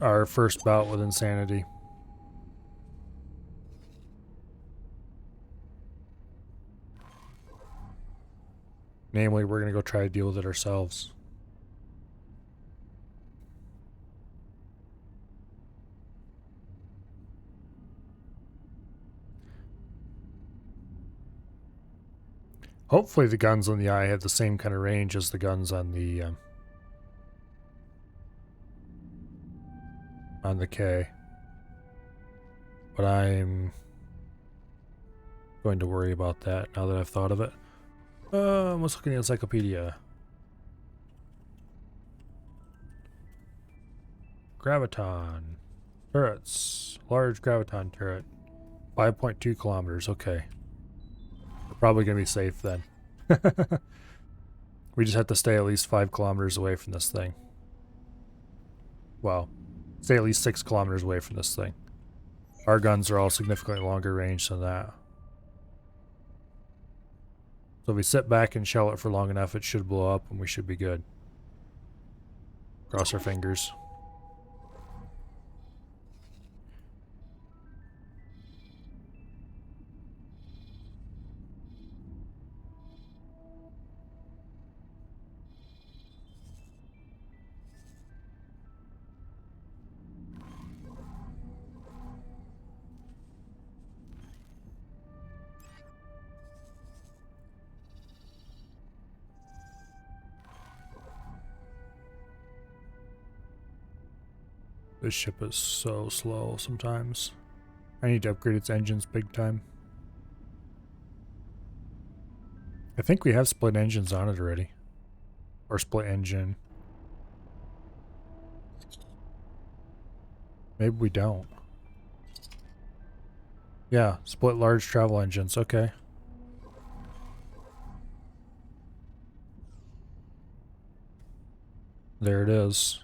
A: our first bout with insanity. Namely, we're going to go try to deal with it ourselves. Hopefully the guns on the eye have the same kind of range as the guns on the K. But I'm going to worry about that now that I've thought of it. Let's look at the encyclopedia. Graviton. Turrets. Large graviton turret. 5.2 kilometers. Okay. We're probably going to be safe then. We just have to stay at least 5 kilometers away from this thing. Well, stay at least 6 kilometers away from this thing. Our guns are all significantly longer range than that. So if we sit back and shell it for long enough, it should blow up and we should be good. Cross our fingers. This ship is so slow sometimes. I need to upgrade its engines big time. I think we have split engines on it already. Or split engine. Maybe we don't. Yeah, split large travel engines, okay. There it is.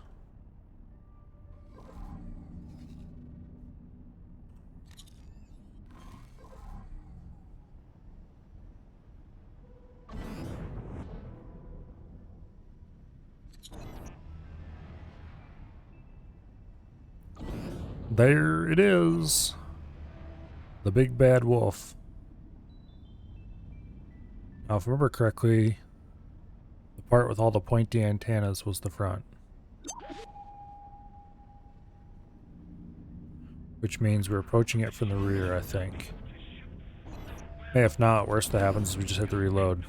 A: There it is. The big bad wolf. Now, if I remember correctly, the part with all the pointy antennas was the front. Which means we're approaching it from the rear, I think. Hey, if not, worst that happens is we just hit the reload.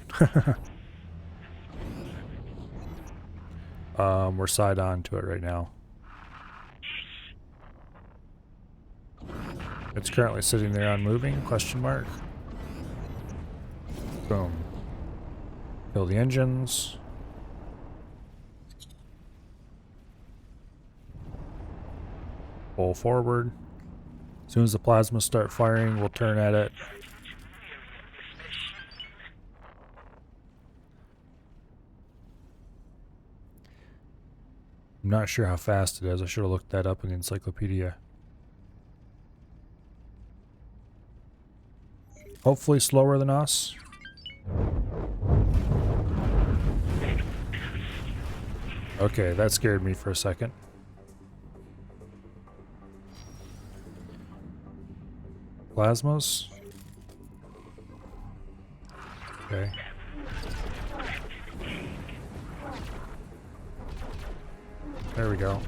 A: We're side on to it right now. It's currently sitting there unmoving, question mark. Boom. Kill the engines. Pull forward. As soon as the plasmas start firing, we'll turn at it. I'm not sure how fast it is. I should have looked that up in the encyclopedia. Hopefully slower than us. Okay, that scared me for a second. Plasmas. Okay. There we go.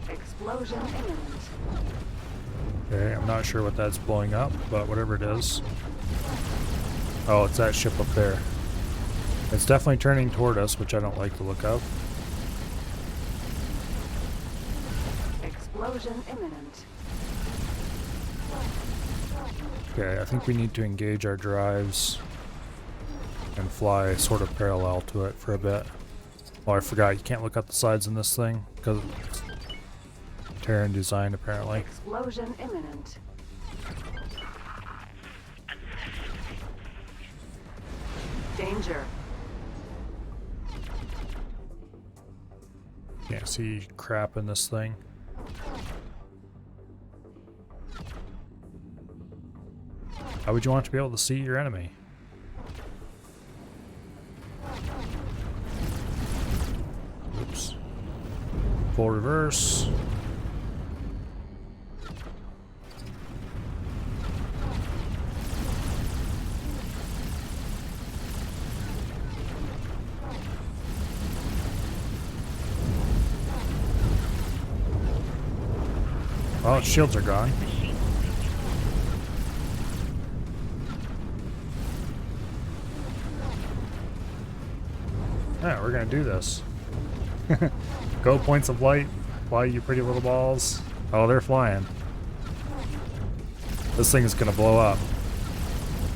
C: Explosion imminent.
A: Okay, I'm not sure what that's blowing up, but whatever it is. Oh, it's that ship up there. It's definitely turning toward us, which I don't like the look of.
C: Explosion imminent.
A: Okay, I think we need to engage our drives and fly sort of parallel to it for a bit. Oh, I forgot, you can't look up the sides in this thing because it's Terran design apparently.
C: Explosion imminent. Danger.
A: Can't see crap in this thing. How would you want to be able to see your enemy? Oops. Full reverse. Oh, its shields are gone. Yeah, we're gonna do this. Go points of light. Fly, you pretty little balls. Oh, they're flying. This thing is gonna blow up.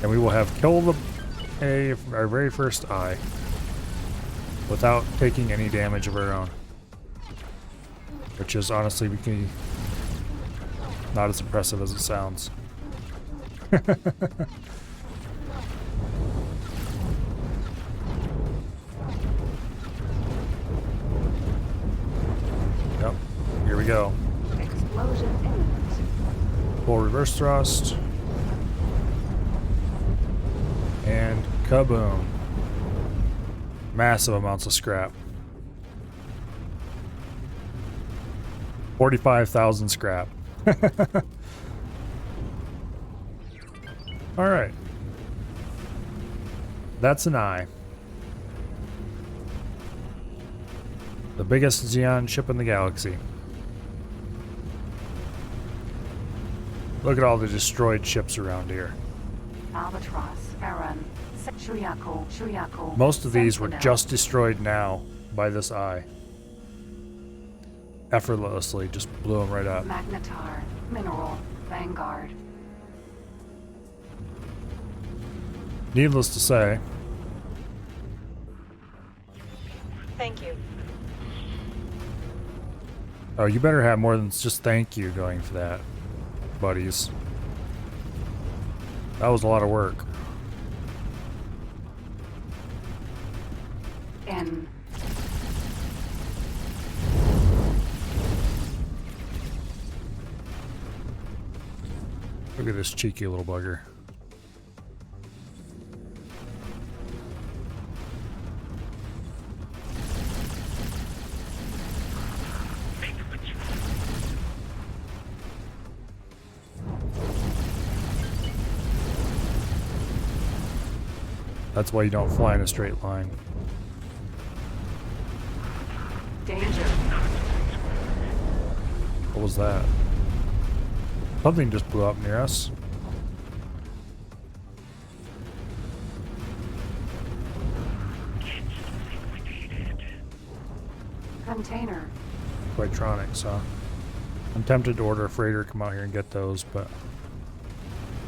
A: And we will have killed our very first eye without taking any damage of our own. Which is honestly not as impressive as it sounds. Yep, here we go.
C: Explosion imminent.
A: Full reverse thrust. And kaboom. Massive amounts of scrap. 45,000 scrap. Alright. That's an eye. The biggest Xeon ship in the galaxy. Look at all the destroyed ships around here.
C: Albatross, Argon, Shuyako.
A: Most of these were just destroyed now by this eye. Effortlessly, just blew them right up.
C: Magnetar, Mineral, Vanguard.
A: Needless to say,
I: Thank you.
A: oh, you better have more than just thank you going for that, buddies. That was a lot of work.
C: N.
A: Look at this cheeky little bugger. That's why you don't fly in a straight line.
C: Danger.
A: What was that? Something just blew up near us.
C: Container.
A: Electronics, huh? I'm tempted to order a freighter to come out here and get those, but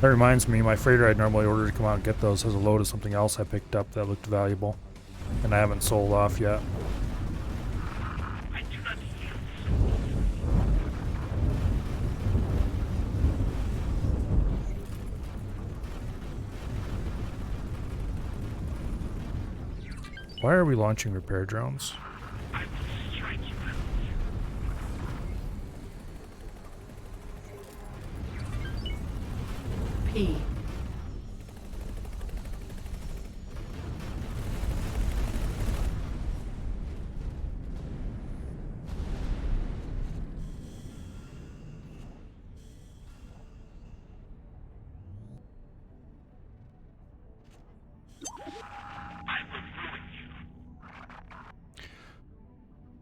A: that reminds me, my freighter I'd normally order to come out and get those has a load of something else I picked up that looked valuable, and I haven't sold off yet. Why are we launching repair drones?
C: P.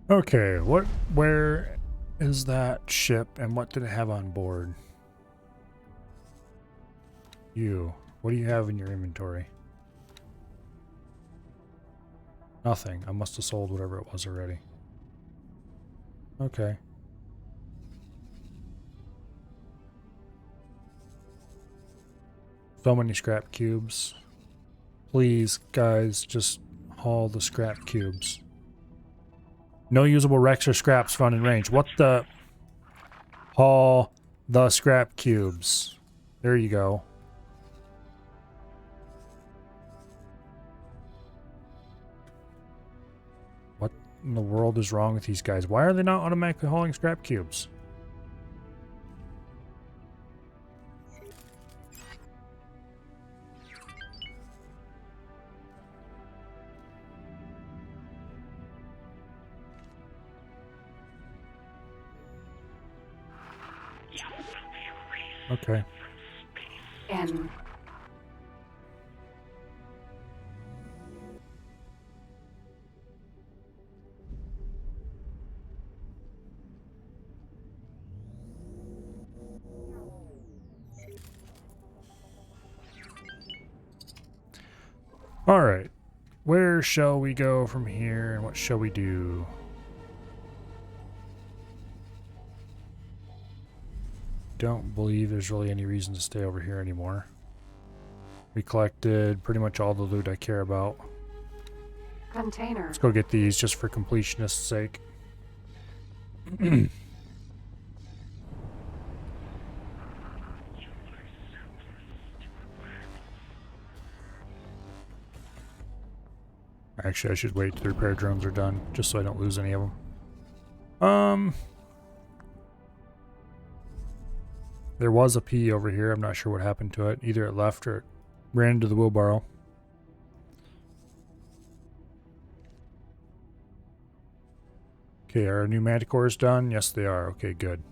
A: Okay, where is that ship and what did it have on board? What do you have in your inventory? Nothing. I must have sold whatever it was already. Okay. So many scrap cubes. Please, guys, just haul the scrap cubes. No usable wrecks or scraps found in range. What the? Haul the scrap cubes. There you go. What in the world is wrong with these guys? Why are they not automatically hauling scrap cubes? Okay.
C: N.
A: All right. Where shall we go from here and what shall we do? Don't believe there's really any reason to stay over here anymore. We collected pretty much all the loot I care about.
C: Container.
A: Let's go get these just for completionist's sake. Actually, I should wait till the repair drones are done, just so I don't lose any of them. There was a P over here. I'm not sure what happened to it. Either it left or it ran into the wheelbarrow. Okay, are our new manticores done? Yes, they are. Okay, good.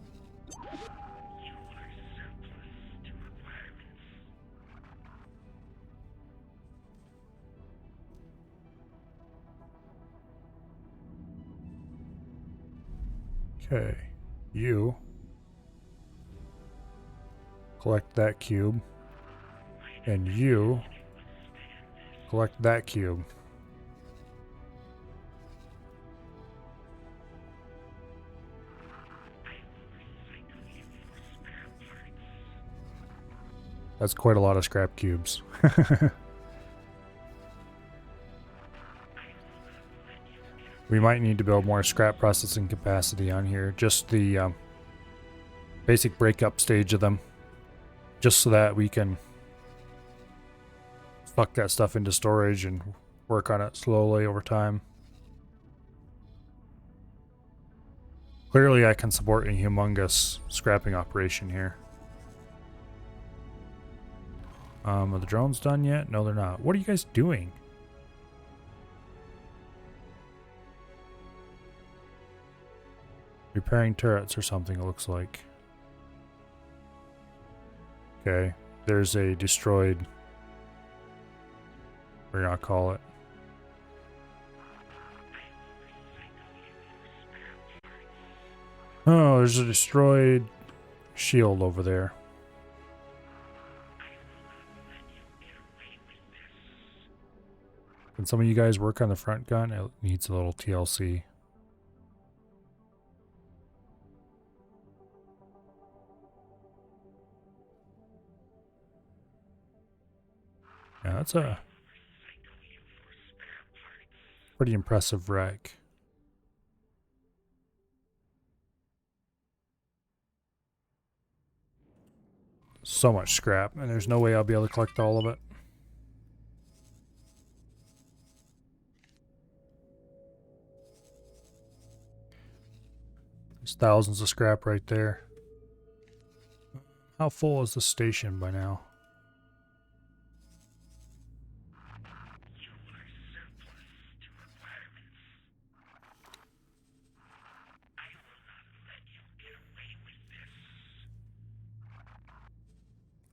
A: Okay, you collect that cube, and you collect that cube. That's quite a lot of scrap cubes. We might need to build more scrap processing capacity on here. Just the basic breakup stage of them. Just so that we can fuck that stuff into storage and work on it slowly over time. Clearly I can support a humongous scrapping operation here. Are the drones done yet? No, they're not. What are you guys doing? Repairing turrets or something, it looks like. Okay, there's a destroyed, what do you not call it? Oh, there's a destroyed shield over there. Can some of you guys work on the front gun? It needs a little TLC. Yeah, that's a pretty impressive wreck. So much scrap, and there's no way I'll be able to collect all of it. There's thousands of scrap right there. How full is the station by now?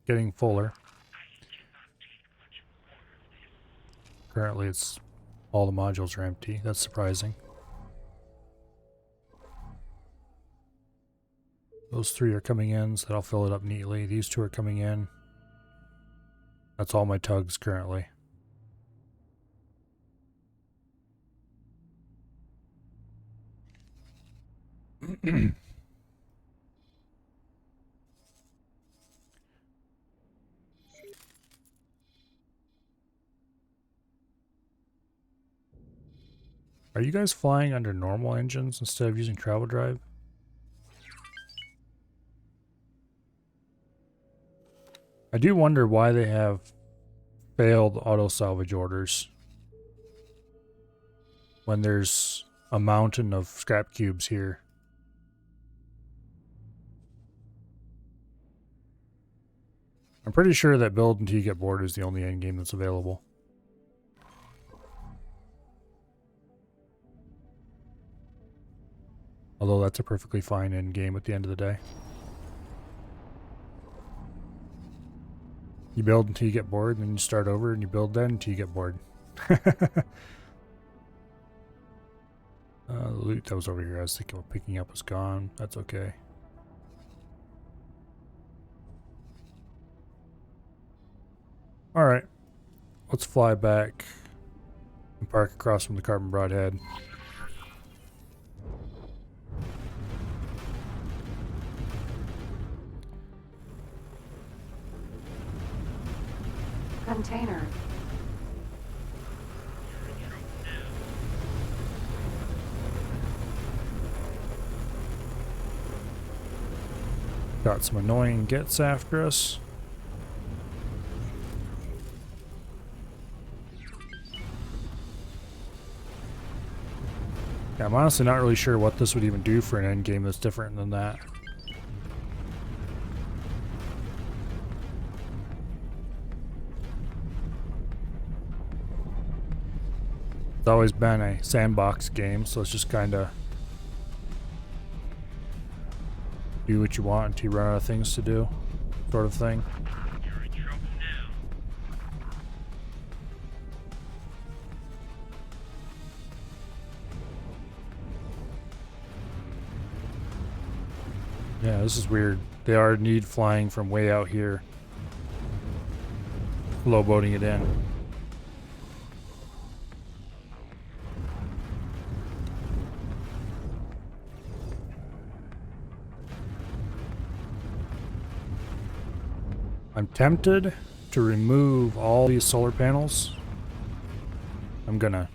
A: Getting fuller. Currently it's all the modules are empty. That's surprising. Those 3 are coming in, so that'll fill it up neatly. These 2 are coming in. That's all my tugs currently. Are you guys flying under normal engines instead of using travel drive? I do wonder why they have failed auto salvage orders when there's a mountain of scrap cubes here. I'm pretty sure that build until you get bored is the only end game that's available. Although that's a perfectly fine end game at the end of the day. You build until you get bored, and then you start over and you build then until you get bored. The loot that was over here I was thinking of picking up is gone. That's okay. Alright. Let's fly back and park across from the Carbon Broadhead.
C: Container.
A: Got some annoying gets after us. Yeah, I'm honestly not really sure what this would even do for an end game that's different than that. It's always been a sandbox game, so it's just kind of do what you want until you run out of things to do, sort of thing.
B: You're in trouble now.
A: Yeah, this is weird. They are need flying from way out here. Low boating it in. I'm tempted to remove all these solar panels. We're gonna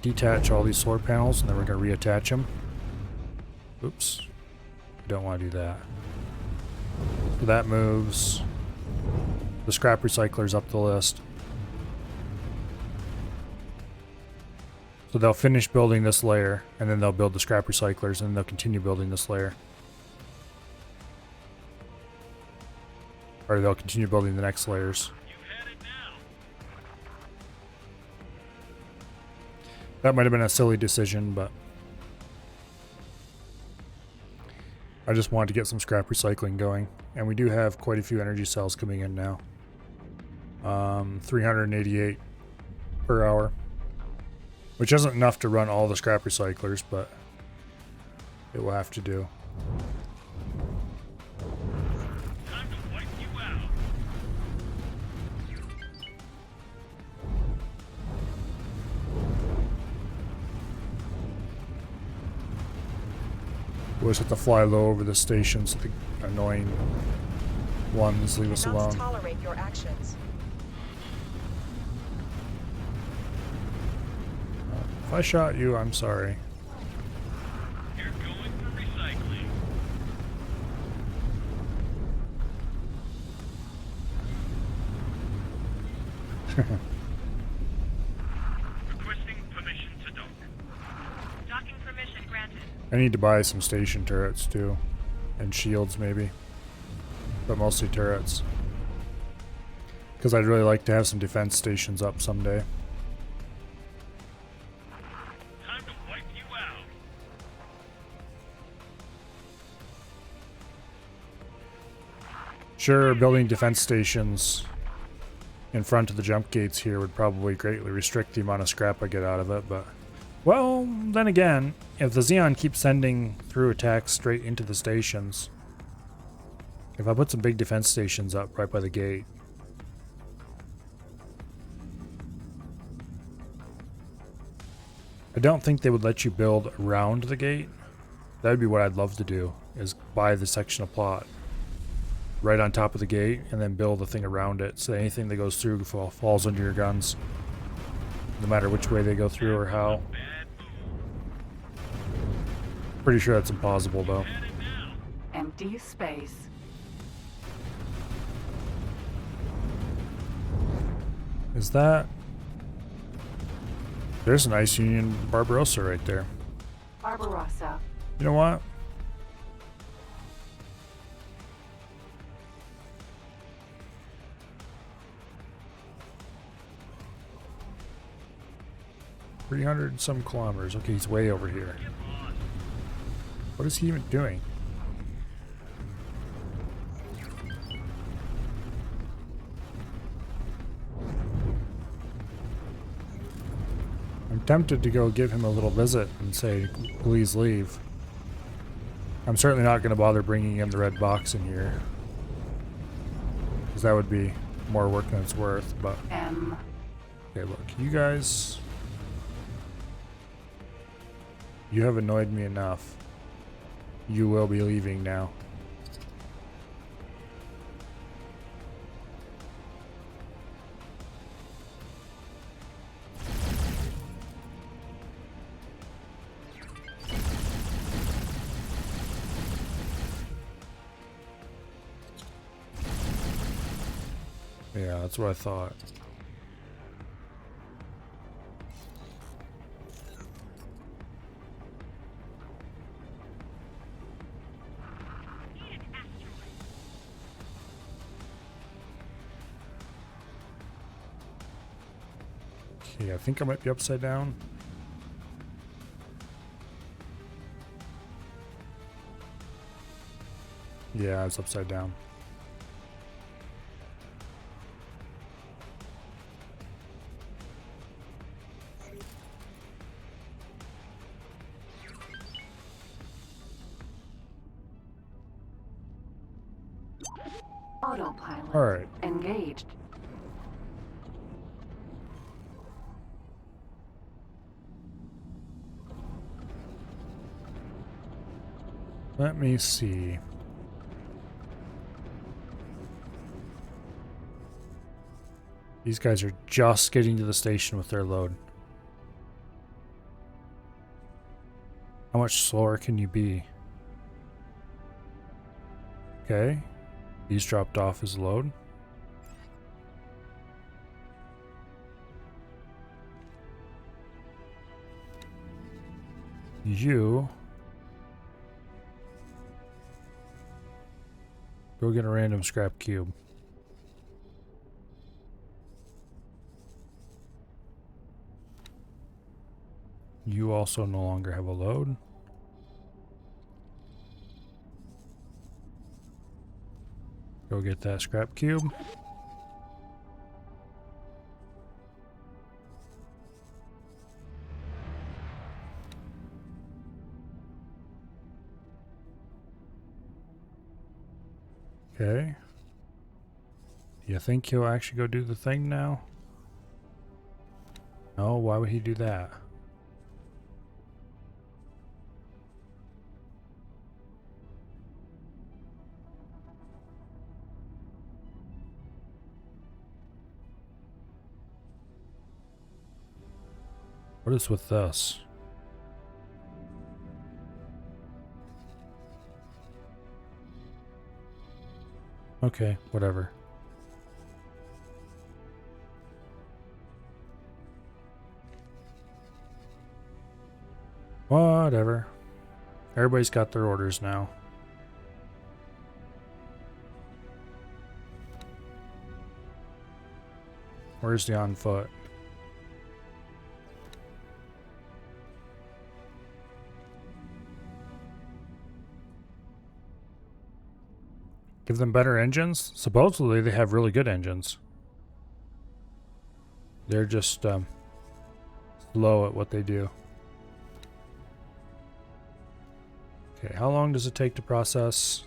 A: detach all these solar panels and then we're gonna reattach them. Oops. Don't want to do that. So that moves the scrap recyclers up the list. So they'll finish building this layer and then they'll build the scrap recyclers and they'll continue building this layer. Or they'll continue building the next layers. That might have been a silly decision, but I just wanted to get some scrap recycling going. And we do have quite a few energy cells coming in now. 388 per hour. Which isn't enough to run all the scrap recyclers, but it will have to do.
B: Time to wipe you out.
A: We'll just have to fly low over the station so the annoying ones leave us
I: Not
A: alone.
I: tolerate your actions.
A: If I shot you, I'm sorry.
B: You're going for recycling. Requesting permission to dock.
I: Docking permission granted.
A: I need to buy some station turrets too. And shields maybe. But mostly turrets. Because I'd really like to have some defense stations up someday.
B: Time to wipe you out.
A: Sure, building defense stations in front of the jump gates here would probably greatly restrict the amount of scrap I get out of it, but... Well, then again, if the Xeon keeps sending through attacks straight into the stations... If I put some big defense stations up right by the gate... I don't think they would let you build around the gate. That would be what I'd love to do, is buy the section of plot right on top of the gate and then build a thing around it so anything that goes through falls under your guns. No matter which way they go through or how. Pretty sure that's impossible though.
C: Empty space.
A: Is that... There's an Ice Union Barbarossa right there.
C: Barbarossa.
A: You know what? $300 and some kilometers. Okay, he's way over here. What is he even doing? I'm tempted to go give him a little visit and say, please leave. I'm certainly not going to bother bringing in the red box in here. Because that would be more work than it's worth, but...
C: M.
A: Okay, look, you guys... You have annoyed me enough. You will be leaving now. Yeah, that's what I thought. Okay, I think I might be upside down. Yeah, it's upside down.
C: Autopilot.
A: All right.
C: Engaged.
A: Let me see. These guys are just getting to the station with their load. How much slower can you be? Okay. He's dropped off his load. You... Go get a random scrap cube. You also no longer have a load. Go get that scrap cube. Okay. Do you think he'll actually go do the thing now? No, why would he do that? What is with this? Okay, whatever. Whatever. Everybody's got their orders now. Where's the on foot? Give them better engines? Supposedly they have really good engines. They're just slow at what they do. Okay, how long does it take to process?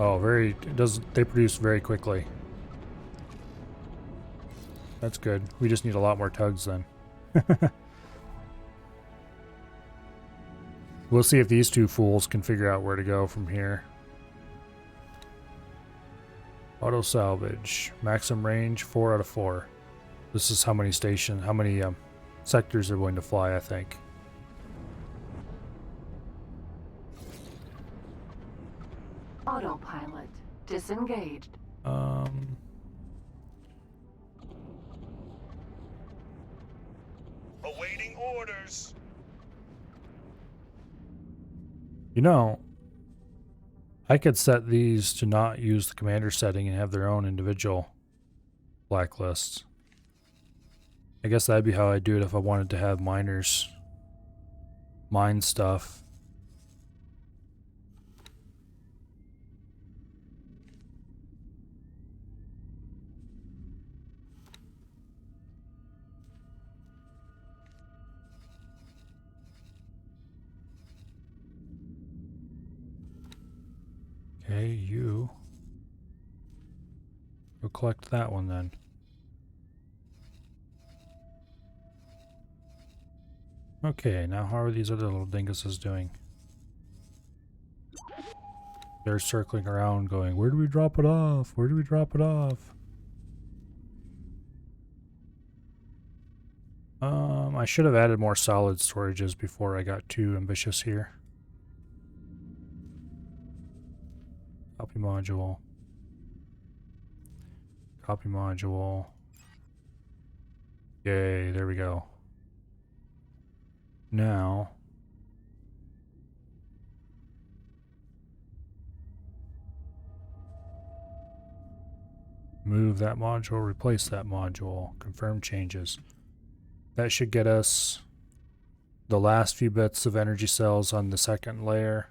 A: Oh, they produce very quickly. That's good. We just need a lot more tugs then. We'll see if these two fools can figure out where to go from here. Auto salvage. Maximum range 4 out of 4. This is how many sectors they're going to fly, I think.
C: Autopilot disengaged.
J: Awaiting orders.
A: You know, I could set these to not use the commander setting and have their own individual blacklists. I guess that'd be how I'd do it if I wanted to have miners mine stuff. Okay, you go collect that one then. Okay, now how are these other little dinguses doing? They're circling around going, where do we drop it off? Where do we drop it off? I should have added more solid storages before I got too ambitious here. Copy module. Copy module. Yay, there we go. Now, move that module, replace that module, confirm changes. That should get us the last few bits of energy cells on the second layer,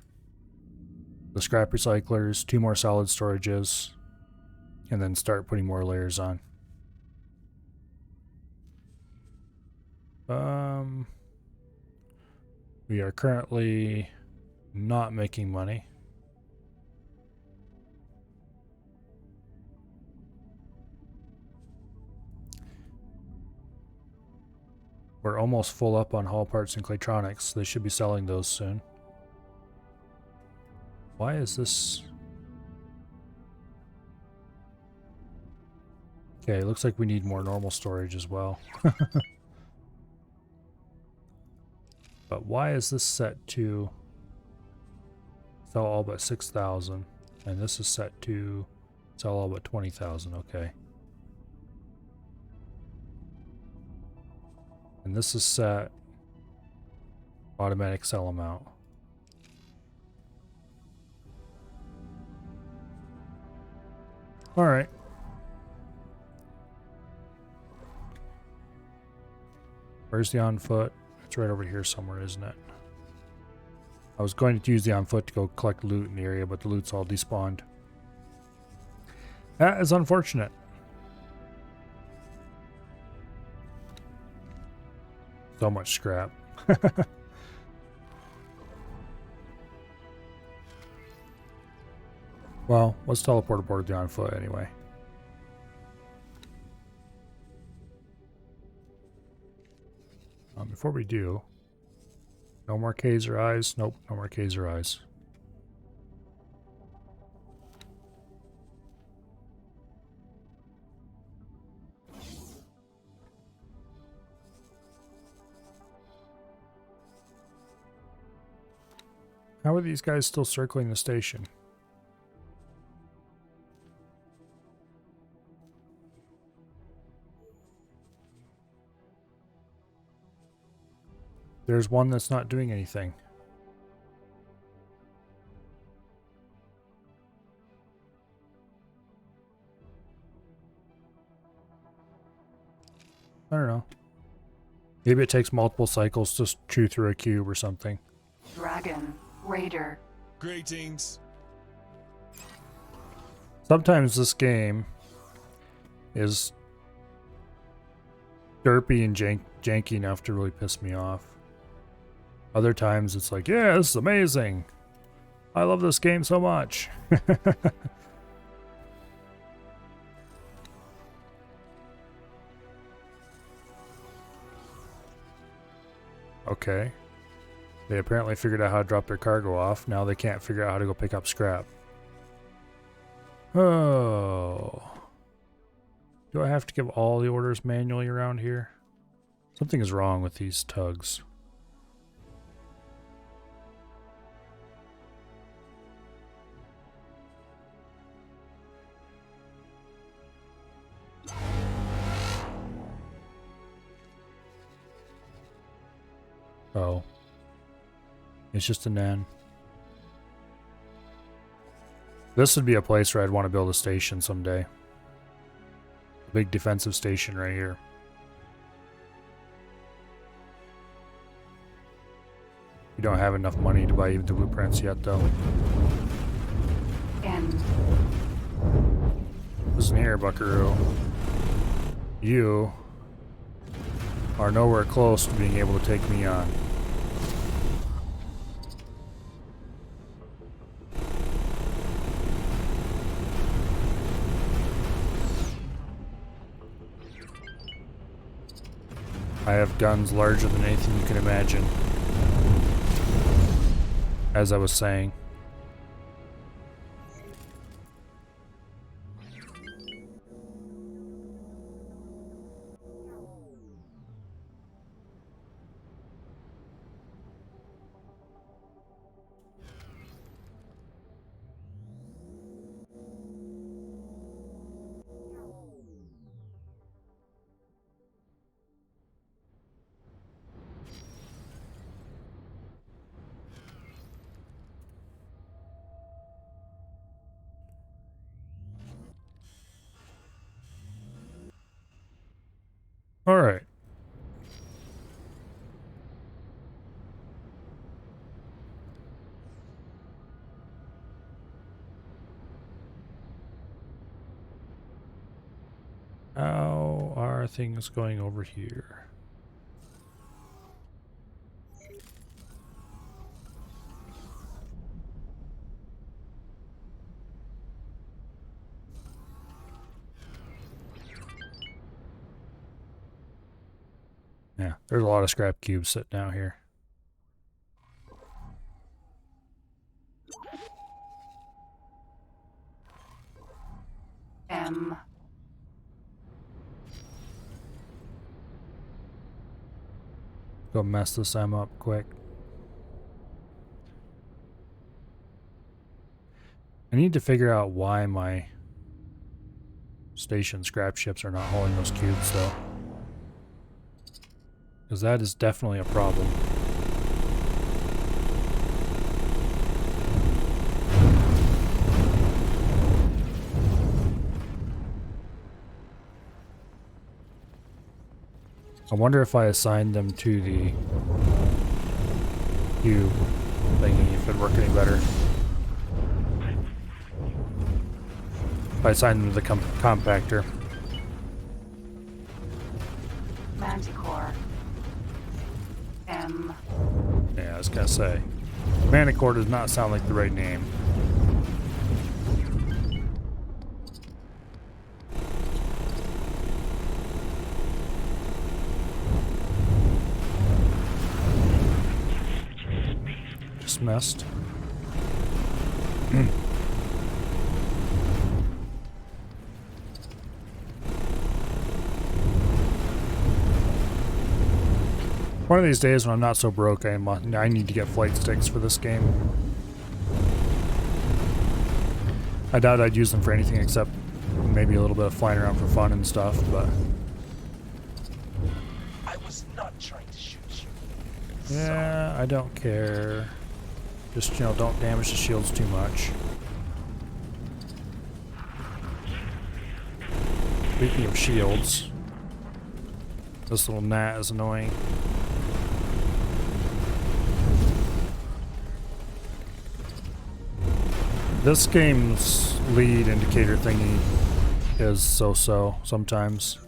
A: the scrap recyclers, 2 more solid storages, and then start putting more layers on. We are currently not making money. We're almost full up on hull parts and Claytronics. They should be selling those soon. Why is this? Okay, looks like we need more normal storage as well. But why is this set to sell all but 6,000? And this is set to sell all but 20,000, okay. And this is set automatic sell amount. All right. Where's the on foot? It's right over here somewhere, isn't it? I was going to use the on foot to go collect loot in the area, but the loot's all despawned. That is unfortunate. So much scrap. Well, let's teleport aboard the on foot anyway. Before we do, no more K's or I's. Nope, no more K's or I's. How are these guys still circling the station? There's one that's not doing anything. I don't know. Maybe it takes multiple cycles to chew through a cube or something.
C: Dragon. Raider.
J: Greetings.
A: Sometimes this game is derpy and janky enough to really piss me off. Other times it's like, yeah, this is amazing. I love this game so much. Okay. They apparently figured out how to drop their cargo off. Now they can't figure out how to go pick up scrap. Oh. Do I have to give all the orders manually around here? Something is wrong with these tugs. Oh. It's just an N. This would be a place where I'd want to build a station someday. A big defensive station right here. We don't have enough money to buy even the blueprints yet, though.
C: End.
A: Listen here, buckaroo. You are nowhere close to being able to take me on. I have guns larger than anything you can imagine. As I was saying. All right. How are things going over here? Yeah, there's a lot of scrap cubes sitting out here.
C: M.
A: Go mess this M up quick. I need to figure out why my station scrap ships are not hauling those cubes, though. Because that is definitely a problem. I wonder if I assigned them to the cube thingy, if it'd work any better. If I assigned them to the compactor.
C: Manticore. M.
A: Yeah, I was gonna say. Manticore does not sound like the right name. Just missed. One of these days when I'm not so broke, I need to get flight sticks for this game. I doubt I'd use them for anything except maybe a little bit of flying around for fun and stuff, but...
E: I was not trying to shoot you.
A: Yeah, I don't care. Just, you know, don't damage the shields too much. Speaking of shields, this little gnat is annoying. This game's lead indicator thingy is so-so sometimes.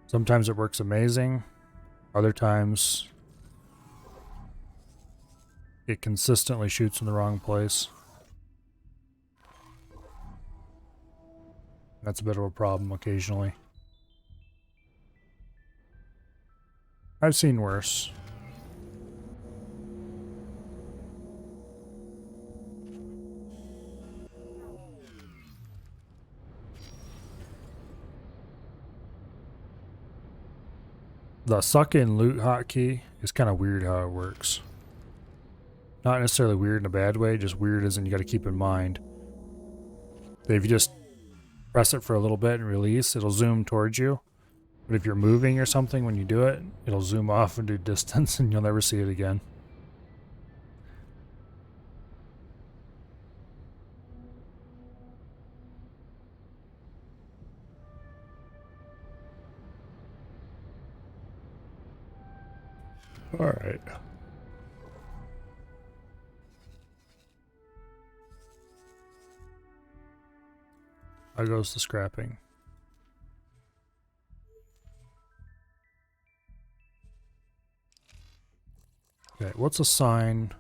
A: Sometimes it works amazing. Other times it consistently shoots in the wrong place. That's a bit of a problem occasionally. I've seen worse. The suck in loot hotkey is kind of weird how it works. Not necessarily weird in a bad way, just weird as in you got to keep in mind that if you just press it for a little bit and release, it'll zoom towards you. But if you're moving or something when you do it, it'll zoom off into distance and you'll never see it again. All right. How goes the scrapping? Okay, let's assign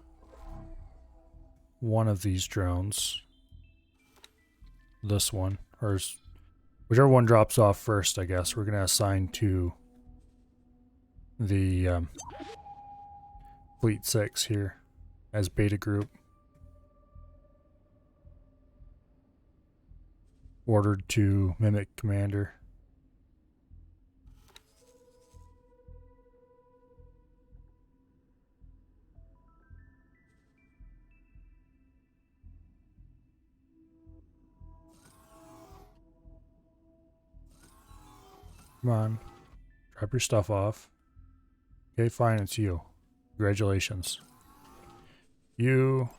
A: one of these drones. This one, or whichever one drops off first, I guess. We're going to assign to the Fleet 6 here as beta group. Ordered to mimic commander. Come on. Drop your stuff off. Okay, fine, it's you. Congratulations. You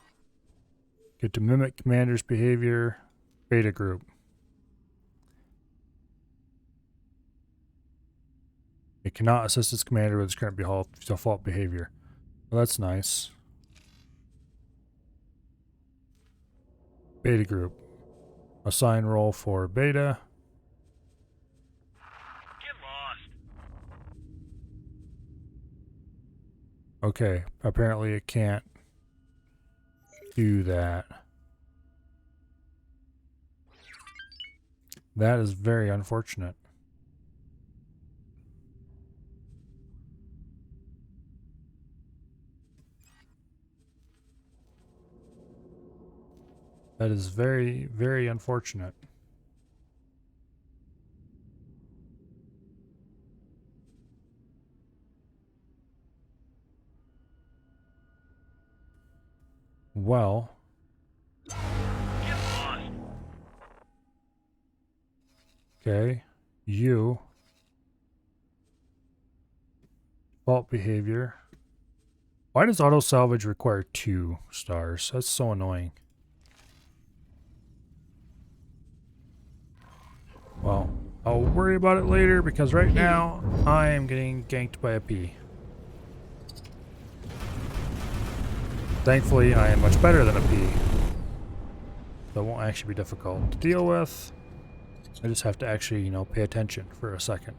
A: get to mimic commander's behavior, beta group. It cannot assist its commander with its current default behavior. Well, that's nice. Beta group. Assign role for beta.
B: Get lost.
A: Okay, apparently it can't do that. That is very unfortunate. That is very, very unfortunate. Well. Okay. You. Default behavior. Why does auto salvage require 2 stars? That's so annoying. Well, I'll worry about it later because right now I am getting ganked by a P. Thankfully, I am much better than a P. So it won't actually be difficult to deal with. I just have to actually, you know, pay attention for a second.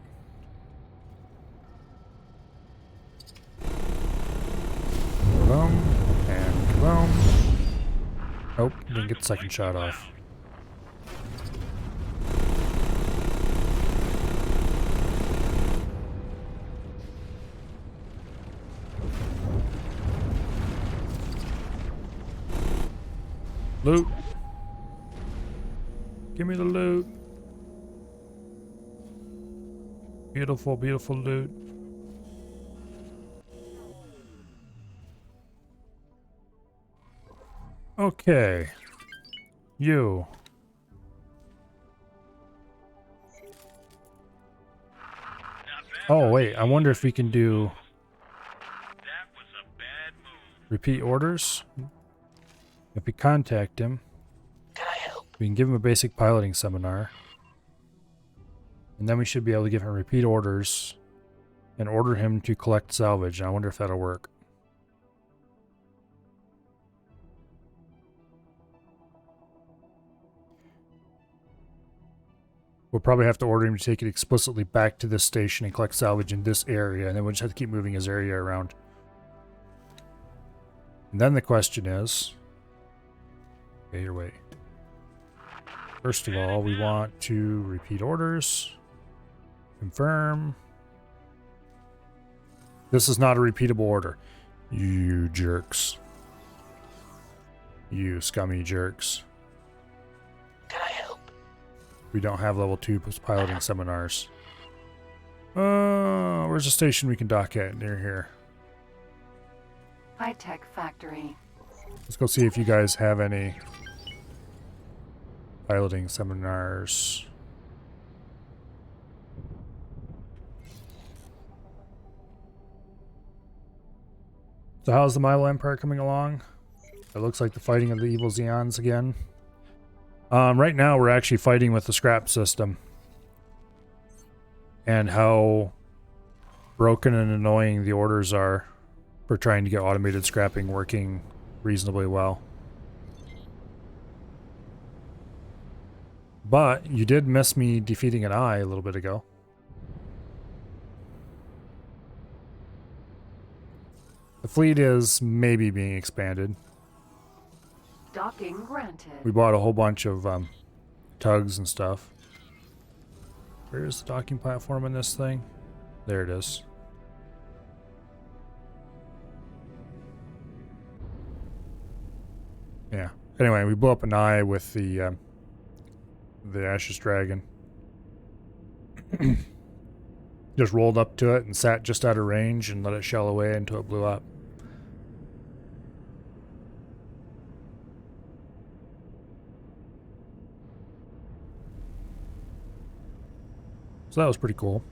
A: Boom, and boom. Nope, didn't get the second shot off. Loot. Give me the loot. Beautiful, beautiful loot. Okay. You. Oh, wait. I wonder if we can do
B: That was a bad move.
A: repeat orders. If we contact him,
E: Can I help?
A: we can give him a basic piloting seminar. And then we should be able to give him repeat orders and order him to collect salvage. I wonder if that'll work. We'll probably have to order him to take it explicitly back to this station and collect salvage in this area, and then we'll just have to keep moving his area around. And then the question is... Okay, your way. First of all, we want to repeat orders. Confirm. This is not a repeatable order. You jerks. You scummy jerks.
E: Can I help?
A: We don't have level 2 piloting seminars. Where's the station we can dock at near here?
C: High-tech factory.
A: Let's go see if you guys have any piloting seminars. So how's the Milo Empire coming along? It looks like the fighting of the evil Xeons again. Right now we're actually fighting with the scrap system. And how broken and annoying the orders are for trying to get automated scrapping working reasonably well. But you did miss me defeating an eye a little bit ago. The fleet is maybe being expanded.
C: Docking granted.
A: We bought a whole bunch of tugs and stuff. Where's the docking platform in this thing? There it is. Yeah. Anyway, we blew up an eye with the Ashes Dragon. Just rolled up to it and sat just out of range and let it shell away until it blew up. So that was pretty cool.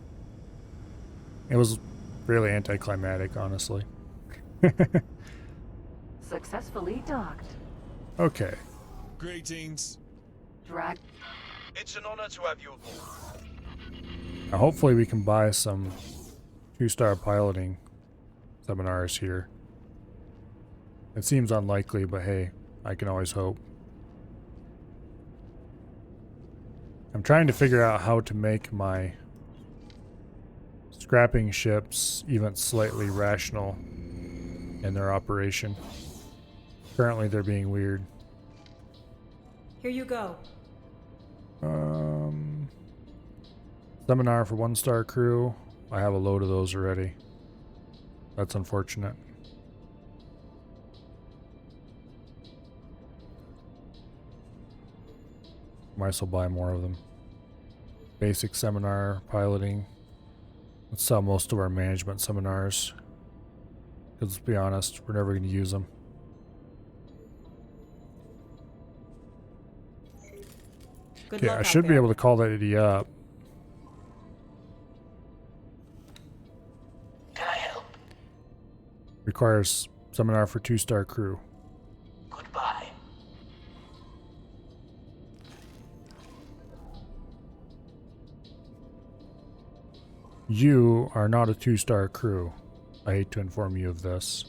A: It was fairly anticlimactic, honestly.
C: Successfully docked.
A: Okay.
J: Greetings.
C: Drag.
E: It's an honor to have you aboard.
A: Now hopefully we can buy some 2-star piloting seminars here. It seems unlikely, but hey, I can always hope. I'm trying to figure out how to make my scrapping ships even slightly rational in their operation. Currently they're being weird.
F: Here you go.
A: Seminar for 1-star crew. I have a load of those already. That's unfortunate. Might as well buy more of them. Basic seminar, piloting. Let's sell most of our management seminars. Because let's be honest, we're never going to use them.
F: Good
A: Okay,
F: luck
A: I
F: out
A: should be
F: there.
A: able to call that idiot up.
E: Can I help?
A: Requires seminar for 2-star crew.
E: Goodbye.
A: You are not a 2-star crew. I hate to inform you of this.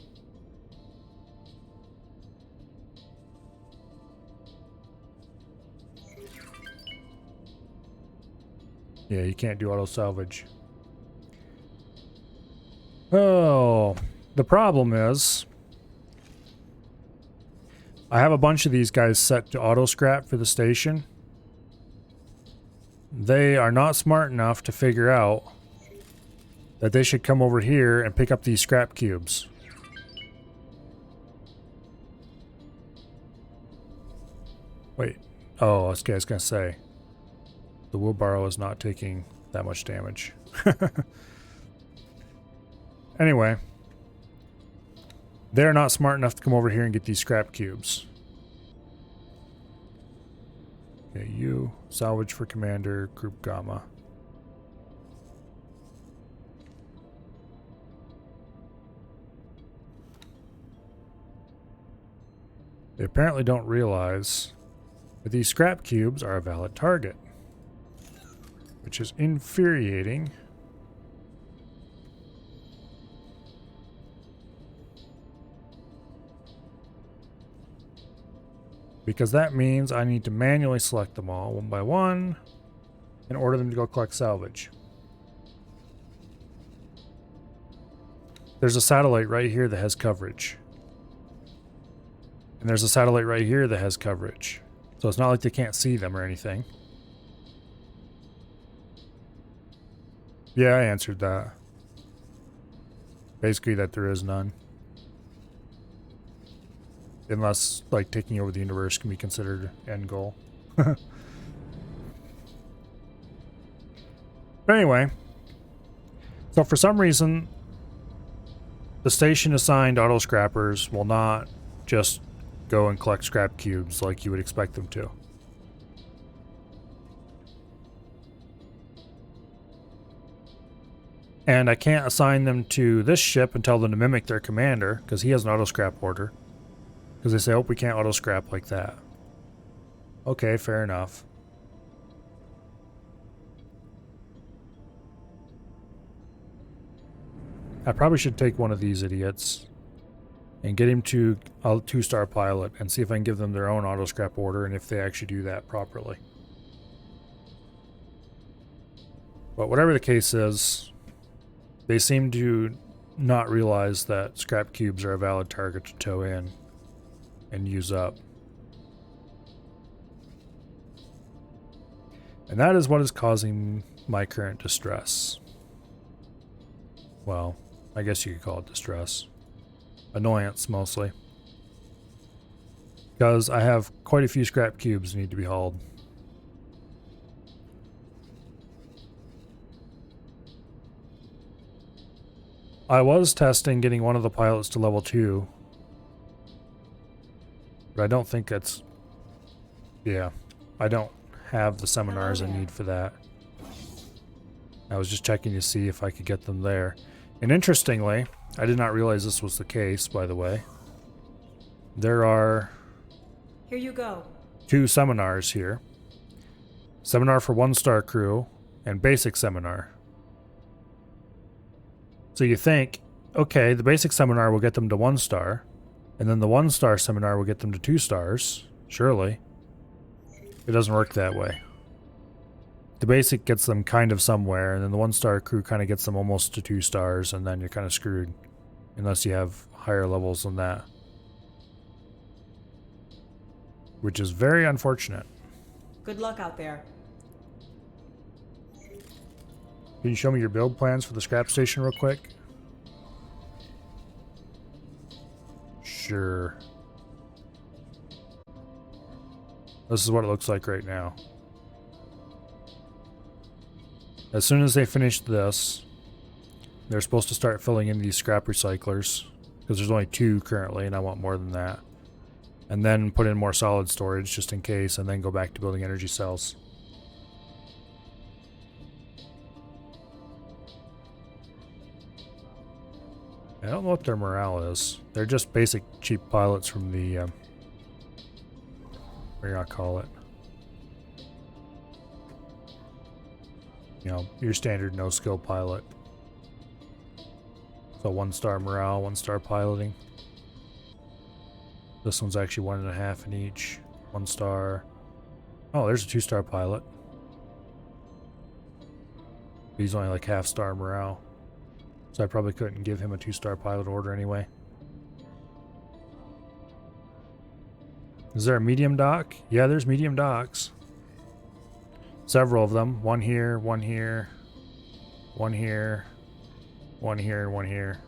A: Yeah, you can't do auto salvage. Oh, the problem is I have a bunch of these guys set to auto scrap for the station. They are not smart enough to figure out that they should come over here and pick up these scrap cubes. Wait. Oh, okay, I was going to say. The wheelbarrow is not taking that much damage. Anyway. They're not smart enough to come over here and get these scrap cubes. Okay, you. Salvage for Commander, Group Gamma. They apparently don't realize that these scrap cubes are a valid target, which is infuriating. Because that means I need to manually select them all one by one and order them to go collect salvage. There's a satellite right here that has coverage. And there's a satellite right here that has coverage. So it's not like they can't see them or anything. Yeah, I answered that. Basically that there is none. Unless, like, taking over the universe can be considered end goal. But anyway. So for some reason, the station assigned auto scrappers will not just go and collect scrap cubes like you would expect them to. And I can't assign them to this ship and tell them to mimic their commander, because he has an auto scrap order. Because they say, oh, we can't auto scrap like that. Okay, fair enough. I probably should take one of these idiots and get him to a 2-star pilot and see if I can give them their own auto scrap order and if they actually do that properly. But whatever the case is, they seem to not realize that scrap cubes are a valid target to tow in and use up. And that is what is causing my current distress. Well, I guess you could call it distress. Annoyance, mostly. Because I have quite a few scrap cubes that need to be hauled. I was testing getting one of the pilots to level 2. But I don't think that's... Yeah. I don't have the seminars I need for that. I was just checking to see if I could get them there. And interestingly, I did not realize this was the case, by the way. There are...
F: Here you go.
A: 2 seminars here. Seminar for 1-star crew and basic seminar. So you think, okay, the basic seminar will get them to 1-star. And then the 1-star seminar will get them to 2 stars, surely. It doesn't work that way. The basic gets them kind of somewhere, and then the 1-star crew kind of gets them almost to 2 stars, and then you're kind of screwed. Unless you have higher levels than that. Which is very unfortunate.
F: Good luck out there.
A: Can you show me your build plans for the scrap station real quick? Sure. This is what it looks like right now. As soon as they finish this, they're supposed to start filling in these scrap recyclers, because there's only 2 currently and I want more than that. And then put in more solid storage just in case, and then go back to building energy cells. I don't know what their morale is. They're just basic cheap pilots from the, what do you call it? You know, your standard no-skill pilot. So 1-star morale, 1-star piloting. This one's actually 1.5 in each. 1-star. Oh, there's a 2-star pilot. He's only like half-star morale. So I probably couldn't give him a 2-star pilot order anyway. Is there a medium dock? Yeah, there's medium docks. Several of them. One here, one here, one here, one here, and one here.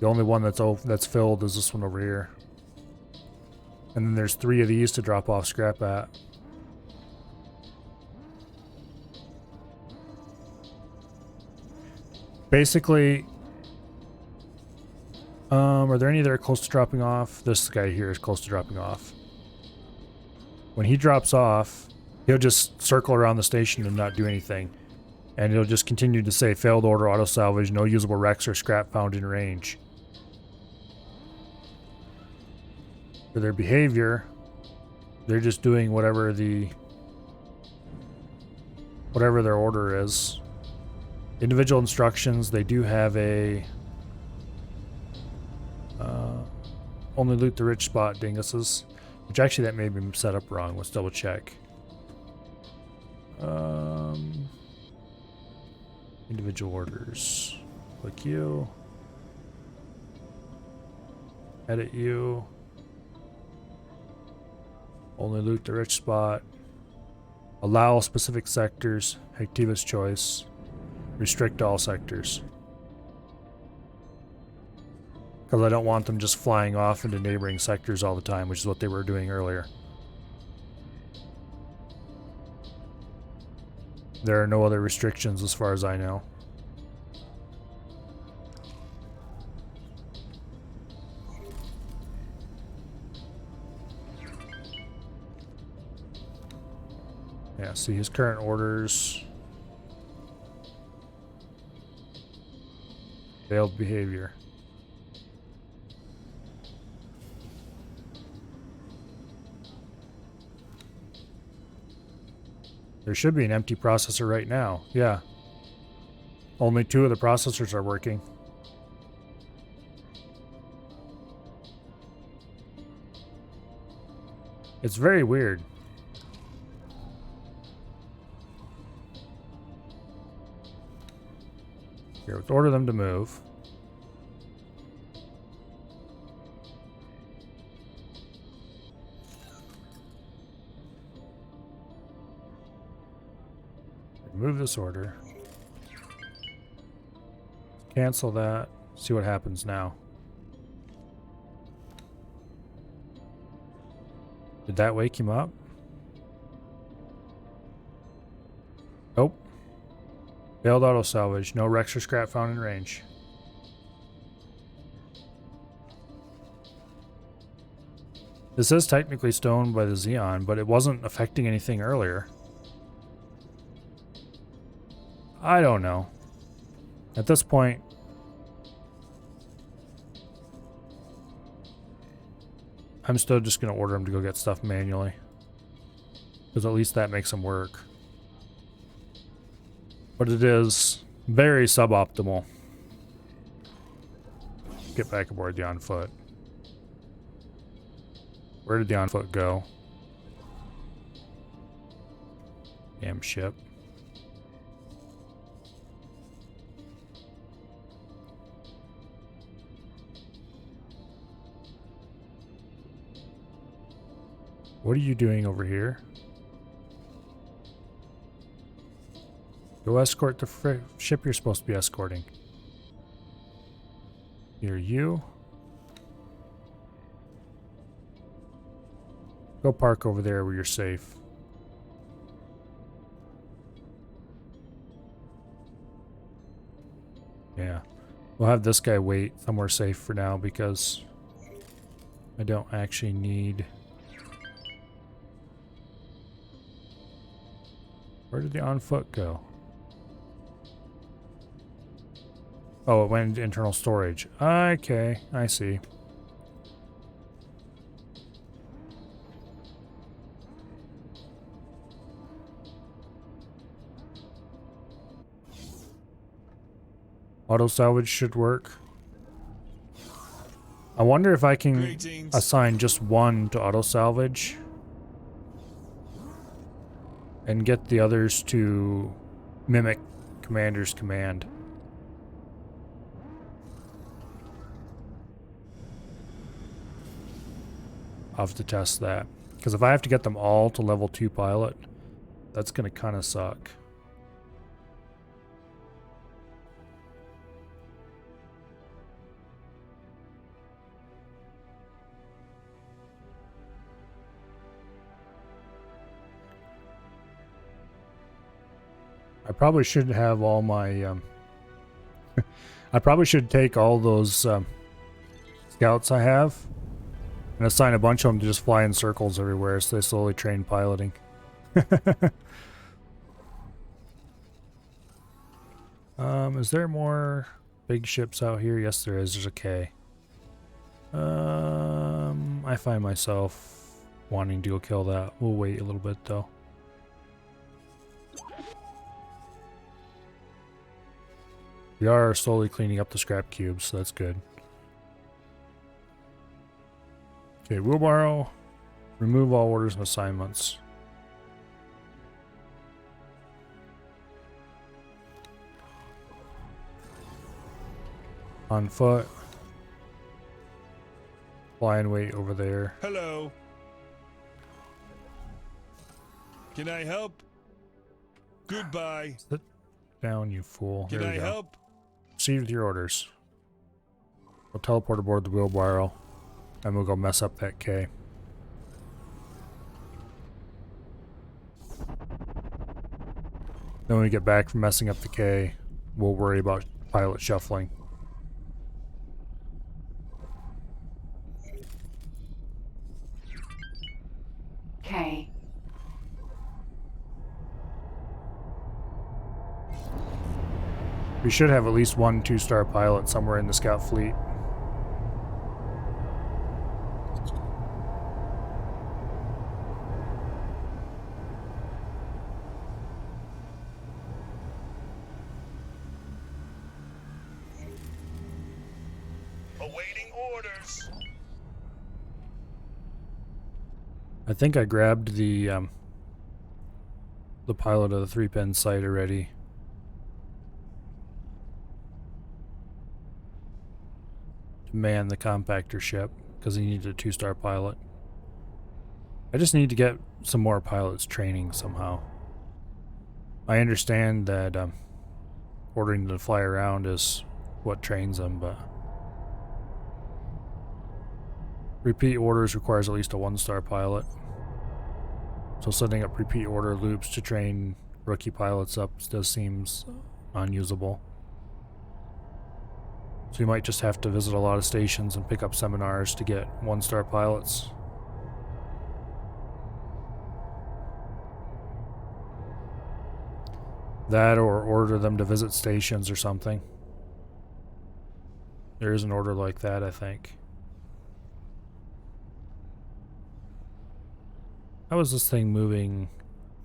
A: The only one that's filled is this one over here. And then there's 3 of these to drop off scrap at. Basically, are there any that are close to dropping off? This guy here is close to dropping off. When he drops off, he'll just circle around the station and not do anything. And it'll just continue to say, failed order, auto salvage, no usable wrecks or scrap found in range. For their behavior, they're just doing whatever their order is. Individual instructions, they do have a only loot the rich spot dinguses, which actually that may be set up wrong. Let's double check. Individual orders. Click you. Edit you. Only loot the rich spot. Allow specific sectors. Activa's choice. Restrict all sectors. Because I don't want them just flying off into neighboring sectors all the time, which is what they were doing earlier. There are no other restrictions as far as I know. Yeah, see his current orders. Failed behavior. There should be an empty processor right now. Yeah. Only 2 of the processors are working. It's very weird. Here, let's order them to move. Remove this order. Cancel that. See what happens now. Did that wake him up? Nope. Failed auto salvage. No wrecks or scrap found in range. This is technically stoned by the Xeon, but it wasn't affecting anything earlier. I don't know. At this point, I'm still just going to order him to go get stuff manually. Because at least that makes him work. But it is very suboptimal. Get back aboard the on foot. Where did the on foot go? Damn ship. What are you doing over here? Go escort the ship you're supposed to be escorting. Here, you. Go park over there where you're safe. Yeah. We'll have this guy wait somewhere safe for now because I don't actually need... Where did the on foot go? Oh, it went into internal storage. Okay, I see. Auto salvage should work. I wonder if I can assign just one to auto salvage and get the others to mimic Commander's command. I'll have to test that. Because if I have to get them all to level 2 pilot, that's going to kind of suck. I probably should have all my I probably should take all those scouts I have and assign a bunch of them to just fly in circles everywhere so they slowly train piloting. Is there more big ships out here? Yes, there is. There's a K. I find myself wanting to go kill that. We'll wait a little bit though. We are slowly cleaning up the scrap cubes, so that's good. Okay, wheelbarrow. Remove all orders and assignments. On foot. Fly and wait over there.
J: Hello. Can I help? Goodbye.
A: Sit down, you fool.
J: Can
A: There
J: I
A: we go.
J: help?
A: Proceed with your orders. We'll teleport aboard the wheelbarrow, and we'll go mess up that K. Then when we get back from messing up the K, we'll worry about pilot shuffling.
C: K.
A: We should have at least one 2-star pilot somewhere in the scout fleet.
J: Awaiting orders.
A: I think I grabbed the pilot of the 3-pin sight already. To man the compactor ship, because he needed a 2-star pilot. I just need to get some more pilots training somehow. I understand that ordering them to fly around is what trains them, but repeat orders requires at least a 1-star pilot. So setting up repeat order loops to train rookie pilots up does seems unusable. So you might just have to visit a lot of stations and pick up seminars to get 1-star pilots. That or order them to visit stations or something. There is an order like that, I think. How is this thing moving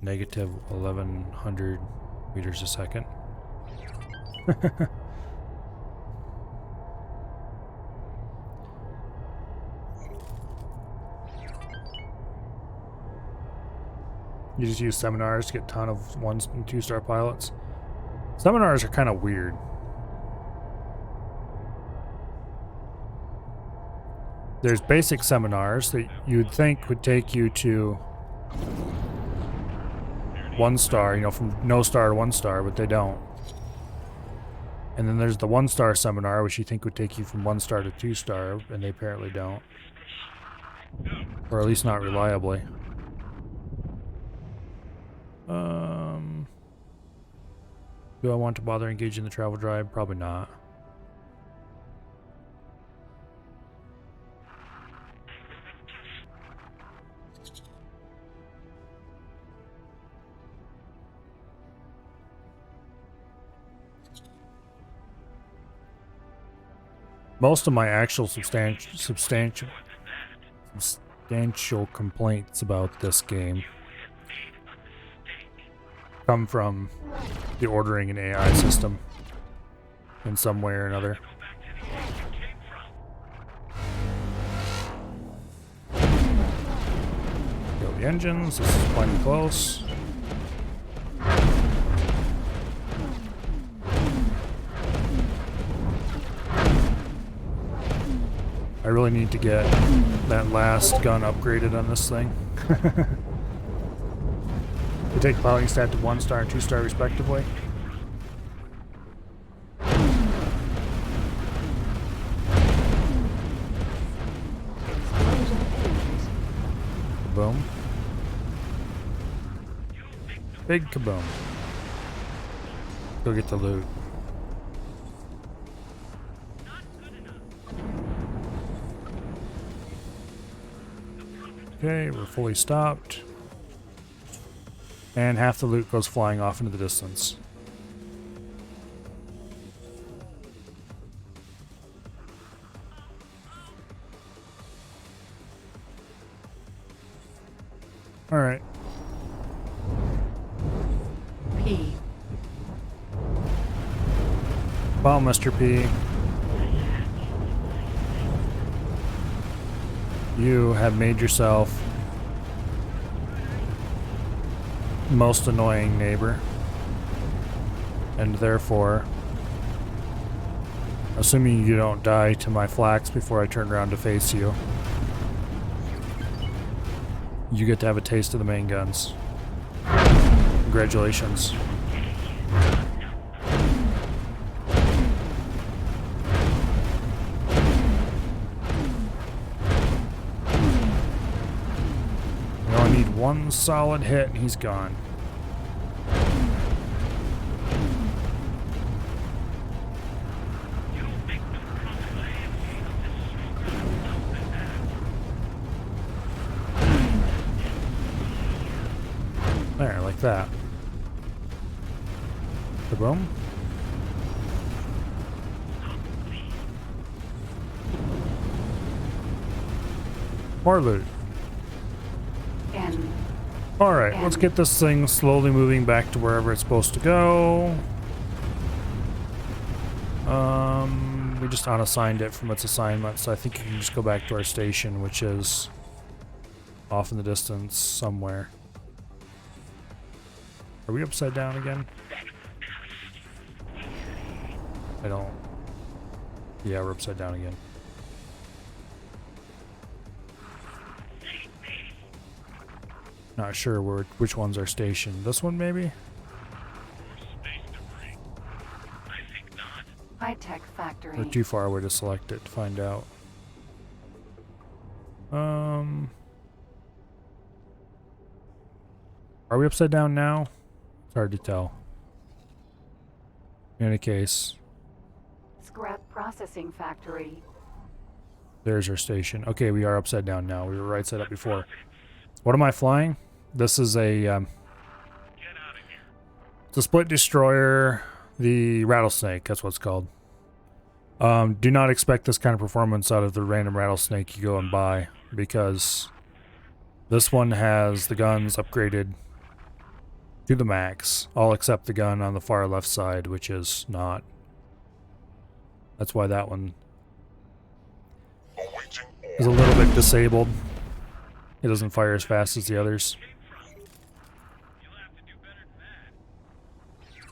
A: negative 1100 meters a second? You just use seminars to get a ton of 1- and 2-star pilots. Seminars are kind of weird. There's basic seminars that you'd think would take you to 1-star, you know, from no star to 1-star, but they don't. And then there's the 1-star seminar, which you think would take you from 1-star to 2-star, and they apparently don't. Or at least not reliably. Do I want to bother engaging the travel drive? Probably not. Most of my actual substantial complaints about this game come from the ordering and AI system in some way or another. Kill the engines. This is plenty close. I really need to get that last gun upgraded on this thing. We take piloting stat to 1-star and 2-star respectively. Kaboom. Big kaboom. Go get the loot. Okay, we're fully stopped. And half the loot goes flying off into the distance. Alright.
C: P.
A: Well, Mr. P. You have made yourself most annoying neighbor. And therefore, assuming you don't die to my flax before I turn around to face you, you get to have a taste of the main guns. Congratulations. We only need one solid hit and he's gone. There, like that. Boom. More loot.
C: N.
A: Alright, let's get this thing slowly moving back to wherever it's supposed to go. We just unassigned it from its assignment, so I think you can just go back to our station, which is off in the distance somewhere. Are we upside down again? I don't... Yeah, we're upside down again. Not sure which one's our station. This one, maybe?
C: High-tech factory.
A: We're too far away to select it to find out. Are we upside down now? It's hard to tell. In any case,
C: Scrap processing factory.
A: there's our station. Okay, we are upside down now. We were right side up before. What am I flying? This is a it's a split destroyer, the Rattlesnake. That's what it's called. Do not expect this kind of performance out of the random Rattlesnake you go and buy, because this one has the guns upgraded to the max, all except the gun on the far left side, which is not. That's why that one is a little bit disabled. It doesn't fire as fast as the others.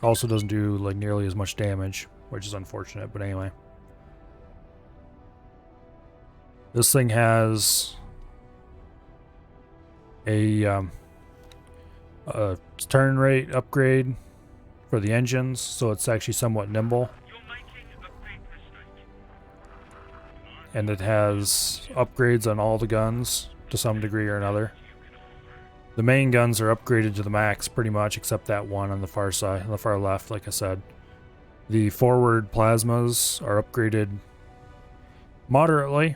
A: Also doesn't do like nearly as much damage, which is unfortunate, but anyway. This thing has a turn rate upgrade for the engines, so it's actually somewhat nimble. And it has upgrades on all the guns to some degree or another. The main guns are upgraded to the max pretty much, except that one on the far side, on the far left, like I said. The forward plasmas are upgraded moderately,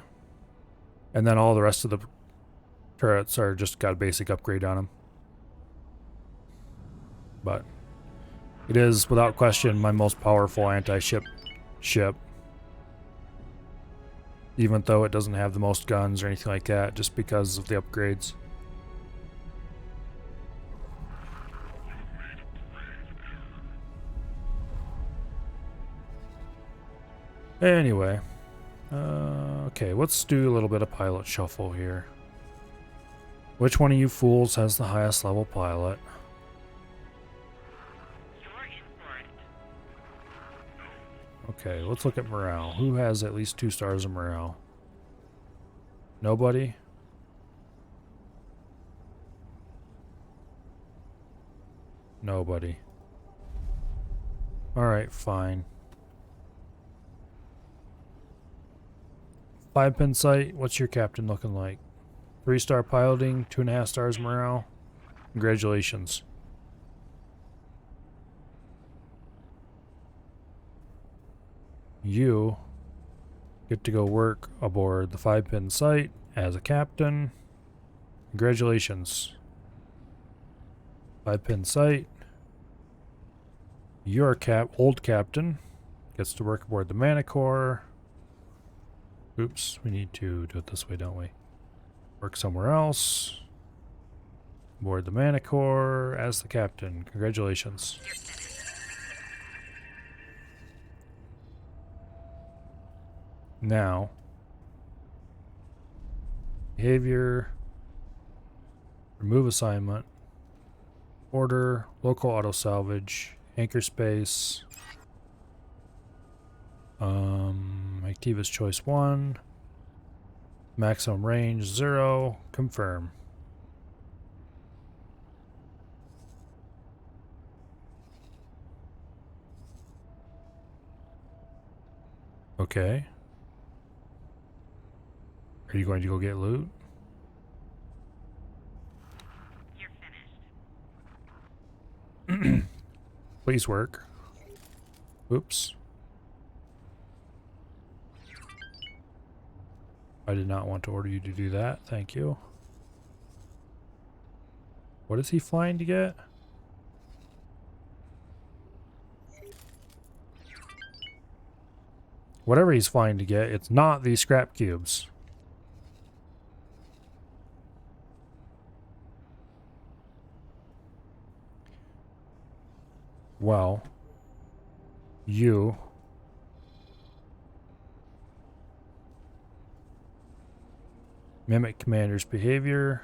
A: and then all the rest of the turrets are just got a basic upgrade on them. But it is, without question, my most powerful anti-ship ship. Even though it doesn't have the most guns or anything like that, just because of the upgrades. Anyway. Okay, let's do a little bit of pilot shuffle here. Which one of you fools has the highest level pilot? Okay, let's look at morale. Who has at least 2 stars of morale? Nobody? Nobody. Alright, fine. 5-pin sight, what's your captain looking like? 3-star piloting, 2.5 stars morale. Congratulations. You get to go work aboard the 5-pin site as a captain. Congratulations. 5-pin site. Your old captain gets to work aboard the Manicore. Oops, we need to do it this way, don't we? Work somewhere else. Aboard the Manicore as the captain. Congratulations. Now, behavior, remove assignment, order, local auto salvage, anchor space, Activa's choice 1, maximum range 0, confirm. Okay. Are you going to go get loot?
I: You're finished.
A: Please work. Oops. I did not want to order you to do that. Thank you. What is he flying to get? Whatever he's flying to get, it's not these scrap cubes. Well, you mimic commander's behavior,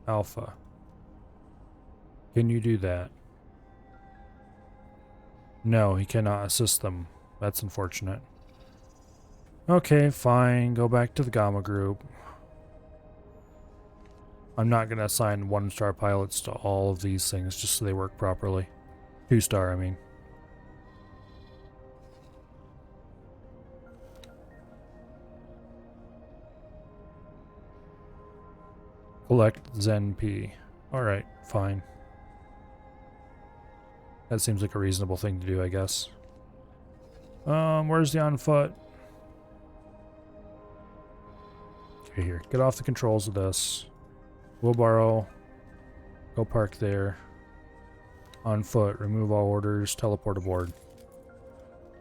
A: Alpha. Can you do that? No, he cannot assist them. That's unfortunate. Okay, fine. Go back to the Gamma group. I'm not going to assign 1-star pilots to all of these things just so they work properly. 2-star, I mean. Collect Zen P. Alright, fine. That seems like a reasonable thing to do, I guess. Where's the on foot? Okay, here. Get off the controls of this. We'll borrow. Go park there. On foot. Remove all orders. Teleport aboard.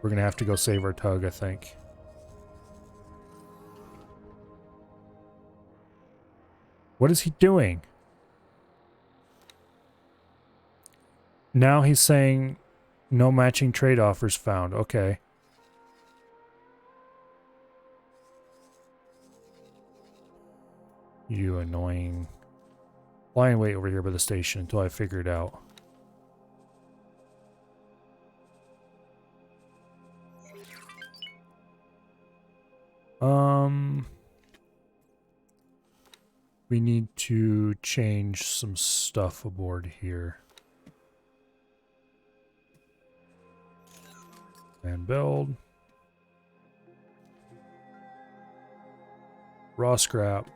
A: We're gonna have to go save our tug, I think. What is he doing? Now he's saying no matching trade offers found. Okay. You annoying. Lie and wait over here by the station until I figure it out. We need to change some stuff aboard here. And build. Raw scrap.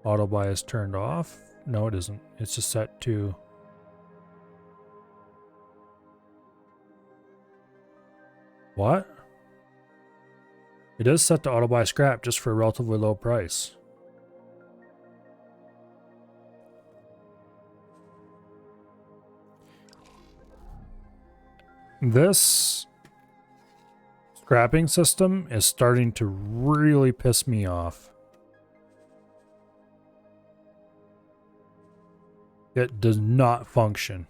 A: Auto buy is turned off. No, it isn't. It's just set to... What? It is set to auto buy scrap just for a relatively low price. This scrapping system is starting to really piss me off. It does not function.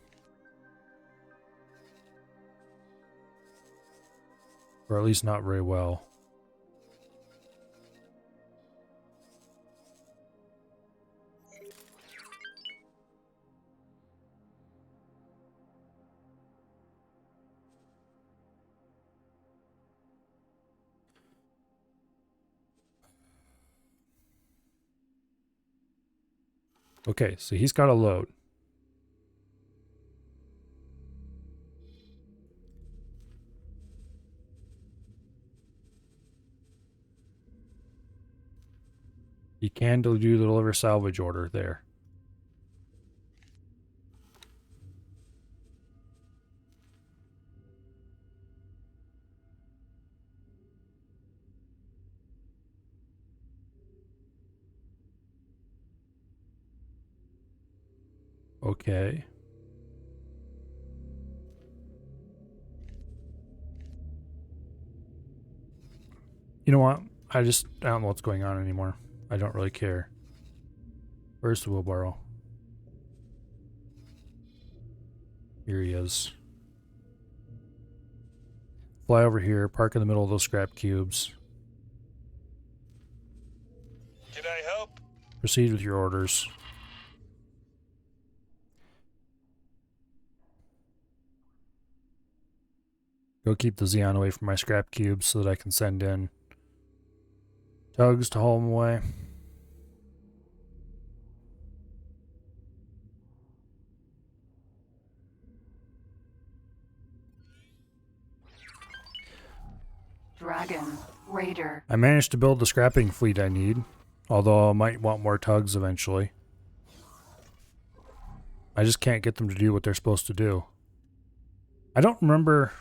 A: Or at least not very well. Okay, so he's got a load. He can do the deliver salvage order there. Okay. You know what? I don't know what's going on anymore. I don't really care. Where's the wheelbarrow? Here he is. Fly over here, park in the middle of those scrap cubes.
J: Can I help?
A: Proceed with your orders. Go keep the Xeon away from my scrap cubes so that I can send in tugs to haul them away.
C: Dragon. Raider.
A: I managed to build the scrapping fleet I need, although I might want more tugs eventually. I just can't get them to do what they're supposed to do. I don't remember,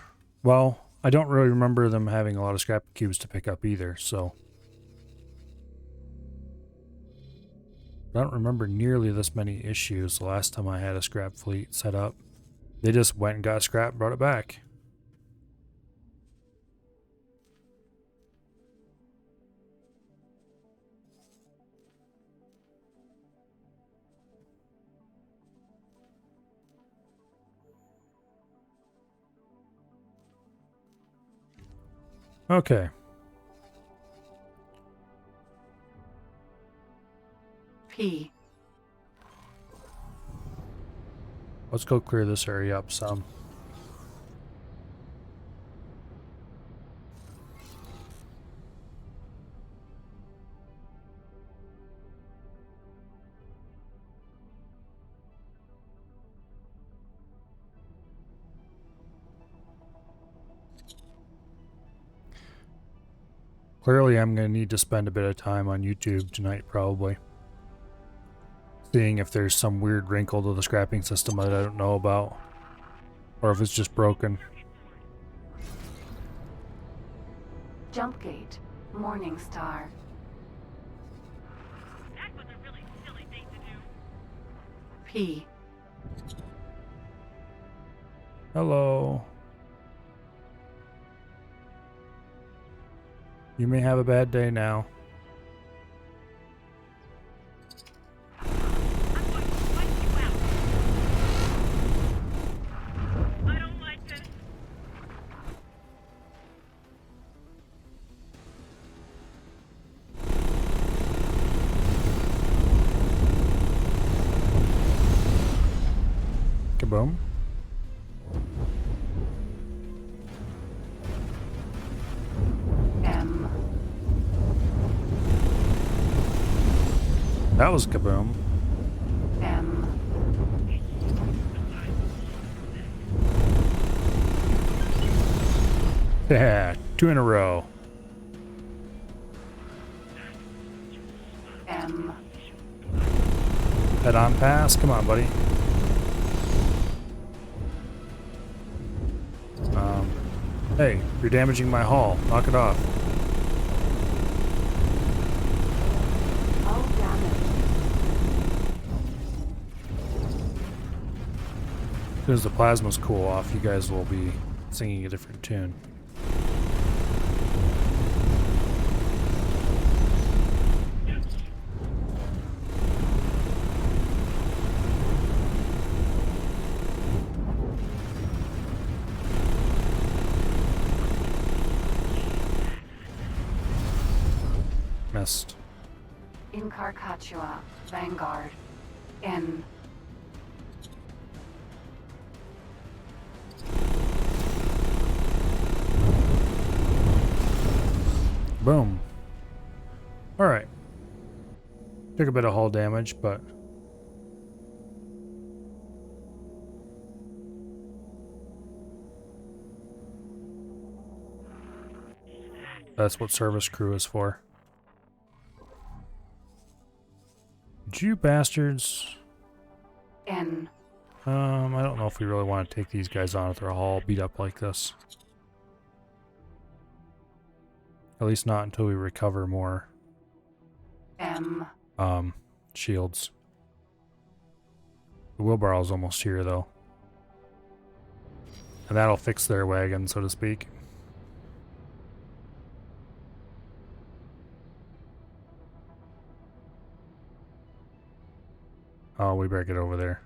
A: well, I don't really remember them having a lot of scrap cubes to pick up either, so. I don't remember nearly this many issues the last time I had a scrap fleet set up. They just went and got scrap and brought it back. Okay.
C: P.
A: Let's go clear this area up some. Clearly, I'm going to need to spend a bit of time on YouTube tonight, probably. Seeing if there's some weird wrinkle to the scrapping system that I don't know about. Or if it's just broken.
C: Jumpgate. Morning Star.
I: That was a really silly thing to do.
C: P.
A: Hello. You may have a bad day now.
I: I'm going to wipe you out. I don't like this.
A: Kaboom.
C: M.
A: That was kaboom.
C: M.
A: Yeah, 2 in a row.
C: M.
A: Head on pass. Come on, buddy. Hey, you're damaging my hull. Knock it off.
C: All damage.
A: As soon as the plasmas cool off, you guys will be singing a different tune. Missed.
C: In Carcachua. Vanguard. N.
A: Boom. Alright. Took a bit of hull damage, but that's what service crew is for. Did you bastards?
C: N.
A: I don't know if we really want to take these guys on if they're all beat up like this. At least not until we recover more
C: M.
A: shields. The wheelbarrow's almost here, though. And that'll fix their wagon, so to speak. Oh, we better get over there.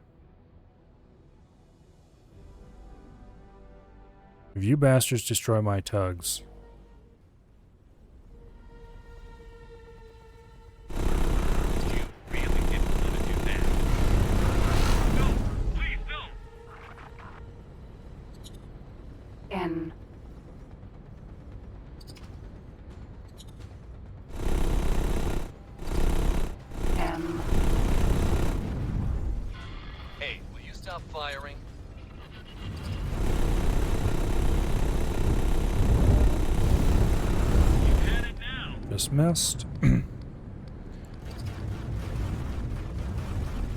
A: If you bastards destroy my tugs.
B: You really didn't want to do that. No, please don't.
C: N. M.
G: Hey, will you stop firing?
B: You had it now.
A: Just missed.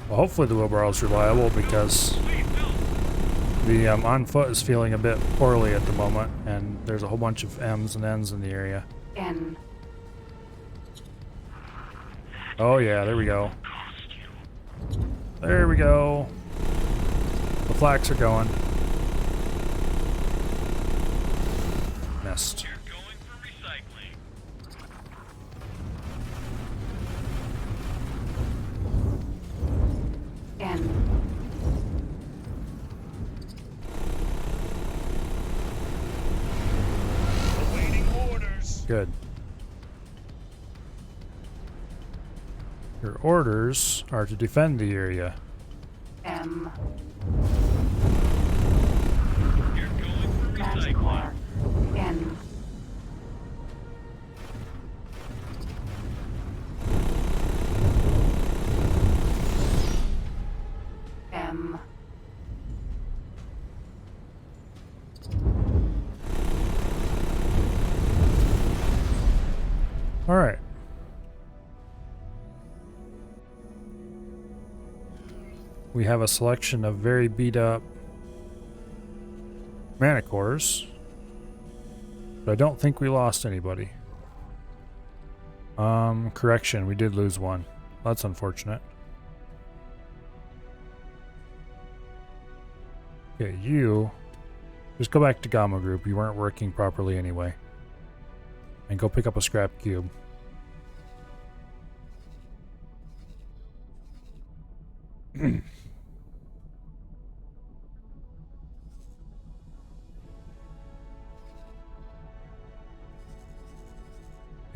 A: Well, hopefully the wheelbarrow's reliable because
B: Please don't.
A: the on foot is feeling a bit poorly at the moment, and there's a whole bunch of M's and N's in the area.
C: N.
A: Oh yeah, there we go. There we go. The flags are going. Missed.
B: You're going for recycling.
C: N.
J: Awaiting orders.
A: Good. Your orders are to defend the area.
C: M.
B: You're going for recycling.
C: Manticore. N. M.
A: All right. We have a selection of very beat up Manicores, but I don't think we lost anybody. Correction, we did lose one. That's unfortunate. Okay, you just go back to Gamma Group. You weren't working properly anyway. And go pick up a scrap cube.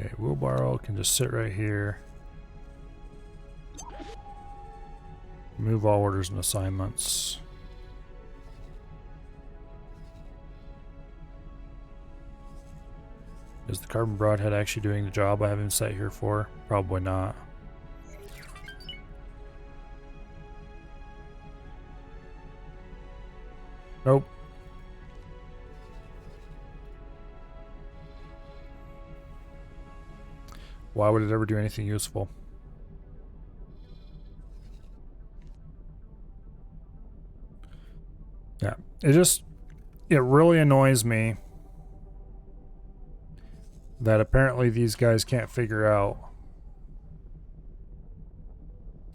A: Okay, wheelbarrow can just sit right here. Move all orders and assignments. Is the carbon broadhead actually doing the job I have him set here for? Probably not. Nope. Why would it ever do anything useful? Yeah, it really annoys me that apparently these guys can't figure out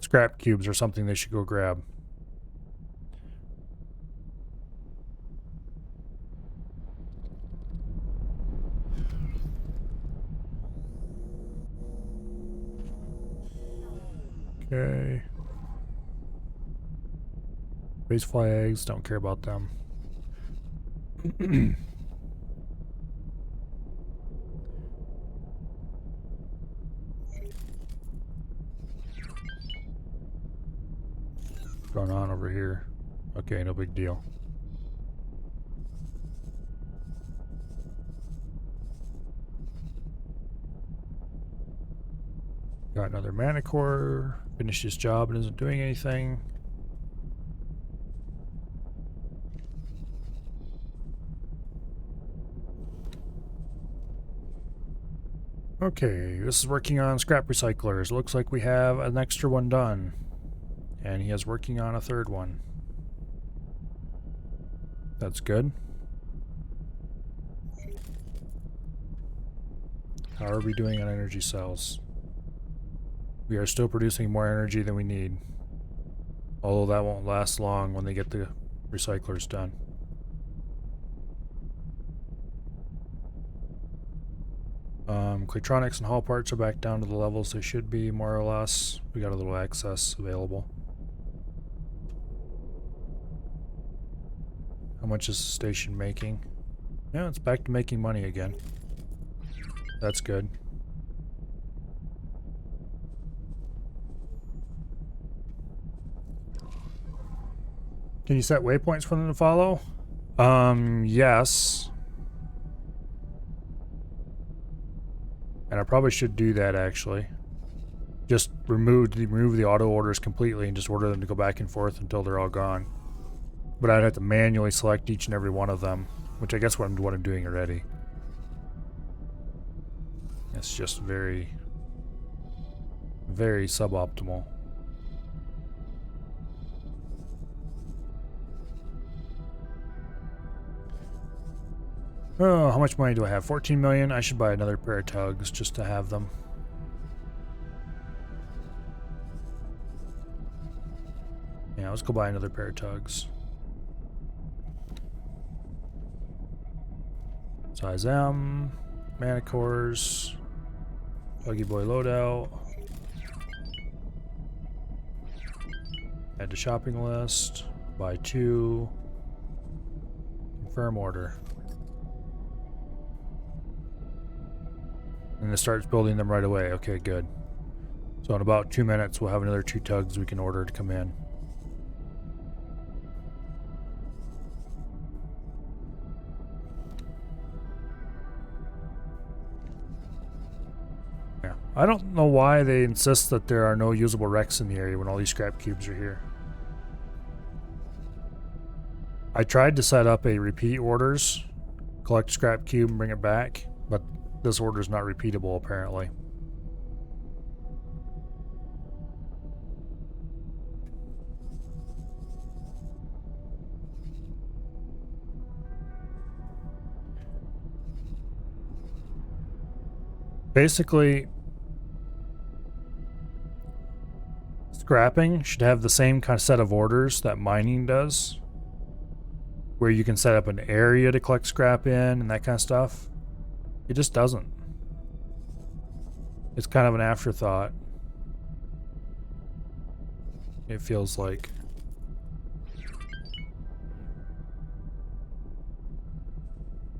A: scrap cubes or something they should go grab. Okay. Base flags, don't care about them. What's going on over here? Okay, no big deal. Got another Manicore. Finished his job and isn't doing anything. Okay, this is working on scrap recyclers. Looks like we have an extra one done. And he is working on a third one. That's good. How are we doing on energy cells? We are still producing more energy than we need. Although that won't last long when they get the recyclers done. Claytronics and hull parts are back down to the levels they should be, more or less. We got a little excess available. How much is the station making? Yeah, it's back to making money again. That's good. Can you set waypoints for them to follow? Yes. And I probably should do that actually. Just remove the auto orders completely and just order them to go back and forth until they're all gone. But I'd have to manually select each and every one of them, which I guess what I'm doing already. It's just very, very suboptimal. Oh, how much money do I have? 14 million? I should buy another pair of tugs just to have them. Yeah, let's go buy another pair of tugs. Size M, Manticores, Buggy Boy loadout. Add to shopping list. Buy 2. Confirm order. And it starts building them right away. Okay, good. So in about 2 minutes, we'll have another 2 tugs we can order to come in. Yeah. I don't know why they insist that there are no usable wrecks in the area when all these scrap cubes are here. I tried to set up a repeat orders, collect scrap cube and bring it back, but this order is not repeatable apparently. Basically, scrapping should have the same kind of set of orders that mining does, where you can set up an area to collect scrap in and that kind of stuff. It just doesn't. It's kind of an afterthought. It feels like.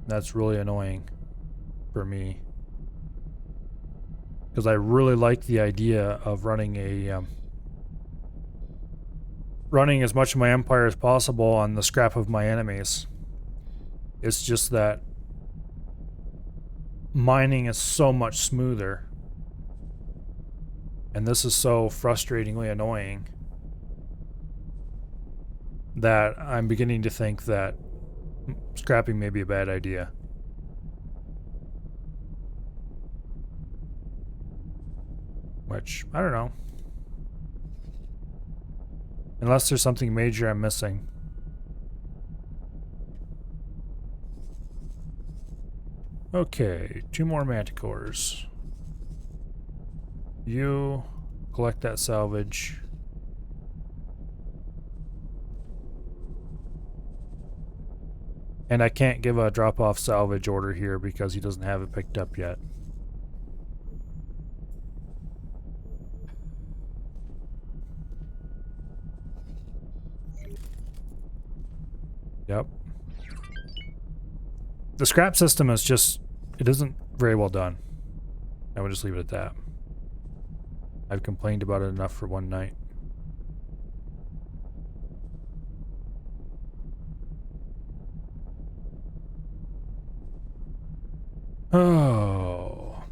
A: That's really annoying for me. Because I really like the idea of running a running as much of my empire as possible on the scrap of my enemies. It's just that mining is so much smoother. And this is so frustratingly annoying that I'm beginning to think that scrapping may be a bad idea. Which, I don't know. Unless there's something major I'm missing. Okay, 2 more manticores. You collect that salvage. And I can't give a drop-off salvage order here because he doesn't have it picked up yet. Yep. The scrap system is just, it isn't very well done. I would just leave it at that. I've complained about it enough for one night. Oh.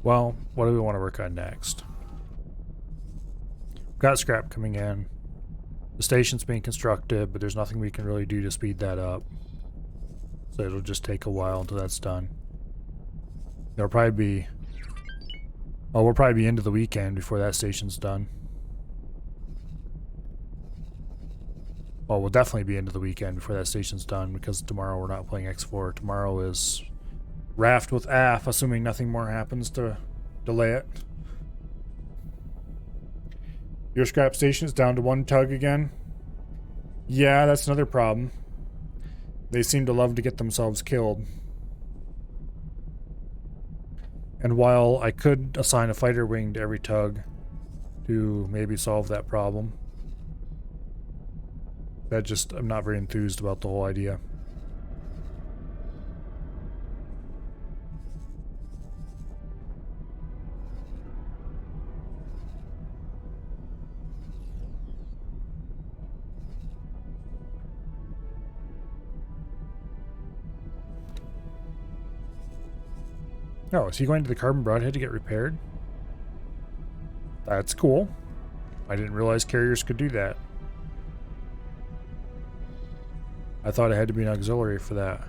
A: Well, what do we want to work on next? Got scrap coming in. The station's being constructed, but there's nothing we can really do to speed that up. So it'll just take a while until that's done. There'll probably be... well, we'll probably be into the weekend before that station's done. Well, we'll definitely be into the weekend before that station's done, because tomorrow we're not playing X4. Tomorrow is Raft with AF, assuming nothing more happens to delay it. Your scrap station is down to 1 tug again? Yeah, that's another problem. They seem to love to get themselves killed. And while I could assign a fighter wing to every tug to maybe solve that problem, I'm not very enthused about the whole idea. Oh, is he going to the carbon broadhead to get repaired? That's cool. I didn't realize carriers could do that. I thought it had to be an auxiliary for that.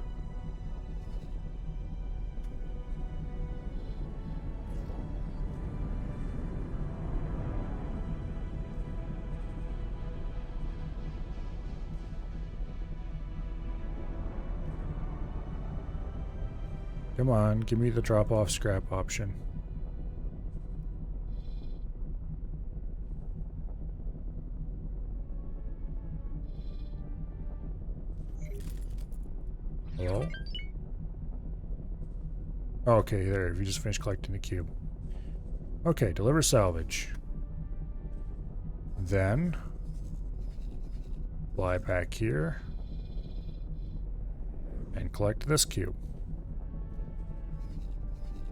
A: Come on, give me the drop-off scrap option. Hello? Okay, there, you just finished collecting the cube. Okay, deliver salvage. Then fly back here and collect this cube.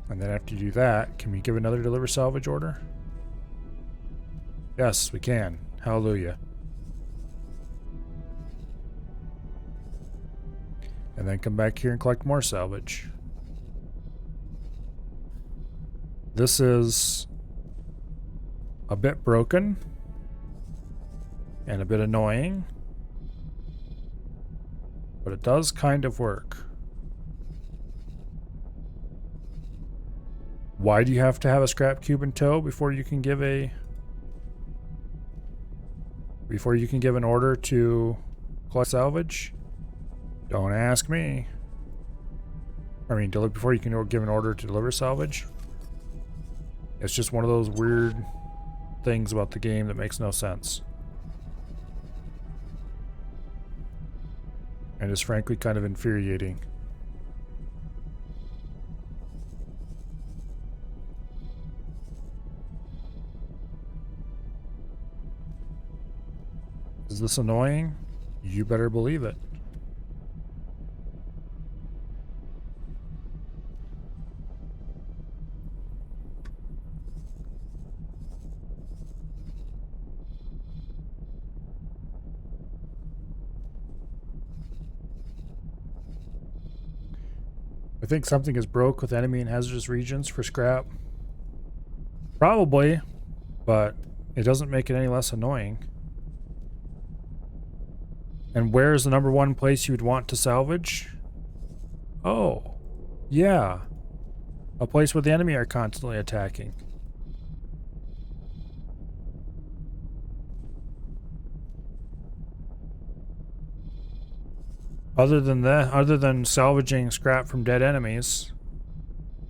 A: And then after you do that, can we give another deliver salvage order? Yes, we can. Hallelujah. And then come back here and collect more salvage. This is a bit broken and a bit annoying, but it does kind of work. Why do you have to have a scrap cube in tow before you can give an order to collect salvage? Don't ask me. I mean, before you can give an order to deliver salvage. It's just one of those weird things about the game that makes no sense. And is frankly kind of infuriating. Is this annoying? You better believe it. I think something is broke with enemy and hazardous regions for scrap. Probably, but it doesn't make it any less annoying. And where is the #1 place you would want to salvage? Oh, yeah. A place where the enemy are constantly attacking. Other than salvaging scrap from dead enemies,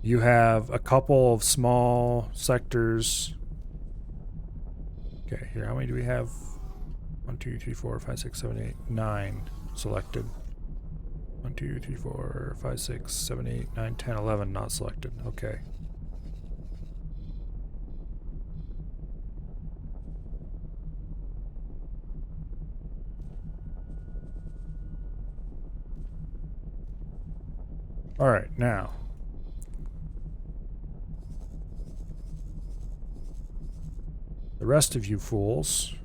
A: you have a couple of small sectors. Okay, here, how many do we have? 1, 2, 3, 4, 5, 6, 7, 8, 9 selected. 1, 2, 3, 4, 5, 6, 7, 8, 9, 10, 11 not selected. Okay. All right, now. The rest of you fools.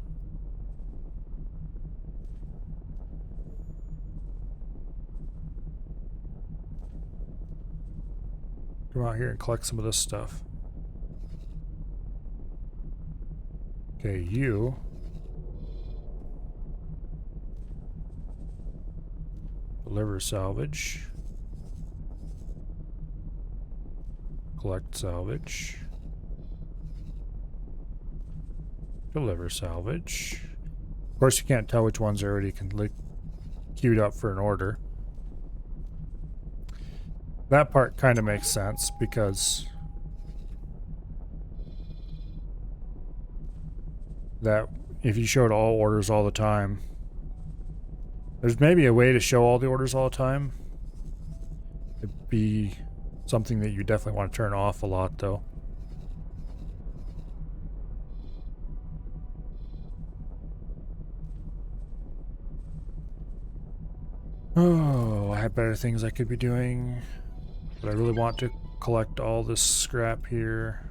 A: Come out here and collect some of this stuff. Okay, you. Deliver salvage. Collect salvage. Deliver salvage. course, you can't tell which ones are already queued up for an order. That part kind of makes sense because that if you showed all orders all the time, there's maybe a way to show all the orders all the time. It'd be something that you definitely want to turn off a lot, though. Oh, I have better things I could be doing, but I really want to collect all this scrap here.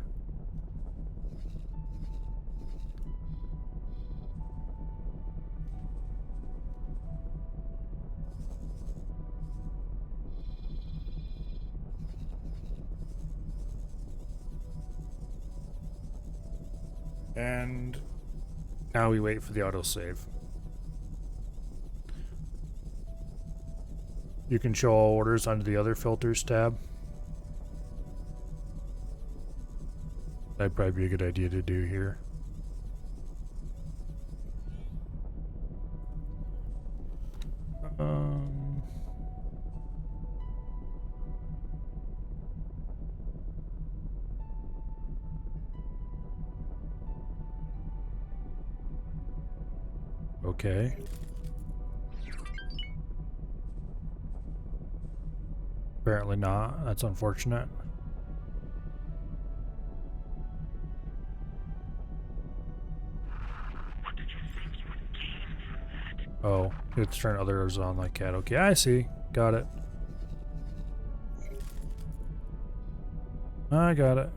A: And now we wait for the autosave. You can show all orders under the other filters tab. That'd probably be a good idea to do here. Okay. Apparently not. That's unfortunate.
J: What did you think you would gain from that?
A: Oh, it's turn others on like that. Okay, I see. Got it. I got it.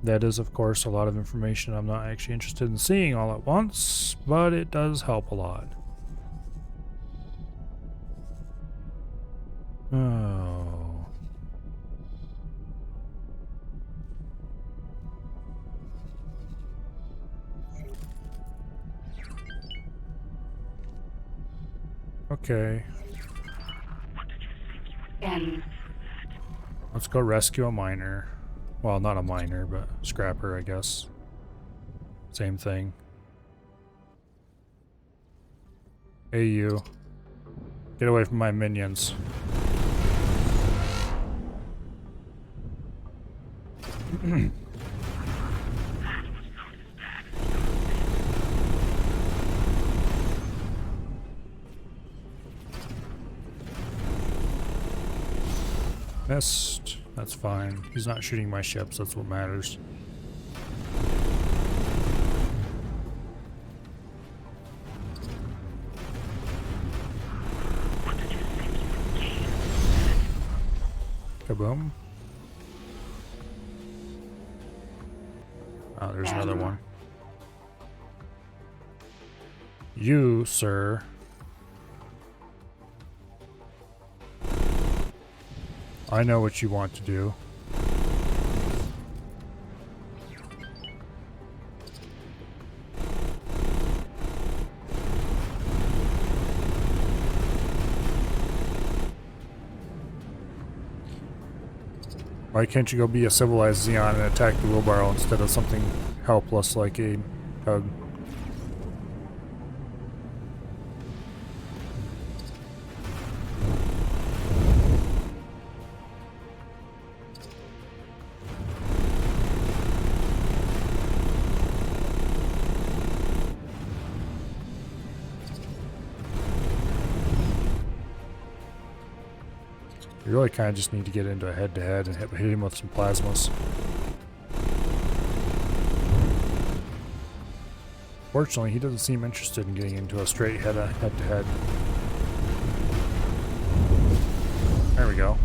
A: That is, of course, a lot of information I'm not actually interested in seeing all at once, but it does help a lot. Oh. Okay.
C: N.
A: Let's go rescue a miner. Well, not a miner, but scrapper, I guess. Same thing. Hey, you. Get away from my minions. Missed. That's fine. He's not shooting my ships, that's what matters. Kaboom. Oh, there's another one. You, sir. I know what you want to do. Why can't you go be a civilized Xeon and attack the wheelbarrow instead of something helpless like a tug? You really kind of just need to get into a head-to-head and hit him with some plasmas. Fortunately, he doesn't seem interested in getting into a straight head-to-head. There we go.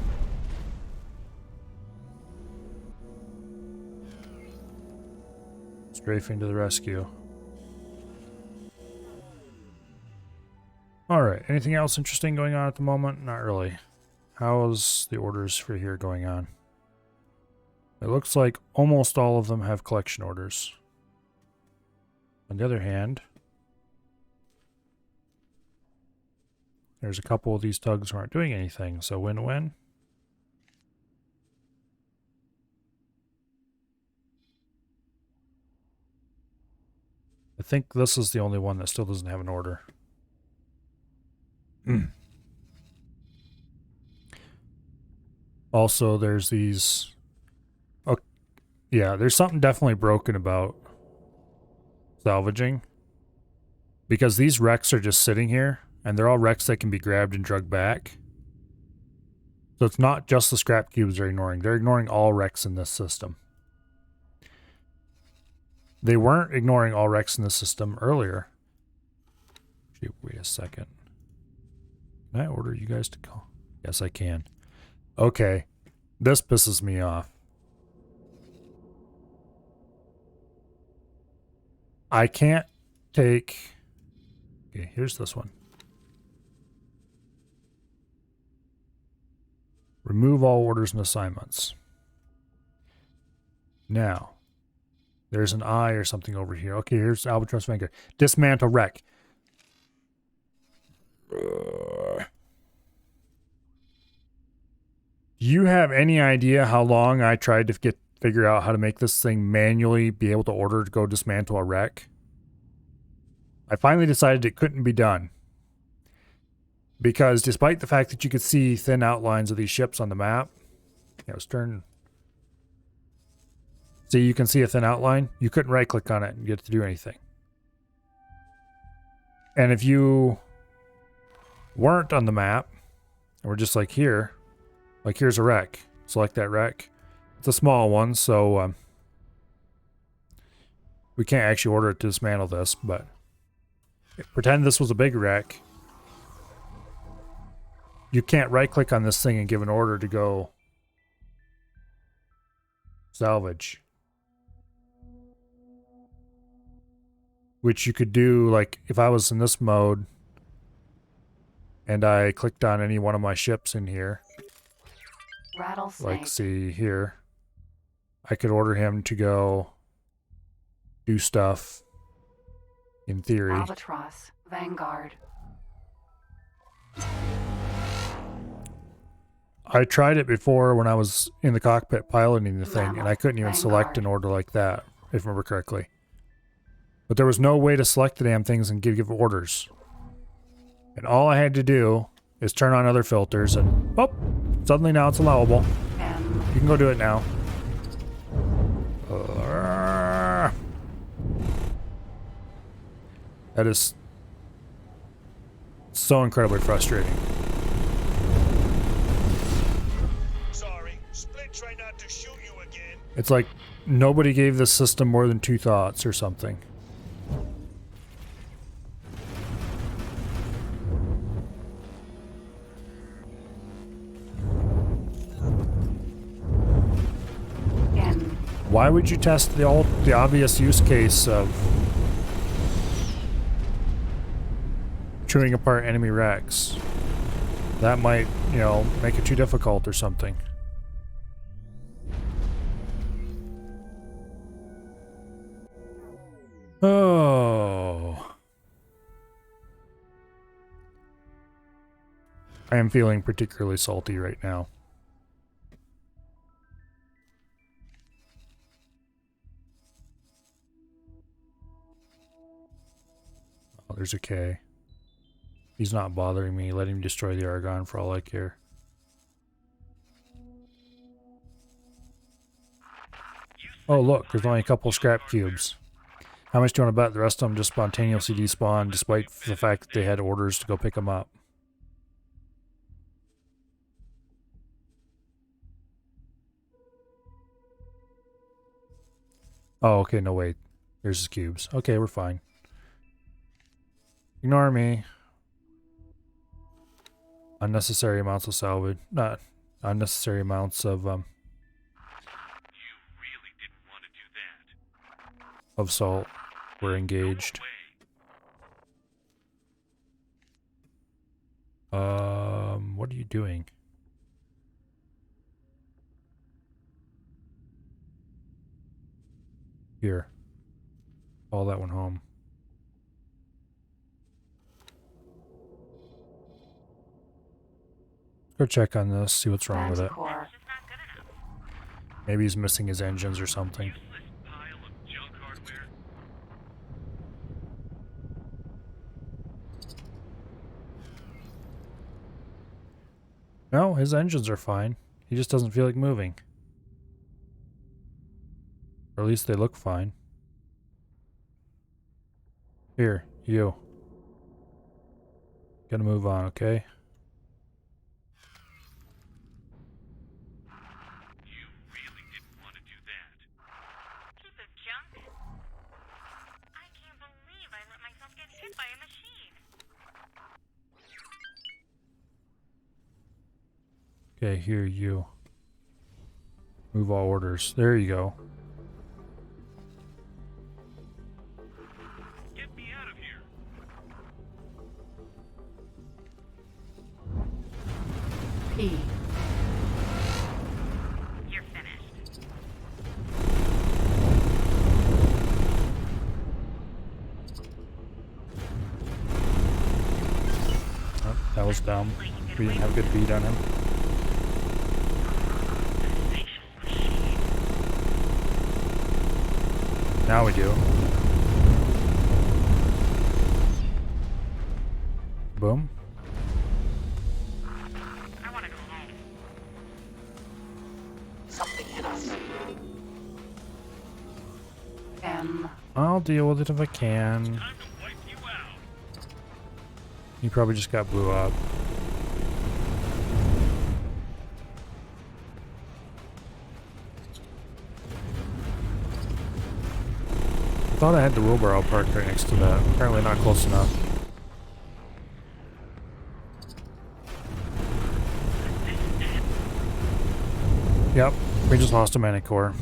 A: Strafing to the rescue. Alright, anything else interesting going on at the moment? Not really. How's the orders for here going on? It looks like almost all of them have collection orders. On the other hand, there's a couple of these tugs who aren't doing anything, so win-win. think this is the only one that still doesn't have an order. Also, there's these... Oh, yeah, there's something definitely broken about salvaging. Because these wrecks are just sitting here, and they're all wrecks that can be grabbed and dragged back. So it's not just the scrap cubes they're ignoring. They're ignoring all wrecks in this system. They weren't ignoring all wrecks in the system earlier. Actually, wait a second. Can I order you guys to call? Yes, I can. Okay. This pisses me off. I can't take... Okay, here's this one. Remove all orders and assignments. Now, there's an I or something over here. Okay, here's Albatross Vanguard. Dismantle wreck. Do you have any idea how long I tried to figure out how to make this thing manually be able to order to go dismantle a wreck? I finally decided it couldn't be done. Because despite the fact that you could see thin outlines of these ships on the map, let's turn. See, you can see a thin outline. You couldn't right click on it and get it to do anything. And if you weren't on the map, and we're just like here, like here's a wreck. Select that wreck. It's a small one, so we can't actually order it to dismantle this, but pretend this was a big wreck. You can't right click on this thing and give an order to go salvage. Which you could do, like, if I was in this mode and I clicked on any one of my ships in here,
C: Rattlesnake.
A: like, see here, I could order him to go do stuff, in theory.
C: Albatross. Vanguard.
A: I tried it before when I was in the cockpit piloting the thing, and I couldn't even select an order like that, if I remember correctly. But there was no way to select the damn things and give orders. And all I had to do is turn on other filters, and oh, suddenly now it's allowable. You can go do it now. That is so incredibly frustrating.
E: Try not to shoot you again.
A: It's like nobody gave this system more than 2 thoughts or something. Why would you test the obvious use case of chewing apart enemy wrecks? That might, make it too difficult or something. Oh. I am feeling particularly salty right now. Oh, there's a K. He's not bothering me. Let him destroy the Argon for all I care. Oh, look, there's only a couple scrap cubes. How much do you want to bet the rest of them just spontaneously despawned despite the fact that they had orders to go pick them up? Oh, okay, no wait. There's his cubes. Okay, we're fine. Ignore me. Unnecessary amounts of salvage. Not unnecessary amounts of,
B: You really didn't want to do that.
A: of salt. We're engaged. What are you doing? Here. Call that one home. Go check on this, see what's wrong with it. Maybe he's missing his engines or something. No, his engines are fine. He just doesn't feel like moving. Or at least they look fine. Here, you. Gotta move on, okay?
B: You really didn't want to do that.
I: Piece of junk. I can't believe I let myself get hit by a machine.
A: Okay, here, you. Move all orders. There you go.
B: Get me out of here.
C: P.
I: You're finished.
A: Oh, that was dumb. We didn't have a good beat on him. Now we do. Boom.
I: I want to go home.
C: Something hit us. M.
A: I'll deal with it if I can.
B: Time to wipe you out.
A: You probably just got blew up. I thought I had the wheelbarrow parked right next to that. Apparently not close enough. Yep, we just lost a manicore.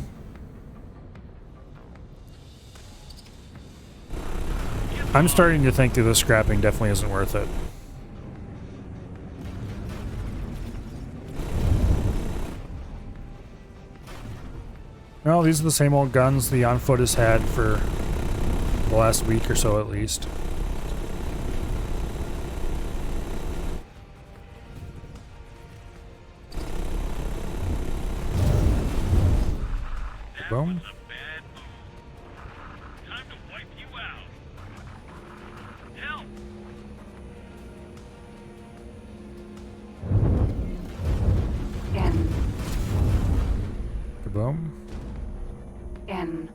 A: I'm starting to think that the scrapping definitely isn't worth it. Well, these are the same old guns the On Foot has had for the last week or so at least.
B: That
A: Boom.
B: was a bad move. Time to wipe you out. Help!
C: N.
A: Kaboom.
C: N.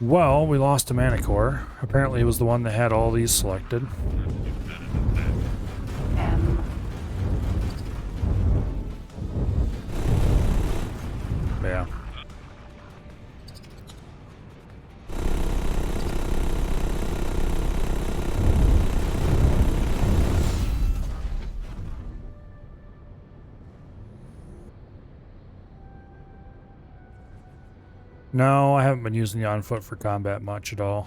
A: Well, we lost a manicore. Apparently it was the one that had all these selected.
C: M.
A: Yeah. No, I haven't been using the On Foot for combat much at all.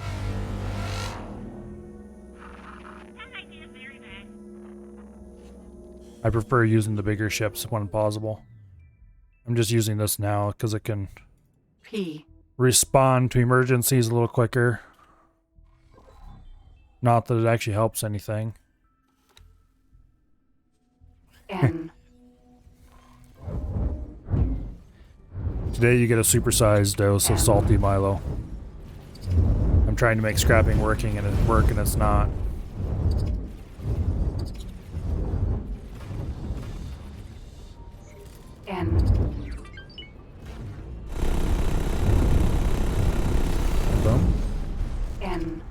I: That idea is very bad.
A: I prefer using the bigger ships when possible. I'm just using this now because it can
C: P.
A: respond to emergencies a little quicker. Not that it actually helps anything.
C: N.
A: Today you get a supersized dose of salty Milo. I'm trying to make scrapping work and it's not.
C: N.
A: Boom.
C: N.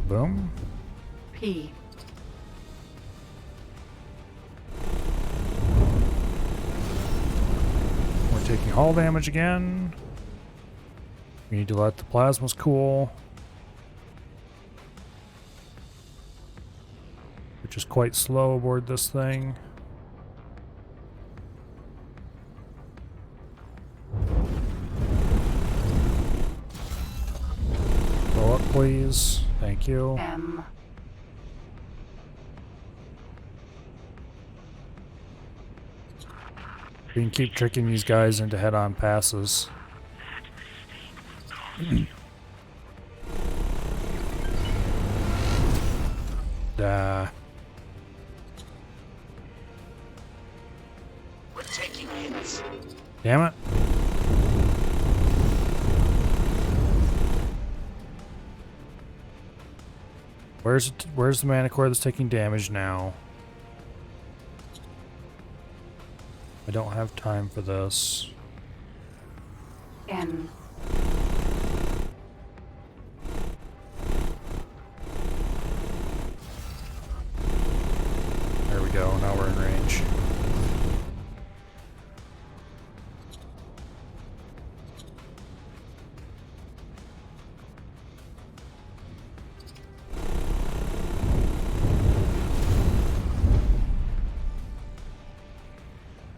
A: Boom.
C: P.
A: We're taking hull damage again. We need to let the plasmas cool. Which is quite slow aboard this thing. Blow up, please. Thank you.
C: M.
A: We can keep tricking these guys into head-on passes.
E: We're taking hits.
A: Damn it. Where's the Manicore that's taking damage now? I don't have time for this.
C: N.
A: There we go, now we're in range.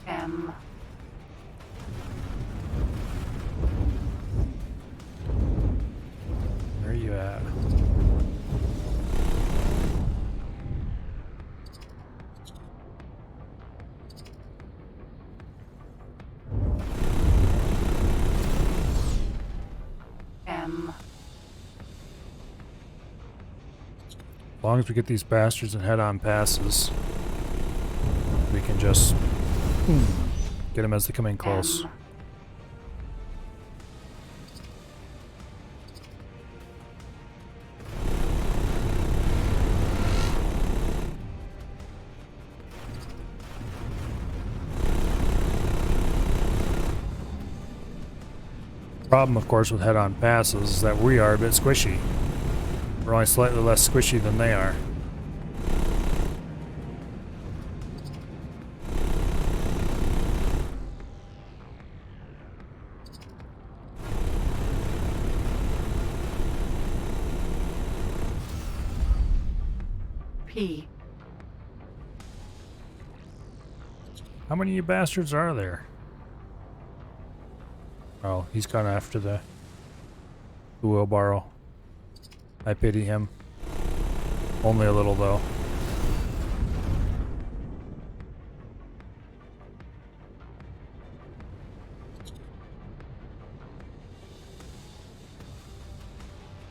C: M.
A: Where are you at?
C: M.
A: As long as we get these bastards in head-on passes, we can just get them as they come in close.
C: M.
A: Problem, of course, with head-on passes is that we are a bit squishy. We're only slightly less squishy than they are.
C: P.
A: How many of you bastards are there? Oh, he's gone after the wheelbarrow. I pity him. Only a little, though.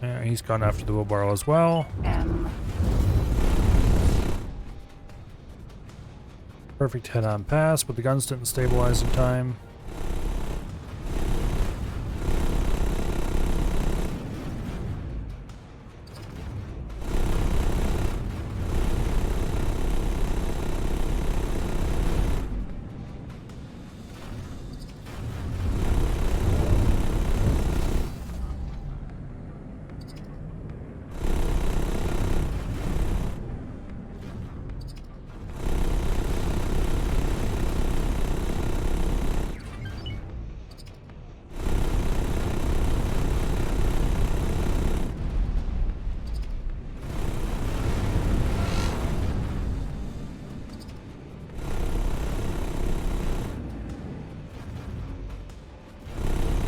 A: Yeah, he's gone after the wheelbarrow as well.
C: M.
A: Perfect head-on pass, but the guns didn't stabilize in time.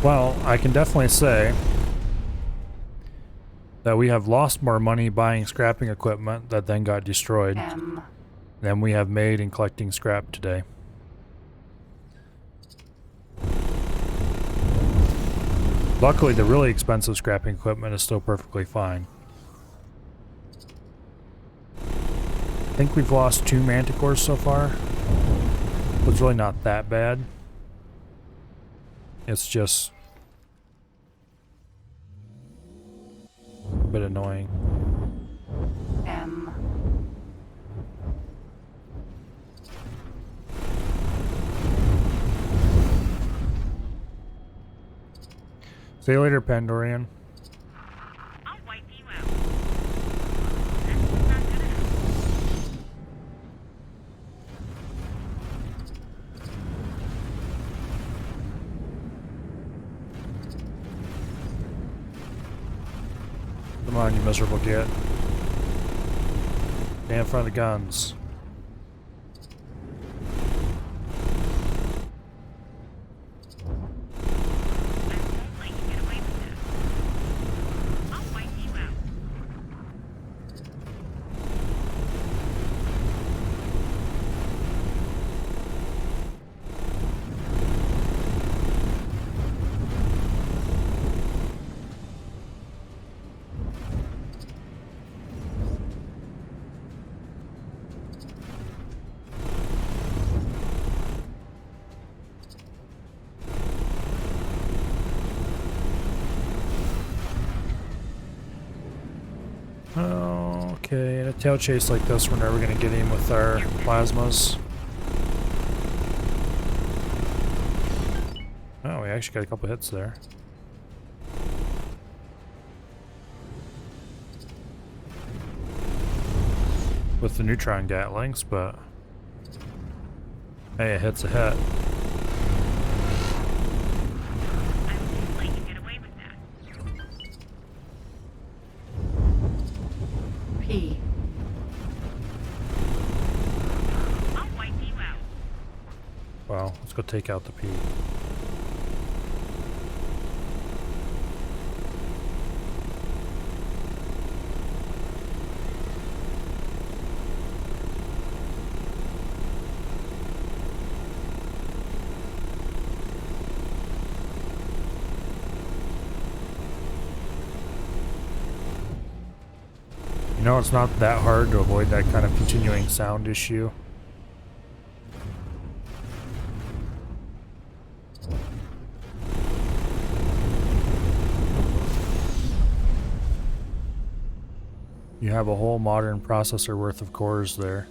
A: Well, I can definitely say that we have lost more money buying scrapping equipment that then got destroyed
C: M.
A: than we have made in collecting scrap today. Luckily, the really expensive scrapping equipment is still perfectly fine. I think we've lost 2 manticores so far. It's really not that bad. It's just a bit annoying.
C: M.
A: See you later, Pandorian.
I: I'll wipe you out. That's not good enough.
A: Come on, you miserable git. Stay in front of the guns.
I: I won't let you get away with this. I'll wipe you out.
A: Okay, in a tail chase like this, we're never going to get him with our plasmas. Oh, we actually got a couple hits there. With the neutron gatlings, but hey, a hit's a hit.
C: P.
I: I'll wipe you out.
A: Well, let's go take out the P. You know, it's not that hard to avoid that kind of continuing sound issue. You have a whole modern processor worth of cores there.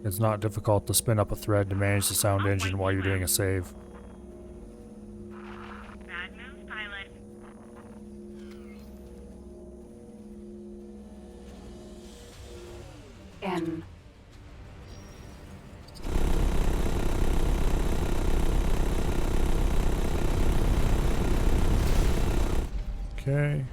A: It's not difficult to spin up a thread to manage the sound engine while you're doing a save.
I: Bad move, pilot.
C: N.
A: Okay.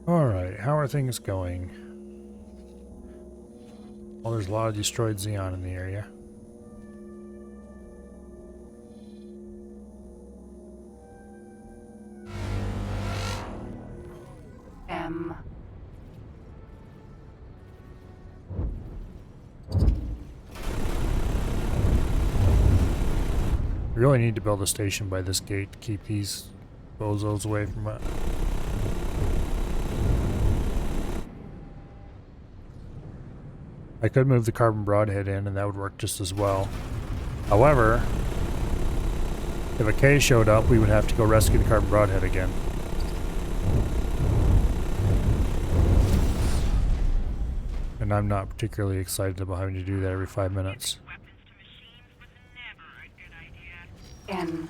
A: Alright, how are things going? Well, there's a lot of destroyed Xeon in the area.
C: M.
A: We really need to build a station by this gate to keep these bozos away from it. I could move the carbon broadhead in and that would work just as well. However, if a K showed up, we would have to go rescue the carbon broadhead again. And I'm not particularly excited about having to do that every 5 minutes.
I: Weapons to machines was never a good idea.
C: N.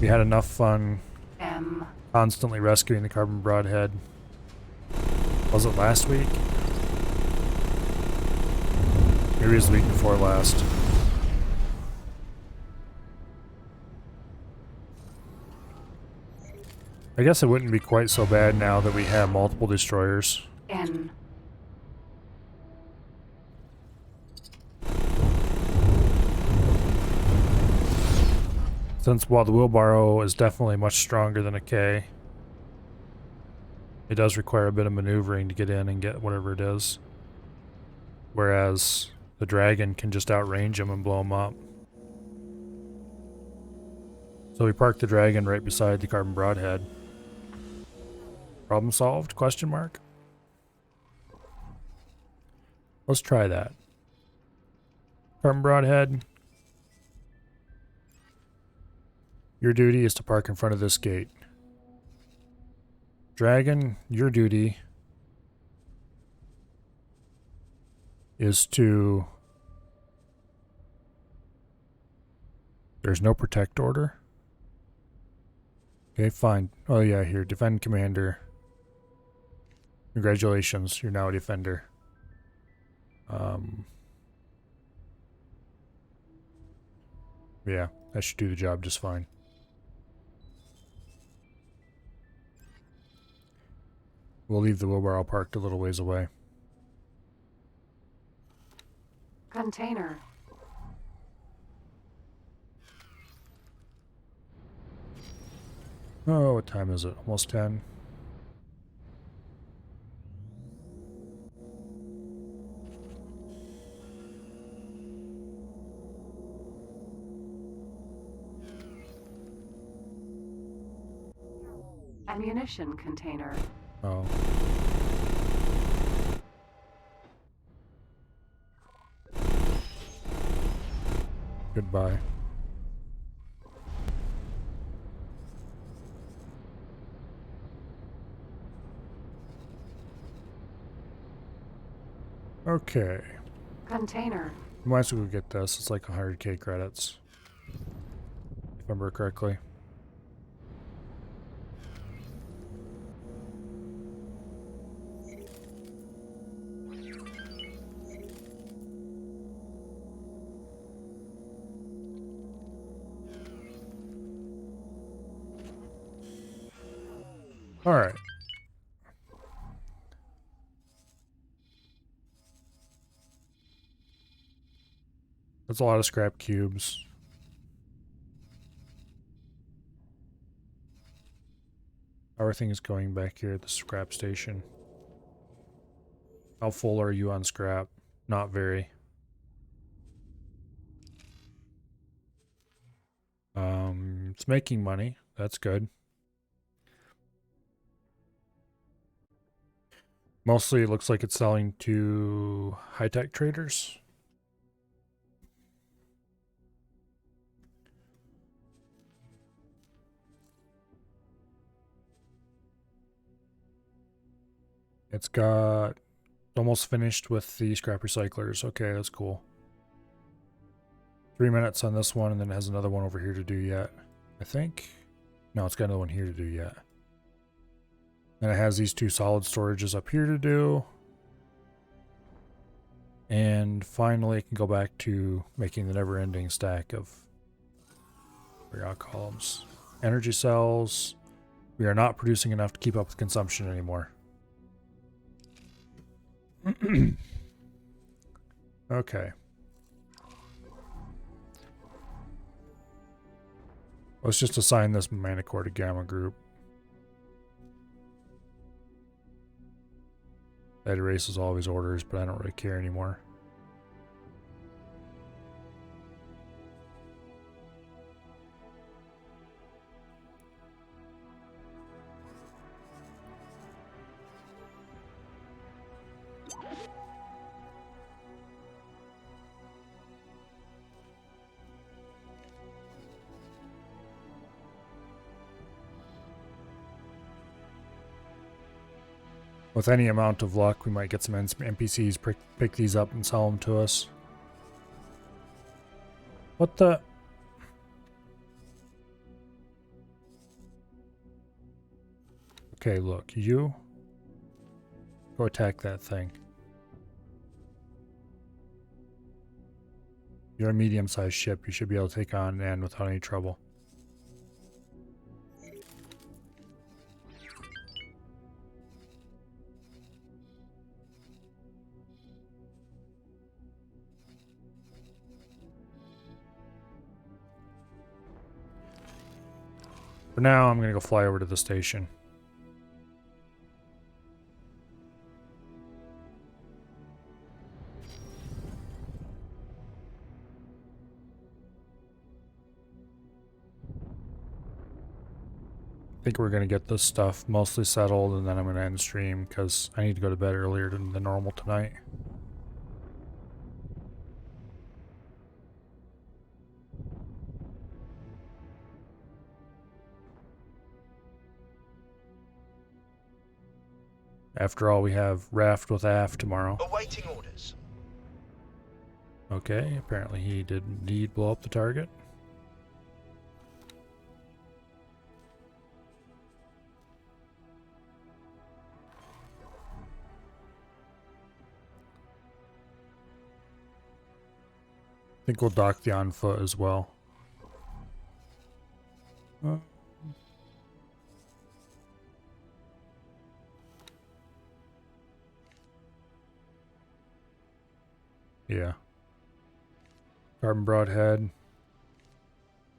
A: We had enough fun
C: M.
A: constantly rescuing the carbon broadhead. Was it last week? Maybe it was the week before last. I guess it wouldn't be quite so bad now that we have multiple destroyers.
C: N.
A: Since while the wheelbarrow is definitely much stronger than a K, it does require a bit of maneuvering to get in and get whatever it is. Whereas the dragon can just outrange him and blow him up. So we parked the dragon right beside the carbon broadhead. Problem solved? Question mark? Let's try that. Carbon broadhead. Your duty is to park in front of this gate. Dragon, your duty is to... There's no protect order? Okay, fine. Oh yeah, here, defend commander. Congratulations, you're now a defender. Yeah, that should do the job just fine. We'll leave the wheelbarrow parked a little ways away.
C: Container.
A: Oh, what time is it? Almost 10.
C: Ammunition container.
A: Oh. Goodbye. Okay.
C: Container.
A: Might as well get this. It's like 100k credits. If I remember correctly. All right. That's a lot of scrap cubes. Everything is going back here at the scrap station. How full are you on scrap? Not very. It's making money. That's good. Mostly it looks like it's selling to high-tech traders. It's got almost finished with the scrap recyclers. Okay, that's cool. 3 minutes on this one, and then it has another one over here to do yet, I think. No, it's got another one here to do yet. Then it has these two solid storages up here to do. And finally, it can go back to making the never-ending stack of columns. Energy cells. We are not producing enough to keep up with consumption anymore. Okay. Let's just assign this Manicore to Gamma Group. That erases all of his orders, but I don't really care anymore. With any amount of luck, we might get some NPCs pick these up and sell them to us. What the? Okay, look, you go attack that thing. You're a medium-sized ship. You should be able to take on N without any trouble. For now, I'm going to go fly over to the station. I think we're going to get this stuff mostly settled, and then I'm going to end the stream because I need to go to bed earlier than normal tonight. After all, we have Raft with Aft tomorrow.
E: Awaiting orders.
A: Okay, apparently he did indeed blow up the target. I think we'll dock the on foot as well. Yeah. Carbon Broadhead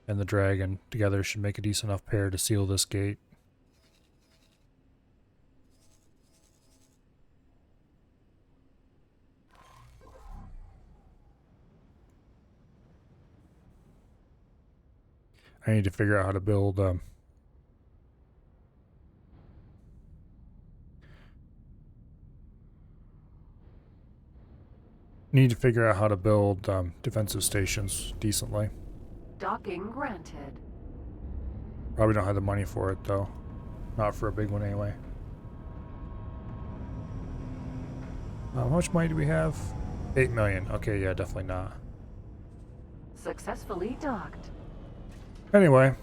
A: and the Dragon together should make a decent enough pair to seal this gate. I need to figure out how to build need to figure out how to build defensive stations decently.
C: Docking granted.
A: Probably don't have the money for it though. Not for a big one anyway. How much money do we have? 8 million. Okay, yeah, definitely not.
C: Successfully docked.
A: Anyway.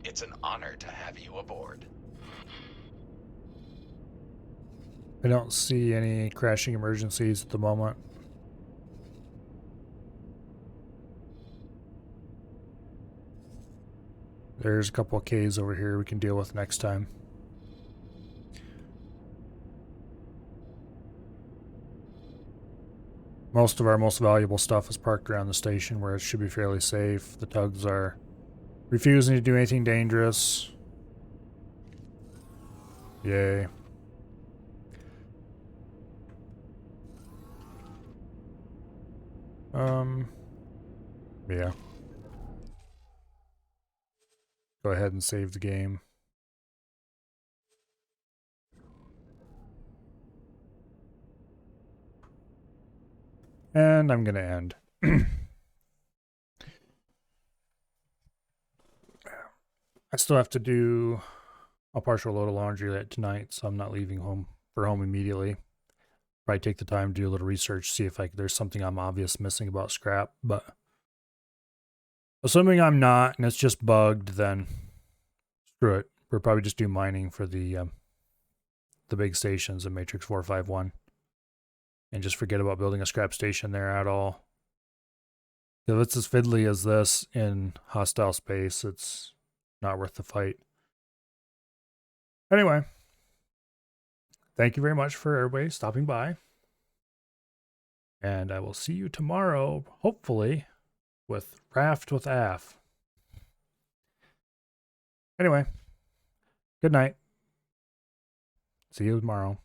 E: It's an honor to have you aboard.
A: I don't see any crashing emergencies at the moment. There's a couple of Ks over here we can deal with next time. Most of our most valuable stuff is parked around the station where it should be fairly safe. The tugs are refusing to do anything dangerous. Yay. Yeah. Go ahead and save the game. And I'm going to end. I still have to do a partial load of laundry tonight, so I'm not leaving home immediately. Probably take the time to do a little research, see if there's something I'm obvious missing about scrap, but assuming I'm not and it's just bugged, then screw it. We'll probably just do mining for the big stations in Matrix 451 and just forget about building a scrap station there at all. If it's as fiddly as this in hostile space, it's not worth the fight. Anyway, thank you very much for everybody stopping by. And I will see you tomorrow, hopefully, with Raft with AF. Anyway, good night. See you tomorrow.